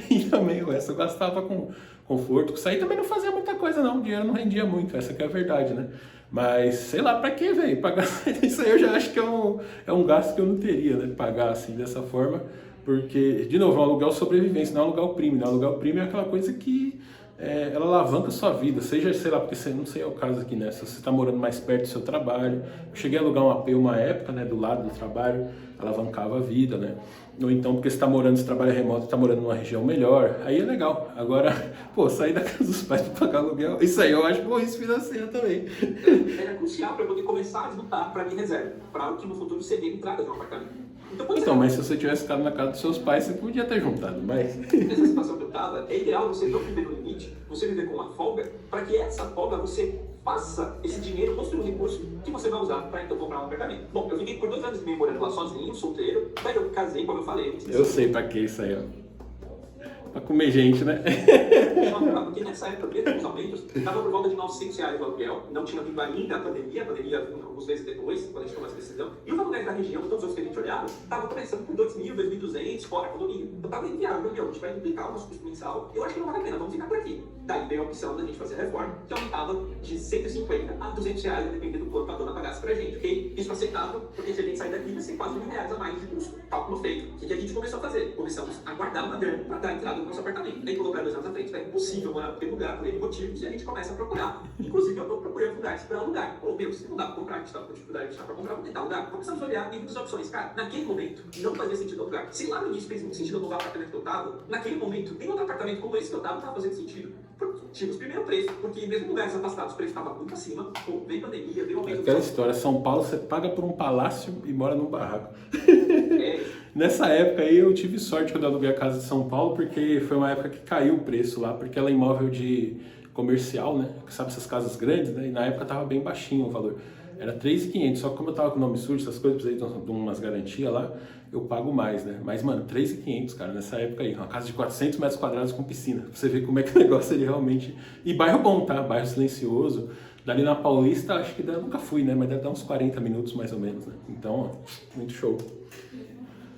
E também o resto eu gastava com conforto. Isso aí também não fazia muita coisa, não. O dinheiro não rendia muito, essa que é a verdade, né? Mas, sei lá, pra quê, velho? Pagar isso aí eu já acho que é um gasto que eu não teria, né? Pagar assim, dessa forma. Porque, de novo, é um aluguel sobrevivência, não é um aluguel premium. Né? Aluguel premium é aquela coisa que ela alavanca a sua vida. Seja, sei lá, porque não sei é o caso aqui, né? Se você está morando mais perto do seu trabalho. Eu cheguei a alugar um AP uma época, né? Do lado do trabalho, alavancava a vida, né? Ou então porque você está morando, você trabalha remoto, está morando numa região melhor. Aí é legal. Agora, pô, sair da casa dos pais para pagar aluguel, isso aí eu acho burrice financeira também. Era crucial para eu poder começar a juntar para minha reserva. Para o que no futuro seria a entrada de um apartamento. Então, pode Então, ser mas se você tivesse ficado na casa dos seus pais, você podia ter juntado mais. nessa situação que eu estava, é ideal você não viver no limite, você viver com uma folga, para que essa folga você faça esse dinheiro, construir um recurso que você vai usar para então comprar um apartamento. Bom, eu fiquei por 2 anos e meio morando lá sozinho, solteiro, daí eu casei, como eu falei. Eu sei pra que isso aí, ó. Pra comer gente, né? Porque nessa época, mesmo com os aumentos, estava por volta de R$900 o aluguel, não tinha vindo ainda a pandemia vindo alguns meses depois, quando a gente tomou essa decisão, e os aluguéis da região, todos os que a gente olhava, estavam começando por 2.000, 2.200, fora condomínio. Então estava inviável, a gente vai duplicar o nosso custo mensal, eu acho que não vale a pena, vamos ficar por aqui. Daí veio a opção da gente fazer a reforma, que aumentava de R$150 a R$200, dependendo do quanto a dona pagasse pra gente, ok? Isso aceitável, porque se a gente sair daqui vai ser quase R$1.000 a mais de custo. Cálculo feito. O que a gente começou a fazer? Começamos a guardar uma grana para dar entrada no nosso apartamento. Daí quando 2 anos à frente, é impossível morar naquele lugar por N motivos, e a gente começa a procurar. Inclusive, eu estou procurando lugares para alugar. Ou, meu, se não dá para comprar, a gente está com dificuldade de estar para comprar, vamos tentar alugar. Começamos a olhar e muitas opções. Cara, naquele momento, não fazia sentido alugar. Se lá no início fez muito sentido alugar o apartamento que eu estava, naquele momento, nem outro apartamento como esse que eu estava, não estava fazendo sentido. Tínhamos primeiro preço, porque mesmo em lugares afastados, o preço estava muito acima. Pô, veio pandemia, veio aumento. Aquela história, São Paulo, você paga por um palácio e mora num barraco. É. Nessa época aí eu tive sorte quando eu aluguei a casa de São Paulo, porque foi uma época que caiu o preço lá, porque ela é imóvel de comercial, né? Sabe essas casas grandes, né? E na época tava bem baixinho o valor. Era 3.500, só que como eu tava com o nome sujo, essas coisas, precisei de umas garantias lá, eu pago mais, né? Mas, mano, 3.500, cara, nessa época aí. Uma casa de 400 metros quadrados com piscina. Pra você ver como é que o negócio ele realmente... E bairro bom, tá? Bairro silencioso. Dali na Paulista, acho que nunca fui, né? Mas deve dar uns 40 minutos mais ou menos, né? Então, ó, muito show.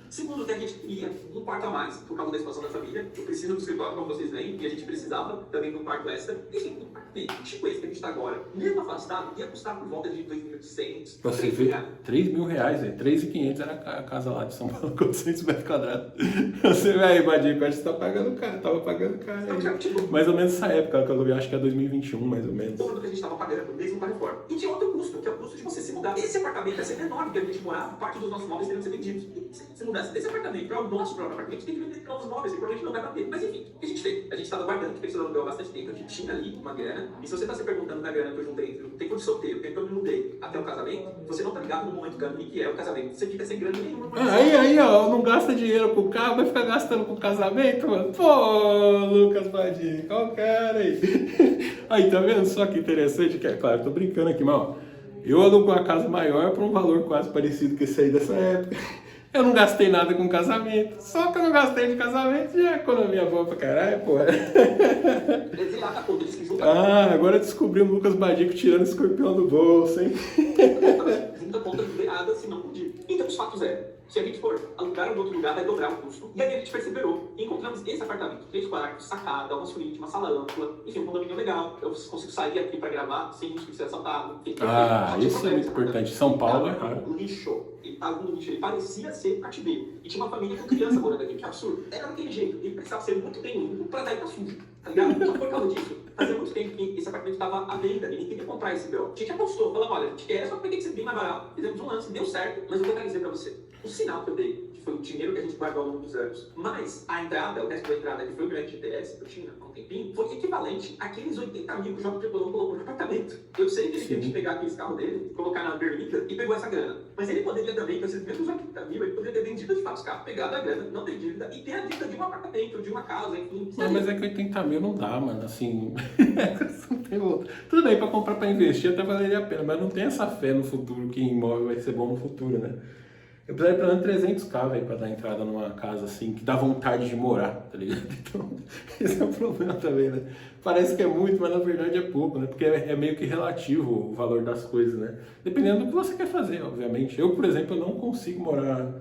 Segundo, que a gente queria um quarto a mais, por causa da expansão da família. Eu preciso do escritório, como vocês veem, e a gente precisava também de um quarto extra. Enfim, um quarto tipo esse que a gente está agora, mesmo afastado, ia custar por volta de 2.800. Você vê, R$3.000, velho. 3.500 era a casa lá de São Paulo, 400 metros quadrados. Você vê aí, Badinho, que a gente tá pagando caro, tava pagando caro. Aí. Mais ou menos essa época que eu aluguei, acho que é 2021, mais ou menos. Todo que a gente estava pagando, mesmo com a reforma. E tinha outro custo, que é o custo de você se mudar. Esse apartamento ia ser menor do que a gente morava, parte dos nossos móveis teriam que ser vendidos. E se mudasse desse apartamento para o nosso próprio apartamento, tem que vender novos móveis, e provavelmente não vai bater. Mas enfim, o que a gente fez? A gente estava guardando, que pensou aluguel há bastante tempo, a gente tinha ali uma grana. E se você está se perguntando da grana que eu juntei, eu tenho de solteiro, tempo que eu me mudei até o casamento, você não tá ligado no momento que é o casamento. Você fica sem grana nenhuma. Aí, ó, não gasta dinheiro com o carro, vai ficar gastando com o casamento, mano. Pô, Lucas Badinho, qual cara aí? Aí, tá vendo só que interessante? Que é claro, tô brincando aqui, mas ó, eu alugo uma casa maior por um valor quase parecido com esse aí dessa época. Eu não gastei nada com casamento. Só que eu não gastei de casamento já é economia boa pra caralho, porra. Ah, agora descobri o Lucas Badico tirando escorpião do bolso, hein? Junta conta liberada, se não podia. Então, os fatos se a gente for alugar em outro lugar, vai dobrar o custo. E aí a gente perseverou. E encontramos esse apartamento, 3 quartos, sacada, uma suíte, uma sala ampla, enfim, um condomínio legal. Eu consigo sair aqui pra gravar sem risco de ser assaltado. Isso é muito importante. São Paulo é raro. Lixo. Ele tava no lixo, ele parecia ser cativeiro. E tinha uma família com criança morando aqui, que absurdo. Era daquele jeito. Ele precisava ser muito bem limpo pra daí tá sujo. Tá ligado? Só por causa disso, fazia muito tempo que esse apartamento estava à venda. Ninguém queria comprar esse BO. A gente apostou, falando, olha, a gente quer, só que tem que ser bem mais barato. Fizemos um lance, deu certo, mas eu vou dizer pra você. O sinal que eu dei, que foi o dinheiro que a gente guardou ao longo dos anos, mas a entrada, o resto da entrada, que foi o grande GTS que eu tinha há um tempinho, foi equivalente àqueles 80 mil que o João Tricolor colocou no apartamento. Eu sei que ele teve que pegar aqueles carros dele, colocar na berlinda e pegou essa grana. Mas ele poderia também, com esses mesmos 80 mil, ele poderia ter vendido de fato os carros, pegado a grana, não ter dívida e ter a dívida de um apartamento, de uma casa, enfim. Não, mas é que 80 mil não dá, mano, assim, não tem outro. Tudo bem, pra comprar, pra investir até valeria a pena, mas não tem essa fé no futuro que imóvel vai ser bom no futuro, né? Eu precisaria pelo menos 300k, velho, pra dar entrada numa casa assim, que dá vontade de morar, tá ligado? Então, esse é o problema também, né? Parece que é muito, mas na verdade é pouco, né? Porque é meio que relativo o valor das coisas, né? Dependendo do que você quer fazer, obviamente. Eu, por exemplo, eu não consigo morar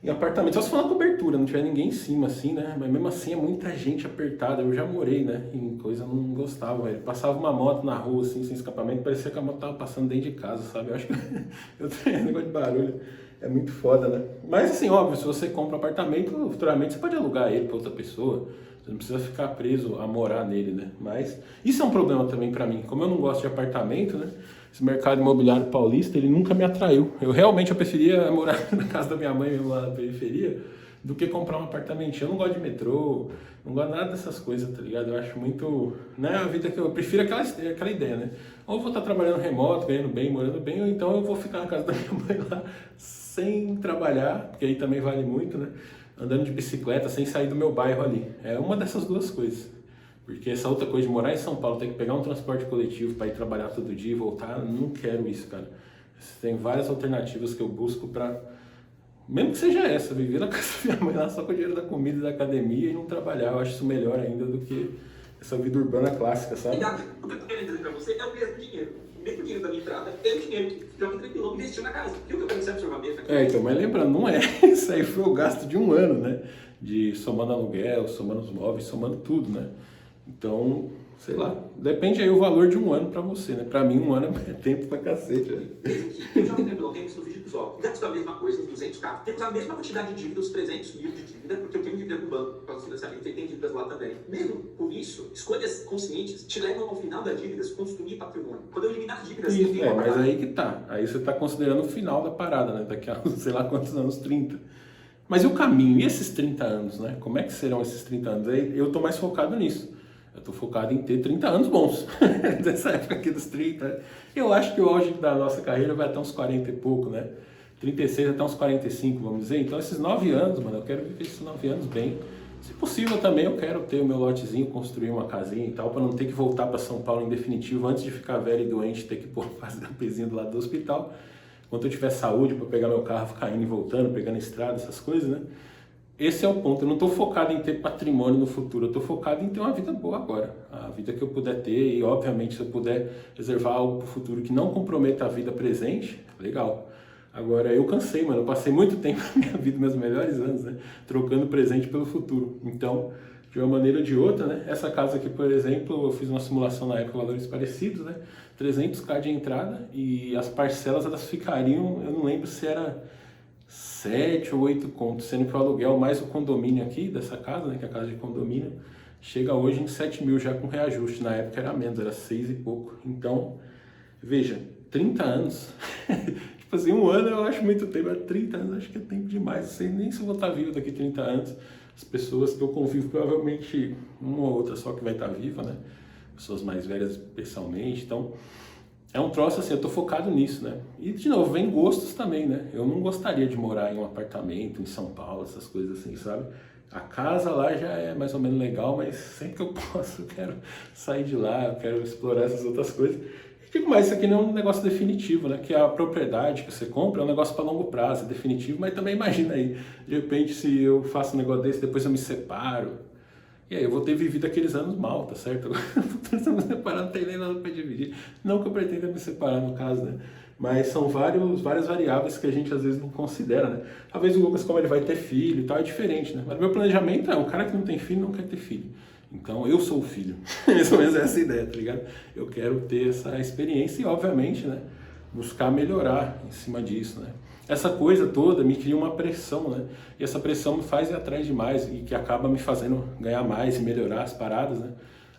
em apartamento, só se for na cobertura, não tiver ninguém em cima, assim, né? Mas mesmo assim é muita gente apertada. Eu já morei, né? Em coisa eu não gostava, velho. Passava uma moto na rua, assim, sem escapamento, parecia que a moto tava passando dentro de casa, sabe? Eu acho que eu tenho negócio de barulho. É muito foda, né? Mas assim, óbvio, se você compra um apartamento, futuramente você pode alugar ele para outra pessoa. Você não precisa ficar preso a morar nele, né? Mas isso é um problema também para mim. Como eu não gosto de apartamento, né? Esse mercado imobiliário paulista, ele nunca me atraiu. Eu preferia morar na casa da minha mãe mesmo lá na periferia, do que comprar um apartamento. Eu não gosto de metrô, não gosto nada dessas coisas, tá ligado? Eu acho muito, né, a vida que eu prefiro aquela ideia, né? Ou eu vou estar trabalhando remoto, ganhando bem, morando bem, ou então eu vou ficar na casa da minha mãe lá sem trabalhar, porque aí também vale muito, né? Andando de bicicleta, sem sair do meu bairro ali. É uma dessas duas coisas. Porque essa outra coisa de morar em São Paulo, ter que pegar um transporte coletivo para ir trabalhar todo dia e voltar, não quero isso, cara. Tem várias alternativas que eu busco para, mesmo que seja essa, viver na casa da minha mãe lá só com o dinheiro da comida e da academia e não trabalhar. Eu acho isso melhor ainda do que essa vida urbana clássica, sabe? O que eu tô querendo dizer pra você é o mesmo dinheiro. O mesmo dinheiro da minha entrada é o dinheiro que já me tranquilou e investiu na casa. Porque o que eu quero observar mesmo aqui. Então, mas lembrando, não é. Isso aí foi o gasto de um ano, né? De somando aluguel, somando os móveis, somando tudo, né? Então, sei lá, depende aí o valor de um ano pra você, né? Pra mim, um ano é tempo pra cacete, né? Eu já me tranquilou, temos no vídeo dos óculos. Gasto a mesma coisa, os 200k. Temos a mesma quantidade de dívida, os 300 mil de dívida, porque eu tenho dívida com o banco, para o financiamento, e tem dívidas lá também. Mesmo com isso, escolhas conscientes te levam ao final da dívida a construir patrimônio. Quando eu eliminar dívidas, eu tenho mas aí que tá. Aí você tá considerando o final da parada, né? Daqui a sei lá quantos anos, 30. Mas e o caminho? E esses 30 anos, né? Como é que serão esses 30 anos? Aí eu tô mais focado nisso. Eu tô focado em ter 30 anos bons. Dessa época aqui dos 30. Eu acho que o auge da nossa carreira vai até uns 40 e pouco, né? 36 até uns 45, vamos dizer. Então esses 9 anos, mano, eu quero viver esses 9 anos bem. Se possível também eu quero ter o meu lotezinho, construir uma casinha e tal, para não ter que voltar para São Paulo em definitivo antes de ficar velho e doente, ter que fazer a pezinha do lado do hospital. Quando eu tiver saúde para pegar meu carro, ficar indo e voltando, pegando estrada, essas coisas, né? Esse é o ponto. Eu não estou focado em ter patrimônio no futuro, eu estou focado em ter uma vida boa agora. A vida que eu puder ter e, obviamente, se eu puder reservar algo para o futuro que não comprometa a vida presente, legal. Agora, eu cansei, mano. Eu passei muito tempo na minha vida, meus melhores anos, né? Trocando o presente pelo futuro. Então, de uma maneira ou de outra, né? Essa casa aqui, por exemplo, eu fiz uma simulação na época, valores parecidos, né? 300k de entrada e as parcelas, elas ficariam, eu não lembro se era 7 ou 8 contos, sendo que o aluguel mais o condomínio aqui dessa casa, né, que é a casa de condomínio, chega hoje em 7 mil já com reajuste. Na época era menos, era 6 e pouco. Então, veja, 30 anos, tipo assim, um ano eu acho muito tempo, mas 30 anos acho que é tempo demais. Não sei nem se eu vou estar vivo daqui 30 anos. As pessoas que eu convivo, provavelmente uma ou outra só que vai estar viva, né? Pessoas mais velhas especialmente, então é um troço assim, eu tô focado nisso, né? E de novo, vem gostos também, né? Eu não gostaria de morar em um apartamento em São Paulo, essas coisas assim, sabe? A casa lá já é mais ou menos legal, mas sempre que eu posso, eu quero sair de lá, eu quero explorar essas outras coisas. E digo mais, isso aqui não é um negócio definitivo, né? Que a propriedade que você compra é um negócio para longo prazo, é definitivo, mas também imagina aí, de repente se eu faço um negócio desse, depois eu me separo. E aí eu vou ter vivido aqueles anos mal, tá certo? Se eu me separar, não tem nem nada para dividir. Não que eu pretenda me separar, no caso, né? Mas são várias variáveis que a gente às vezes não considera, né? Talvez o Lucas, como ele vai ter filho e tal, é diferente, né? Mas meu planejamento é, um cara que não tem filho não quer ter filho. Então eu sou o filho. Mais ou menos essa ideia, tá ligado? Eu quero ter essa experiência e, obviamente, né? Buscar melhorar em cima disso, né? Essa coisa toda me cria uma pressão, né? E essa pressão me faz ir atrás de mais e que acaba me fazendo ganhar mais e melhorar as paradas, né?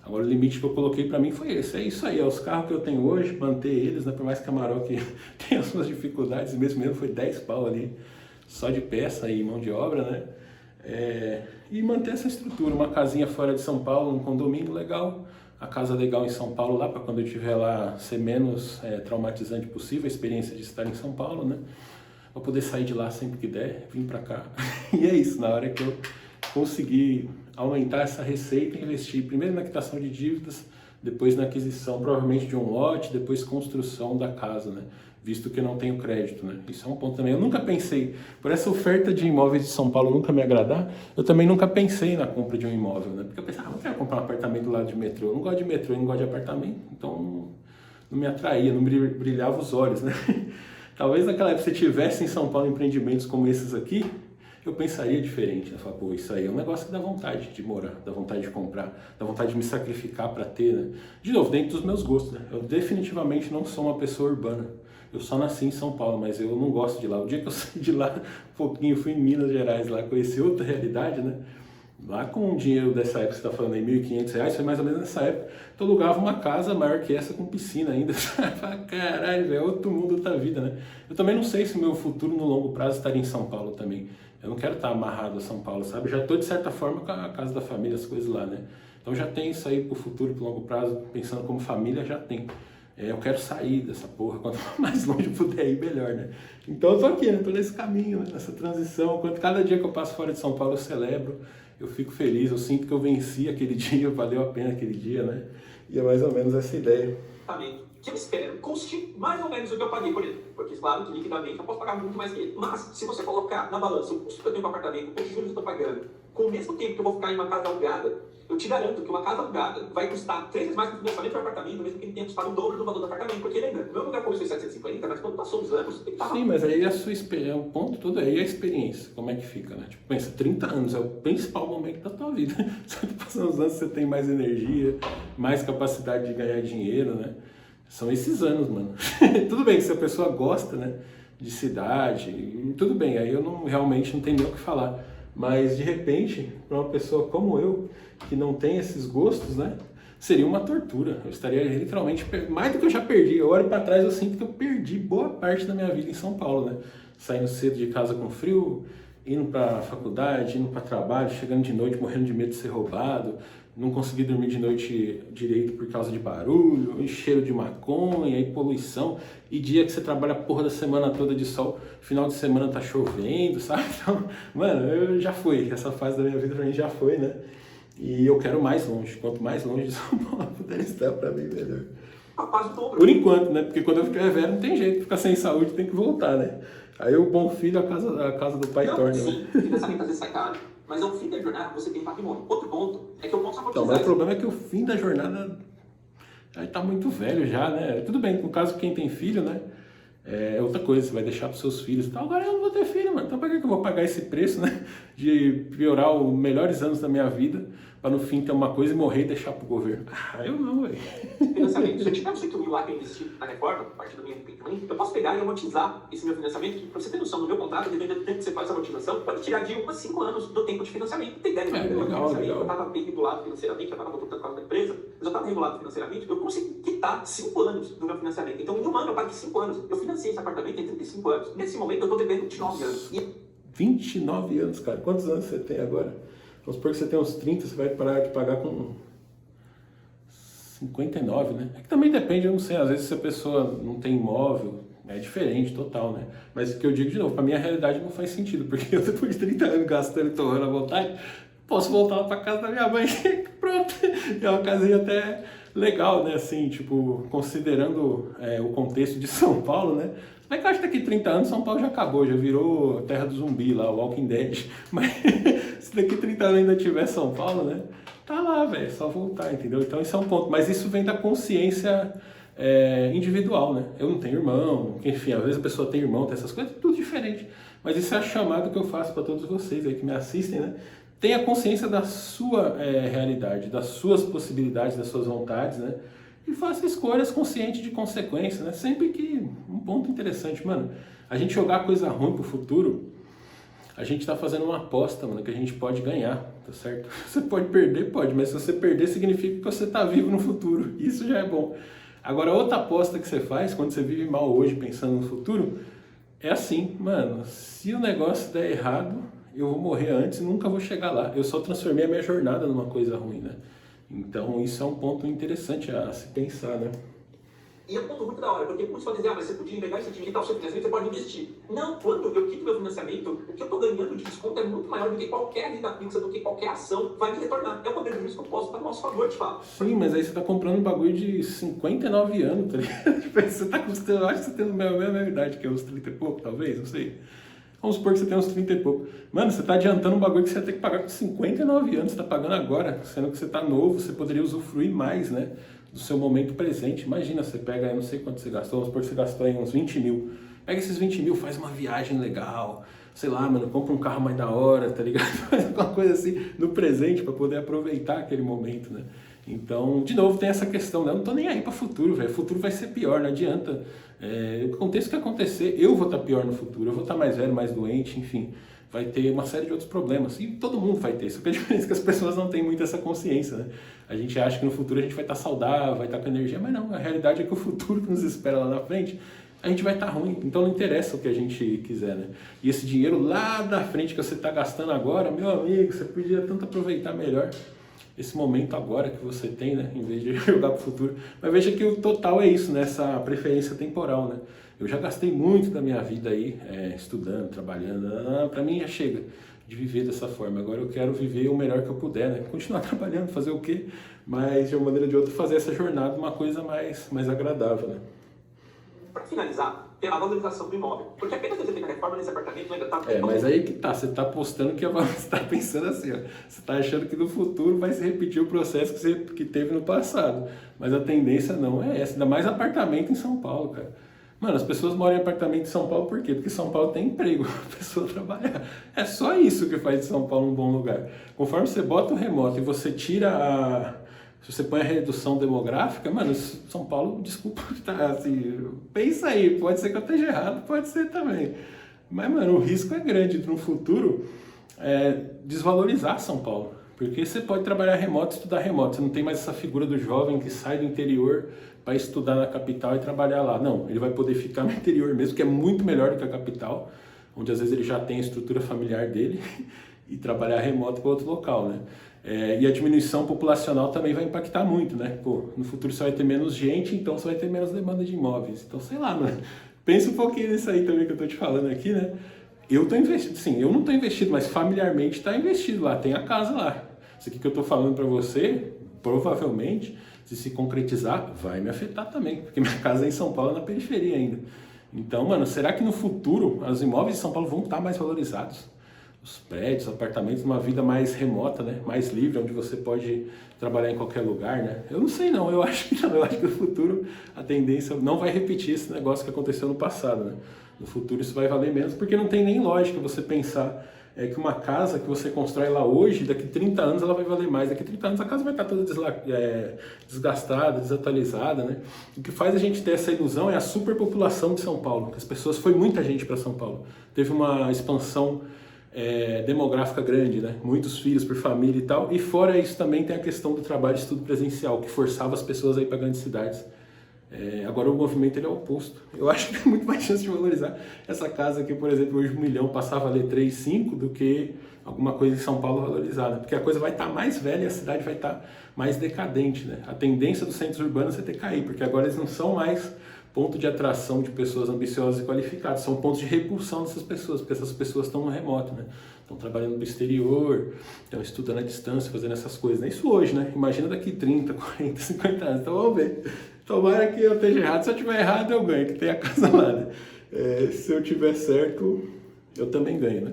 Agora o limite que eu coloquei pra mim foi esse, é isso aí, é os carros que eu tenho hoje, manter eles, né? Por mais que a Amarok tenha as suas dificuldades, mesmo foi 10 pau ali, só de peça e mão de obra, né? E manter essa estrutura, uma casinha fora de São Paulo, um condomínio legal, a casa legal em São Paulo lá, para quando eu estiver lá ser menos traumatizante possível, a experiência de estar em São Paulo, né? Pra poder sair de lá sempre que der, vir pra cá. E é isso, na hora que eu conseguir aumentar essa receita, investir primeiro na quitação de dívidas, depois na aquisição provavelmente de um lote, depois construção da casa, né? Visto que eu não tenho crédito, né? Isso é um ponto também. Eu nunca pensei, por essa oferta de imóveis de São Paulo nunca me agradar, eu também nunca pensei na compra de um imóvel, né? Porque eu pensava, não quero comprar um apartamento do lado de metrô, eu não gosto de metrô, eu não gosto de apartamento, então não me atraía, não brilhava os olhos, né? Talvez naquela época, se tivesse em São Paulo empreendimentos como esses aqui, eu pensaria diferente. Eu falo, pô, isso aí é um negócio que dá vontade de morar, dá vontade de comprar, dá vontade de me sacrificar para ter, né? De novo, dentro dos meus gostos, né? Eu definitivamente não sou uma pessoa urbana. Eu só nasci em São Paulo, mas eu não gosto de lá. O dia que eu saí de lá, um pouquinho, fui em Minas Gerais lá, conheci outra realidade, né? Lá com o dinheiro dessa época, você está falando aí, R$1.500, foi mais ou menos nessa época, tu alugava uma casa maior que essa com piscina ainda. Caralho, velho, é outro mundo, outra vida, né? Eu também não sei se o meu futuro no longo prazo estaria em São Paulo também. Eu não quero estar amarrado a São Paulo, sabe? Já estou, de certa forma, com a casa da família, as coisas lá, né? Então já tem isso aí pro futuro, pro longo prazo, pensando como família, já tem. Eu quero sair dessa porra, quanto mais longe eu puder ir, melhor, né? Então eu tô aqui, né? Tô nesse caminho, né? Nessa transição. Cada dia que eu passo fora de São Paulo, eu celebro, eu fico feliz, eu sinto que eu venci aquele dia, valeu a pena aquele dia, né? E é mais ou menos essa ideia. Que eu espero custe mais ou menos o que eu paguei por ele. Porque, claro, que liquidamente eu posso pagar muito mais que ele. Mas, se você colocar na balança o custo que eu tenho para apartamento, os juros que eu estou pagando, com o mesmo tempo que eu vou ficar em uma casa alugada, eu te garanto que uma casa alugada vai custar 3 vezes mais que o financiamento do apartamento, mesmo que ele tenha custado o dobro do valor do apartamento. Porque, lembra, o meu lugar começou em 750, mas quando passou os anos, ele estava... Sim, mas aí a sua experiência, o ponto todo aí é a experiência, como é que fica, né? Tipo, pensa, 30 anos é o principal momento da tua vida. Só que passando os anos você tem mais energia, mais capacidade de ganhar dinheiro, né? São esses anos, mano. Tudo bem, se a pessoa gosta, né, de cidade, tudo bem, aí eu realmente não tenho nem o que falar. Mas, de repente, para uma pessoa como eu, que não tem esses gostos, né, seria uma tortura. Eu estaria literalmente, mais do que eu já perdi. Eu olho para trás, eu sinto que eu perdi boa parte da minha vida em São Paulo, né? Saindo cedo de casa com frio, indo para faculdade, indo para trabalho, chegando de noite, morrendo de medo de ser roubado, não consegui dormir de noite direito por causa de barulho, cheiro de maconha e poluição, e dia que você trabalha a porra da semana toda de sol, final de semana tá chovendo, sabe? Então, mano, eu já fui, essa fase da minha vida pra mim já foi, né? E eu quero mais longe, quanto mais longe de São Paulo puder estar, pra mim melhor. Por enquanto, né? Porque quando eu ficar velho não tem jeito, ficar sem saúde tem que voltar, né? Aí o bom filho, a casa do pai torna, sim, né? financiamento às vezes sai caro, mas ao fim da jornada você tem patrimônio. Outro ponto é que eu posso amortizar. Então, mas o problema é que o fim da jornada aí tá muito velho já, né? Tudo bem, no caso quem tem filho, né? É outra coisa, você vai deixar pros seus filhos e tal. Agora eu não vou ter filho, mano. Então pra que eu vou pagar esse preço, né? De piorar os melhores anos da minha vida, pra no fim ter uma coisa e morrer e deixar pro governo. Ah, eu não, velho. Financiamento. Se eu tiver uns 8 mil lá que eu investi na reforma, a partir do meu empreendimento, eu posso pegar e amortizar esse meu financiamento, que pra você ter noção, no meu contrato, dependendo do tempo que você faz a amortização, pode tirar de 1 a 5 anos do tempo de financiamento. Tem ideia, legal. Eu estava bem regulado financeiramente, eu estava voltando por causa da empresa, mas eu estava regulado financeiramente, eu consegui quitar 5 anos do meu financiamento. Então, em um ano eu paguei 5 anos. Eu financiei esse apartamento em 35 anos. Nesse momento, eu estou devendo 29 anos. 29 anos, cara. Quantos anos você tem agora? Vamos supor que você tem uns 30, você vai parar de pagar com 59, né? É que também depende, eu não sei, às vezes se a pessoa não tem imóvel, é diferente, total, né? Mas o que eu digo de novo, pra minha realidade não faz sentido, porque eu depois de 30 anos gastando e torrando à vontade, posso voltar lá pra casa da minha mãe, pronto. É uma casinha até legal, né? Assim, tipo, considerando o contexto de São Paulo, né? Mas que eu acho que daqui 30 anos São Paulo já acabou, já virou terra do zumbi lá, o Walking Dead. Mas se daqui 30 anos ainda tiver São Paulo, né? Tá lá, velho, é só voltar, entendeu? Então isso é um ponto. Mas isso vem da consciência individual, né? Eu não tenho irmão, enfim, às vezes a pessoa tem irmão, tem essas coisas, tudo diferente. Mas isso é a chamada que eu faço para todos vocês aí que me assistem, né? Tenha consciência da sua realidade, das suas possibilidades, das suas vontades, né? E faça escolhas conscientes de consequência, né? Sempre que... Um ponto interessante, mano. A gente jogar coisa ruim pro futuro, a gente tá fazendo uma aposta, mano, que a gente pode ganhar, tá certo? Você pode perder, pode, mas se você perder, significa que você tá vivo no futuro. Isso já é bom. Agora, outra aposta que você faz, quando você vive mal hoje pensando no futuro, é assim, mano, se o negócio der errado, eu vou morrer antes e nunca vou chegar lá. Eu só transformei a minha jornada numa coisa ruim, né? Então isso é um ponto interessante a se pensar, né? E é um ponto muito da hora, porque muitos podem dizer, mas você podia pegar esse dinheiro e tal, seu financiamento, você pode investir. Não, quando eu quito meu financiamento, o que eu estou ganhando de desconto é muito maior do que qualquer renda fixa, do que qualquer ação vai me retornar. É o poder do risco que eu posso estar a nosso favor, de fato. Sim, mas aí você está comprando um bagulho de 59 anos, tá ligado? Você está custando, eu acho que você tem a mesma idade que eu, uns 30 e pouco, talvez, não sei. Vamos supor que você tem uns 30 e pouco. Mano, você está adiantando um bagulho que você vai ter que pagar com 59 anos, você está pagando agora, sendo que você está novo, você poderia usufruir mais, né, do seu momento presente. Imagina, você pega, eu não sei quanto você gastou, vamos supor que você gastou aí uns 20 mil. Pega esses 20 mil, faz uma viagem legal, sei lá, mano, compra um carro mais da hora, tá ligado? Faz alguma coisa assim no presente para poder aproveitar aquele momento, né? Então, de novo, tem essa questão, né? Eu não tô nem aí para futuro, velho. O futuro vai ser pior, não adianta. Aconteça o que acontecer, eu vou estar pior no futuro, eu vou estar mais velho, mais doente, enfim. Vai ter uma série de outros problemas. E todo mundo vai ter. Isso que é a diferença, que as pessoas não têm muito essa consciência, né? A gente acha que no futuro a gente vai estar saudável, vai estar com energia, mas não. A realidade é que o futuro que nos espera lá na frente a gente vai estar ruim. Então não interessa o que a gente quiser, né? E esse dinheiro lá da frente que você está gastando agora, meu amigo, você podia tanto aproveitar melhor esse momento agora que você tem, né? Em vez de jogar para o futuro. Mas veja que o total é isso, né? Essa preferência temporal, né? Eu já gastei muito da minha vida aí, estudando, trabalhando. Para mim já chega de viver dessa forma. Agora eu quero viver o melhor que eu puder, né? Continuar trabalhando, fazer o quê? Mas de uma maneira ou de outra fazer essa jornada uma coisa mais agradável, né? Para finalizar, tem a valorização do imóvel. Porque apenas você tem a reforma nesse apartamento ainda está... Mas aí que tá, você tá apostando que você está pensando assim, ó, você tá achando que no futuro vai se repetir o processo que teve no passado. Mas a tendência não é essa, ainda mais apartamento em São Paulo, cara. Mano, as pessoas moram em apartamento em São Paulo por quê? Porque São Paulo tem emprego, a pessoa trabalha. É só isso que faz de São Paulo um bom lugar. Conforme você bota o remoto e você tira se você põe a redução demográfica, mano, São Paulo, desculpa, tá assim, pensa aí, pode ser que eu esteja errado, pode ser também. Mas, mano, o risco é grande no futuro desvalorizar São Paulo. Porque você pode trabalhar remoto, estudar remoto. Você não tem mais essa figura do jovem que sai do interior para estudar na capital e trabalhar lá. Não, ele vai poder ficar no interior mesmo, que é muito melhor do que a capital, onde às vezes ele já tem a estrutura familiar dele e trabalhar remoto para outro local, né? E a diminuição populacional também vai impactar muito, né? Pô, no futuro você vai ter menos gente, então você vai ter menos demanda de imóveis. Então, sei lá, mano. Pensa um pouquinho nisso aí também que eu tô te falando aqui, né? Eu tô investido, sim, eu não tô investido, mas familiarmente tá investido lá, tem a casa lá. Isso aqui que eu tô falando para você, provavelmente, se concretizar, vai me afetar também, porque minha casa é em São Paulo, na periferia ainda. Então, mano, será que no futuro os imóveis de São Paulo vão estar mais valorizados? Os prédios, apartamentos, uma vida mais remota, né? Mais livre, onde você pode trabalhar em qualquer lugar, né? Eu não sei não, eu acho que não, eu acho que no futuro a tendência não vai repetir esse negócio que aconteceu no passado, né? No futuro isso vai valer menos, porque não tem nem lógica você pensar que uma casa que você constrói lá hoje, daqui 30 anos ela vai valer mais, daqui 30 anos a casa vai estar toda desgastada, desatualizada, né? O que faz a gente ter essa ilusão é a superpopulação de São Paulo, que as pessoas, foi muita gente para São Paulo, teve uma expansão demográfica grande, né? Muitos filhos por família e tal, e fora isso também tem a questão do trabalho de estudo presencial, que forçava as pessoas a ir para grandes cidades. Agora o movimento ele é o oposto. Eu acho que tem muito mais chance de valorizar essa casa aqui, por exemplo, hoje 1 milhão passava a ler 3, 5 do que alguma coisa em São Paulo valorizada, porque a coisa vai estar mais velha e a cidade vai estar mais decadente, né? A tendência dos centros urbanos é decair, porque agora eles não são mais ponto de atração de pessoas ambiciosas e qualificadas, são pontos de repulsão dessas pessoas, porque essas pessoas estão no remoto, né? Estão trabalhando no exterior, estão estudando à distância, fazendo essas coisas, né? Isso hoje, né? Imagina daqui 30, 40, 50 anos, então vamos ver. Tomara que eu esteja errado, se eu estiver errado eu ganho, que tem a casa lá, né? Se eu tiver certo, eu também ganho, né?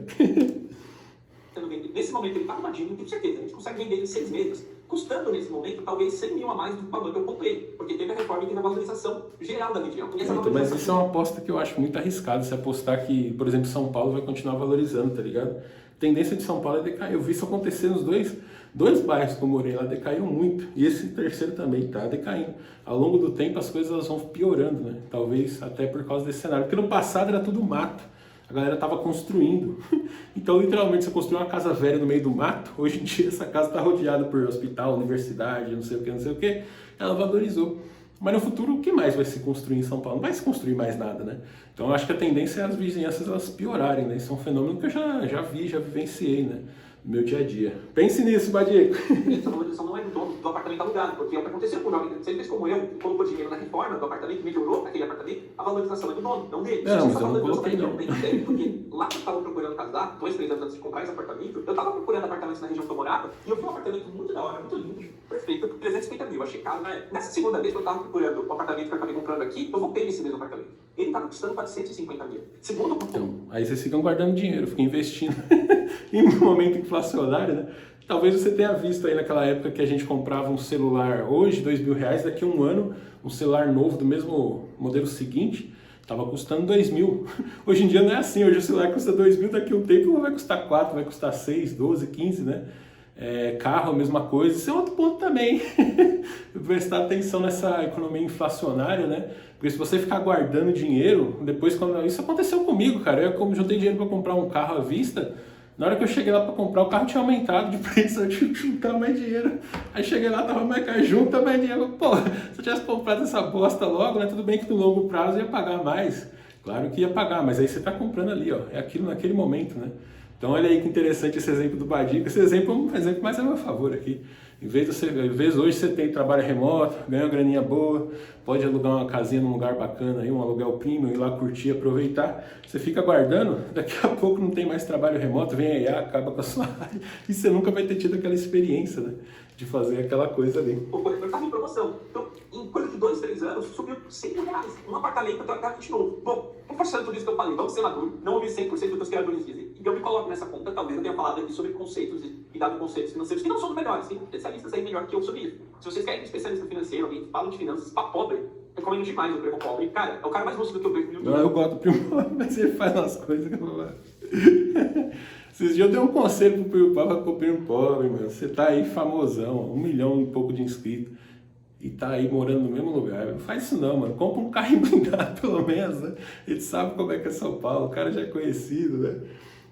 Nesse momento ele está arrumadinho, não tenho certeza, a gente consegue vender em 6 meses, custando nesse momento talvez 100 mil a mais do valor que eu comprei, porque teve a reforma e teve a valorização geral da região. Mas isso é uma aposta que eu acho muito arriscada, se apostar que, por exemplo, São Paulo vai continuar valorizando, tá ligado? A tendência de São Paulo é decair, eu vi isso acontecer nos dois bairros que eu morei lá, decaíram muito, e esse terceiro também tá decaindo. Ao longo do tempo as coisas elas vão piorando, né? Talvez até por causa desse cenário, porque no passado era tudo mato. A galera estava construindo. Então, literalmente, você construiu uma casa velha no meio do mato. Hoje em dia, essa casa está rodeada por hospital, universidade, não sei o que. Ela valorizou. Mas no futuro, o que mais vai se construir em São Paulo? Não vai se construir mais nada, né? Então, eu acho que a tendência é as vizinhanças elas piorarem, né? Isso é um fenômeno que eu já vi, já vivenciei, né? No meu dia a dia. Pense nisso, Badico. Essa valorização não é do dono do apartamento alugado, porque é o que aconteceu com o jovem. Você fez como eu, colocou dinheiro na reforma do apartamento, melhorou aquele apartamento, a valorização é do dono, não dele. Não, mas eu não coloquei, não. Porque lá que eu estava procurando casar, 2, 3 anos antes de comprar esse apartamento, eu estava procurando apartamentos na região que eu morava, e eu vi um apartamento muito da hora, muito lindo, perfeito, por 350 mil, achei caro, né? Nessa segunda vez que eu estava procurando o apartamento que eu acabei comprando aqui, eu voltei nesse mesmo apartamento. Ele estava custando 450 mil. Segundo... Então, aí vocês ficam guardando dinheiro, ficam investindo em um momento inflacionário, né? Talvez você tenha visto aí naquela época que a gente comprava um celular hoje, R$2.000, daqui a um ano, um celular novo do mesmo modelo seguinte, estava custando 2 mil. Hoje em dia não é assim, hoje o celular custa 2 mil, daqui a um tempo vai custar 4, vai custar 6, 12, 15, né? Carro, a mesma coisa, isso é outro ponto também. Prestar atenção nessa economia inflacionária, né? Porque se você ficar guardando dinheiro, depois quando... Isso aconteceu comigo, cara. Eu como juntei dinheiro para comprar um carro à vista, Na hora que eu cheguei lá para comprar, o carro tinha aumentado de preço, eu tive que juntar mais dinheiro. Aí cheguei lá, tava mais caro, junta mais dinheiro. Pô, se eu tivesse comprado essa bosta logo, né? Tudo bem que no longo prazo ia pagar mais. Claro que ia pagar, mas aí você tá comprando ali, ó. É aquilo naquele momento, né? Então olha aí que interessante esse exemplo do Badico. Esse exemplo é um exemplo mais a meu favor aqui. Em vez hoje você tem trabalho remoto, ganha uma graninha boa, pode alugar uma casinha num lugar bacana, aí, um aluguel premium, ir lá curtir, aproveitar. Você fica guardando, daqui a pouco não tem mais trabalho remoto, vem a IA, acaba com a sua área, e você nunca vai ter tido aquela experiência, né, de fazer aquela coisa ali. O corretor estava em promoção. Então, em coisa de 2, 3 anos, subiu R$100. Um apartamento praticamente novo. Bom, reforçando tudo isso que eu falei, vamos ser maduros, não ouvir 100% do que os criadores dizem. E eu me coloco nessa conta, talvez eu tenha falado aqui sobre conceitos e dado conceitos financeiros que não são os melhores. Tem especialistas aí melhor que eu sobre isso. Se vocês querem um especialista financeiro, alguém que fala de finanças para pobre, recomendo demais o Primo Pobre. Cara, é o cara mais lúcido que eu vejo no YouTube. Não, eu gosto do Primo Pobre, mas ele faz umas coisas que eu vou lá. Esses dias eu dei um conselho pro Primo Pobre, mano. Você tá aí famosão, 1 milhão e pouco de inscritos, e tá aí morando no mesmo lugar. Não faz isso não, mano. Compra um carro blindado, pelo menos, né? Ele sabe como é que é São Paulo, o cara já é conhecido, né?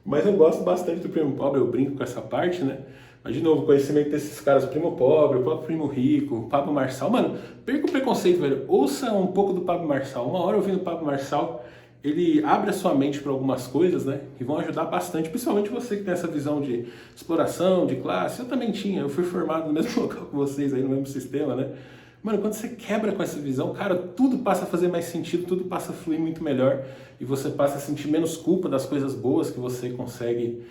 Mas eu gosto bastante do Primo Pobre, eu brinco com essa parte, né? Mas, de novo, conhecimento desses caras, o Primo Pobre, o próprio Primo Rico, o Pablo Marçal. Mano, perca o preconceito, velho. Ouça um pouco do Pablo Marçal. Uma hora ouvindo o Pablo Marçal, ele abre a sua mente para algumas coisas, né? Que vão ajudar bastante, principalmente você que tem essa visão de exploração, de classe. Eu também tinha, eu fui formado no mesmo local que vocês aí, no mesmo sistema, né? Mano, quando você quebra com essa visão, cara, tudo passa a fazer mais sentido, tudo passa a fluir muito melhor e você passa a sentir menos culpa das coisas boas que você consegue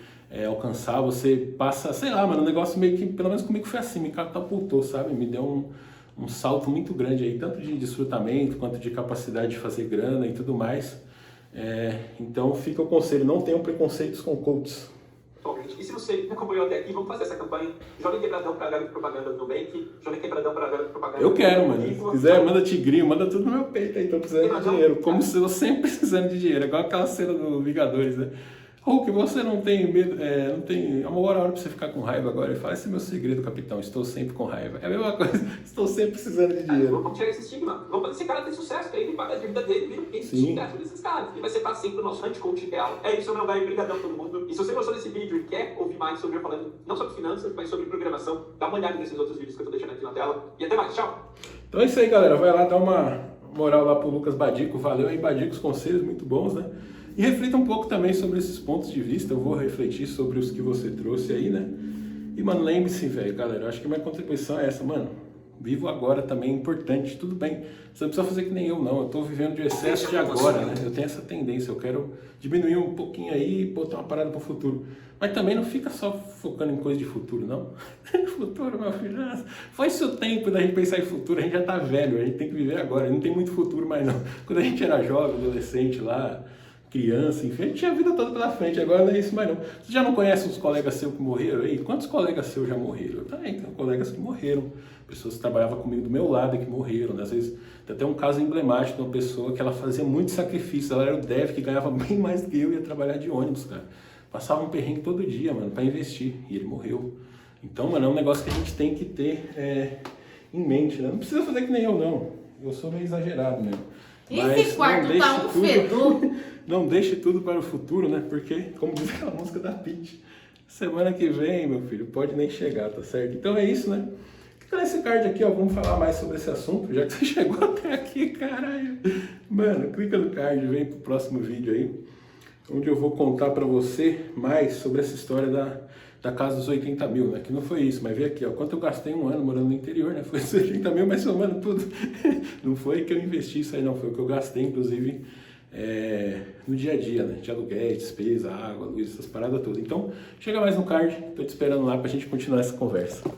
alcançar. Você passa, sei lá, mano, um negócio meio que, pelo menos comigo foi assim, me catapultou, sabe? Me deu um salto muito grande aí, tanto de desfrutamento quanto de capacidade de fazer grana e tudo mais. Então fica o conselho, não tenham preconceitos com coaches. E se você me acompanhou até aqui, vamos fazer essa campanha. Joga Quebradão para a garoto propaganda do Nubank. Joga Quebradão para a garoto propaganda Eu quero, do mano. Vivo. Se quiser, manda tigrinho, manda tudo no meu peito aí. Tô precisando de dinheiro. Como se eu sempre precisando de dinheiro. Igual aquela cena do Vingadores, né? Hulk, você não tem medo, não tem amor, a hora pra você ficar com raiva agora. Ele fala, esse é meu segredo, capitão, estou sempre com raiva. É a mesma coisa, estou sempre precisando de dinheiro. Vamos tirar esse estigma. Vamos fazer esse cara ter sucesso, aí ele paga a dívida dele, vira o sucesso desses caras. Ele vai ser para sempre o nosso anti-coach real. É isso, meu velho, brigadão todo mundo. E se você gostou desse vídeo e quer ouvir mais sobre eu falando, não sobre finanças, mas sobre programação, dá uma olhada nesses outros vídeos que eu tô deixando aqui na tela. E até mais, tchau! Então é isso aí, galera. Vai lá dar uma moral lá pro Lucas Badico. Valeu aí, Badico, os conselhos muito bons, né? E reflita um pouco também sobre esses pontos de vista. Eu vou refletir sobre os que você trouxe aí, né? E, mano, lembre-se, velho, galera, eu acho que minha contribuição é essa, mano. Vivo agora também é importante, tudo bem. Você não precisa fazer que nem eu, não. Eu tô vivendo de excesso de agora, né? Eu tenho essa tendência, eu quero diminuir um pouquinho aí e botar uma parada pro futuro. Mas também não fica só focando em coisa de futuro, não. Futuro, meu filho, foi-se o tempo da gente pensar em futuro, a gente já tá velho, a gente tem que viver agora. Não tem muito futuro mais, não. Quando a gente era jovem, adolescente lá, criança, enfim, a gente tinha a vida toda pela frente, agora não é isso mais não. Você já não conhece os colegas seus que morreram aí? Quantos colegas seus já morreram? Eu também tenho colegas que morreram, pessoas que trabalhavam comigo do meu lado e que morreram, né? Às vezes tem até um caso emblemático de uma pessoa que ela fazia muito sacrifício, ela era o dev que ganhava bem mais do que eu e ia trabalhar de ônibus, cara. Passava um perrengue todo dia, mano, pra investir, e ele morreu. Então, mano, é um negócio que a gente tem que ter em mente, né? Não precisa fazer que nem eu, não. Eu sou meio exagerado mesmo. Esse quarto tá um fedor. Não deixe tudo para o futuro, né? Porque, como diz aquela música da Pitty, semana que vem, meu filho, pode nem chegar, tá certo? Então é isso, né? Clica nesse card aqui, ó, vamos falar mais sobre esse assunto, já que você chegou até aqui, caralho. Mano, clica no card, vem pro próximo vídeo aí, onde eu vou contar pra você mais sobre essa história da casa dos 80 mil, né? Que não foi isso, mas vê aqui, ó, quanto eu gastei um ano morando no interior, né? Foi os 80 mil, mas somando tudo. Não foi que eu investi isso aí, não, foi o que eu gastei, inclusive, no dia a dia, né? De aluguel, despesa, água, luz, essas paradas todas. Então, chega mais no card, tô te esperando lá pra gente continuar essa conversa.